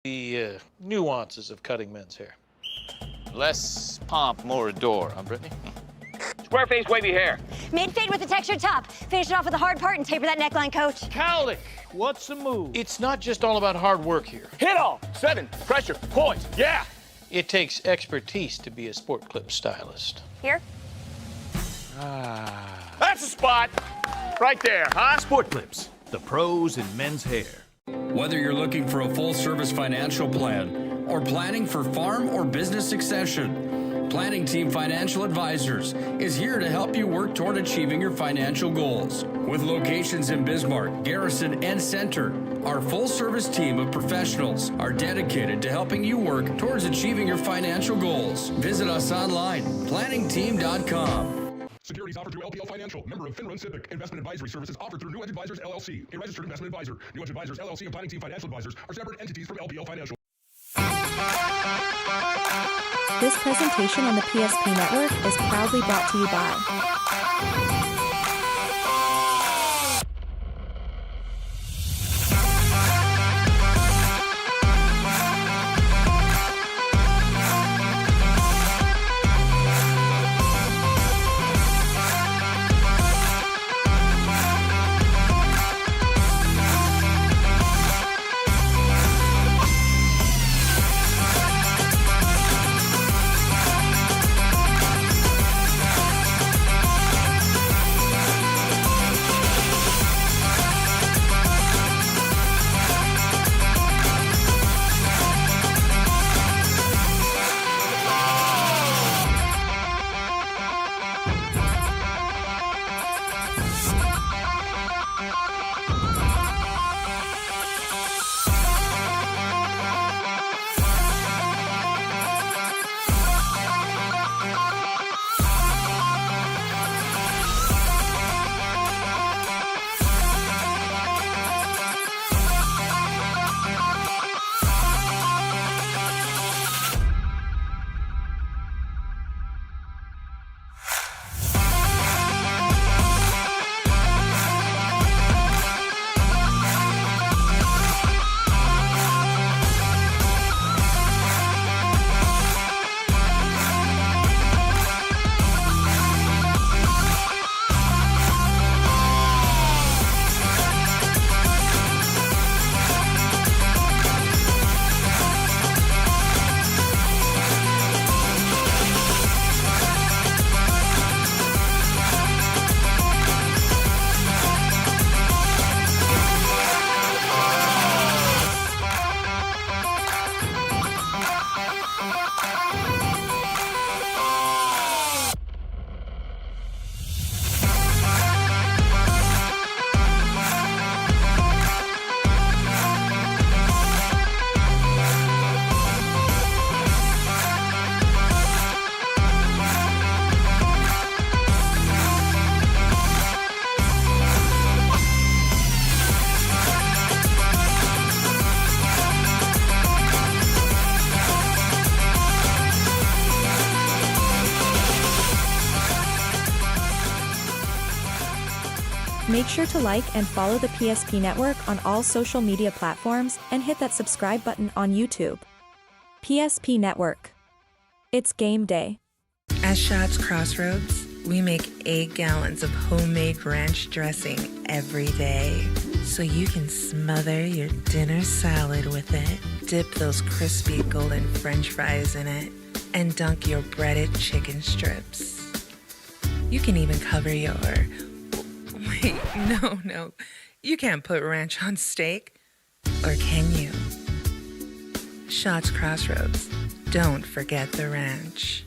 C: The nuances of cutting men's hair. Less pomp, more adore, huh, Brittany?
J: Square face, wavy hair.
S: Mid-fade with a textured top. Finish it off with a hard part and taper that neckline, coach.
C: Cowlick, what's the move? It's not just all about hard work here.
J: Hit all. 7. Pressure. Points. Yeah.
C: It takes expertise to be a sport clip stylist.
S: Here?
J: That's a spot. Right there, huh?
X: Sport Clips, the pros in men's hair.
Y: Whether you're looking for a full-service financial plan or planning for farm or business succession, Planning Team Financial Advisors is here to help you work toward achieving your financial goals. With locations in Bismarck, Garrison, and Center, our full-service team of professionals are dedicated to helping you work towards achieving your financial goals. Visit us online, planningteam.com.
Z: Securities offered through LPL Financial, member of FINRA and Civic. Investment advisory services offered through New Edge Advisors, LLC, a registered investment advisor. New Edge Advisors, LLC, and Planning Team Financial Advisors are separate entities from LPL Financial.
P: This presentation on the PSP Network is proudly brought to you by Make sure to like and follow the PSP Network on all social media platforms and hit that subscribe button on YouTube. PSP Network. It's game day.
D: At Shots Crossroads, we make 8 gallons of homemade ranch dressing every day, so you can smother your dinner salad with it, dip those crispy golden French fries in it, and dunk your breaded chicken strips. You can even cover your... Wait, no. You can't put ranch on steak. Or can you? Shots Crossroads. Don't forget the ranch.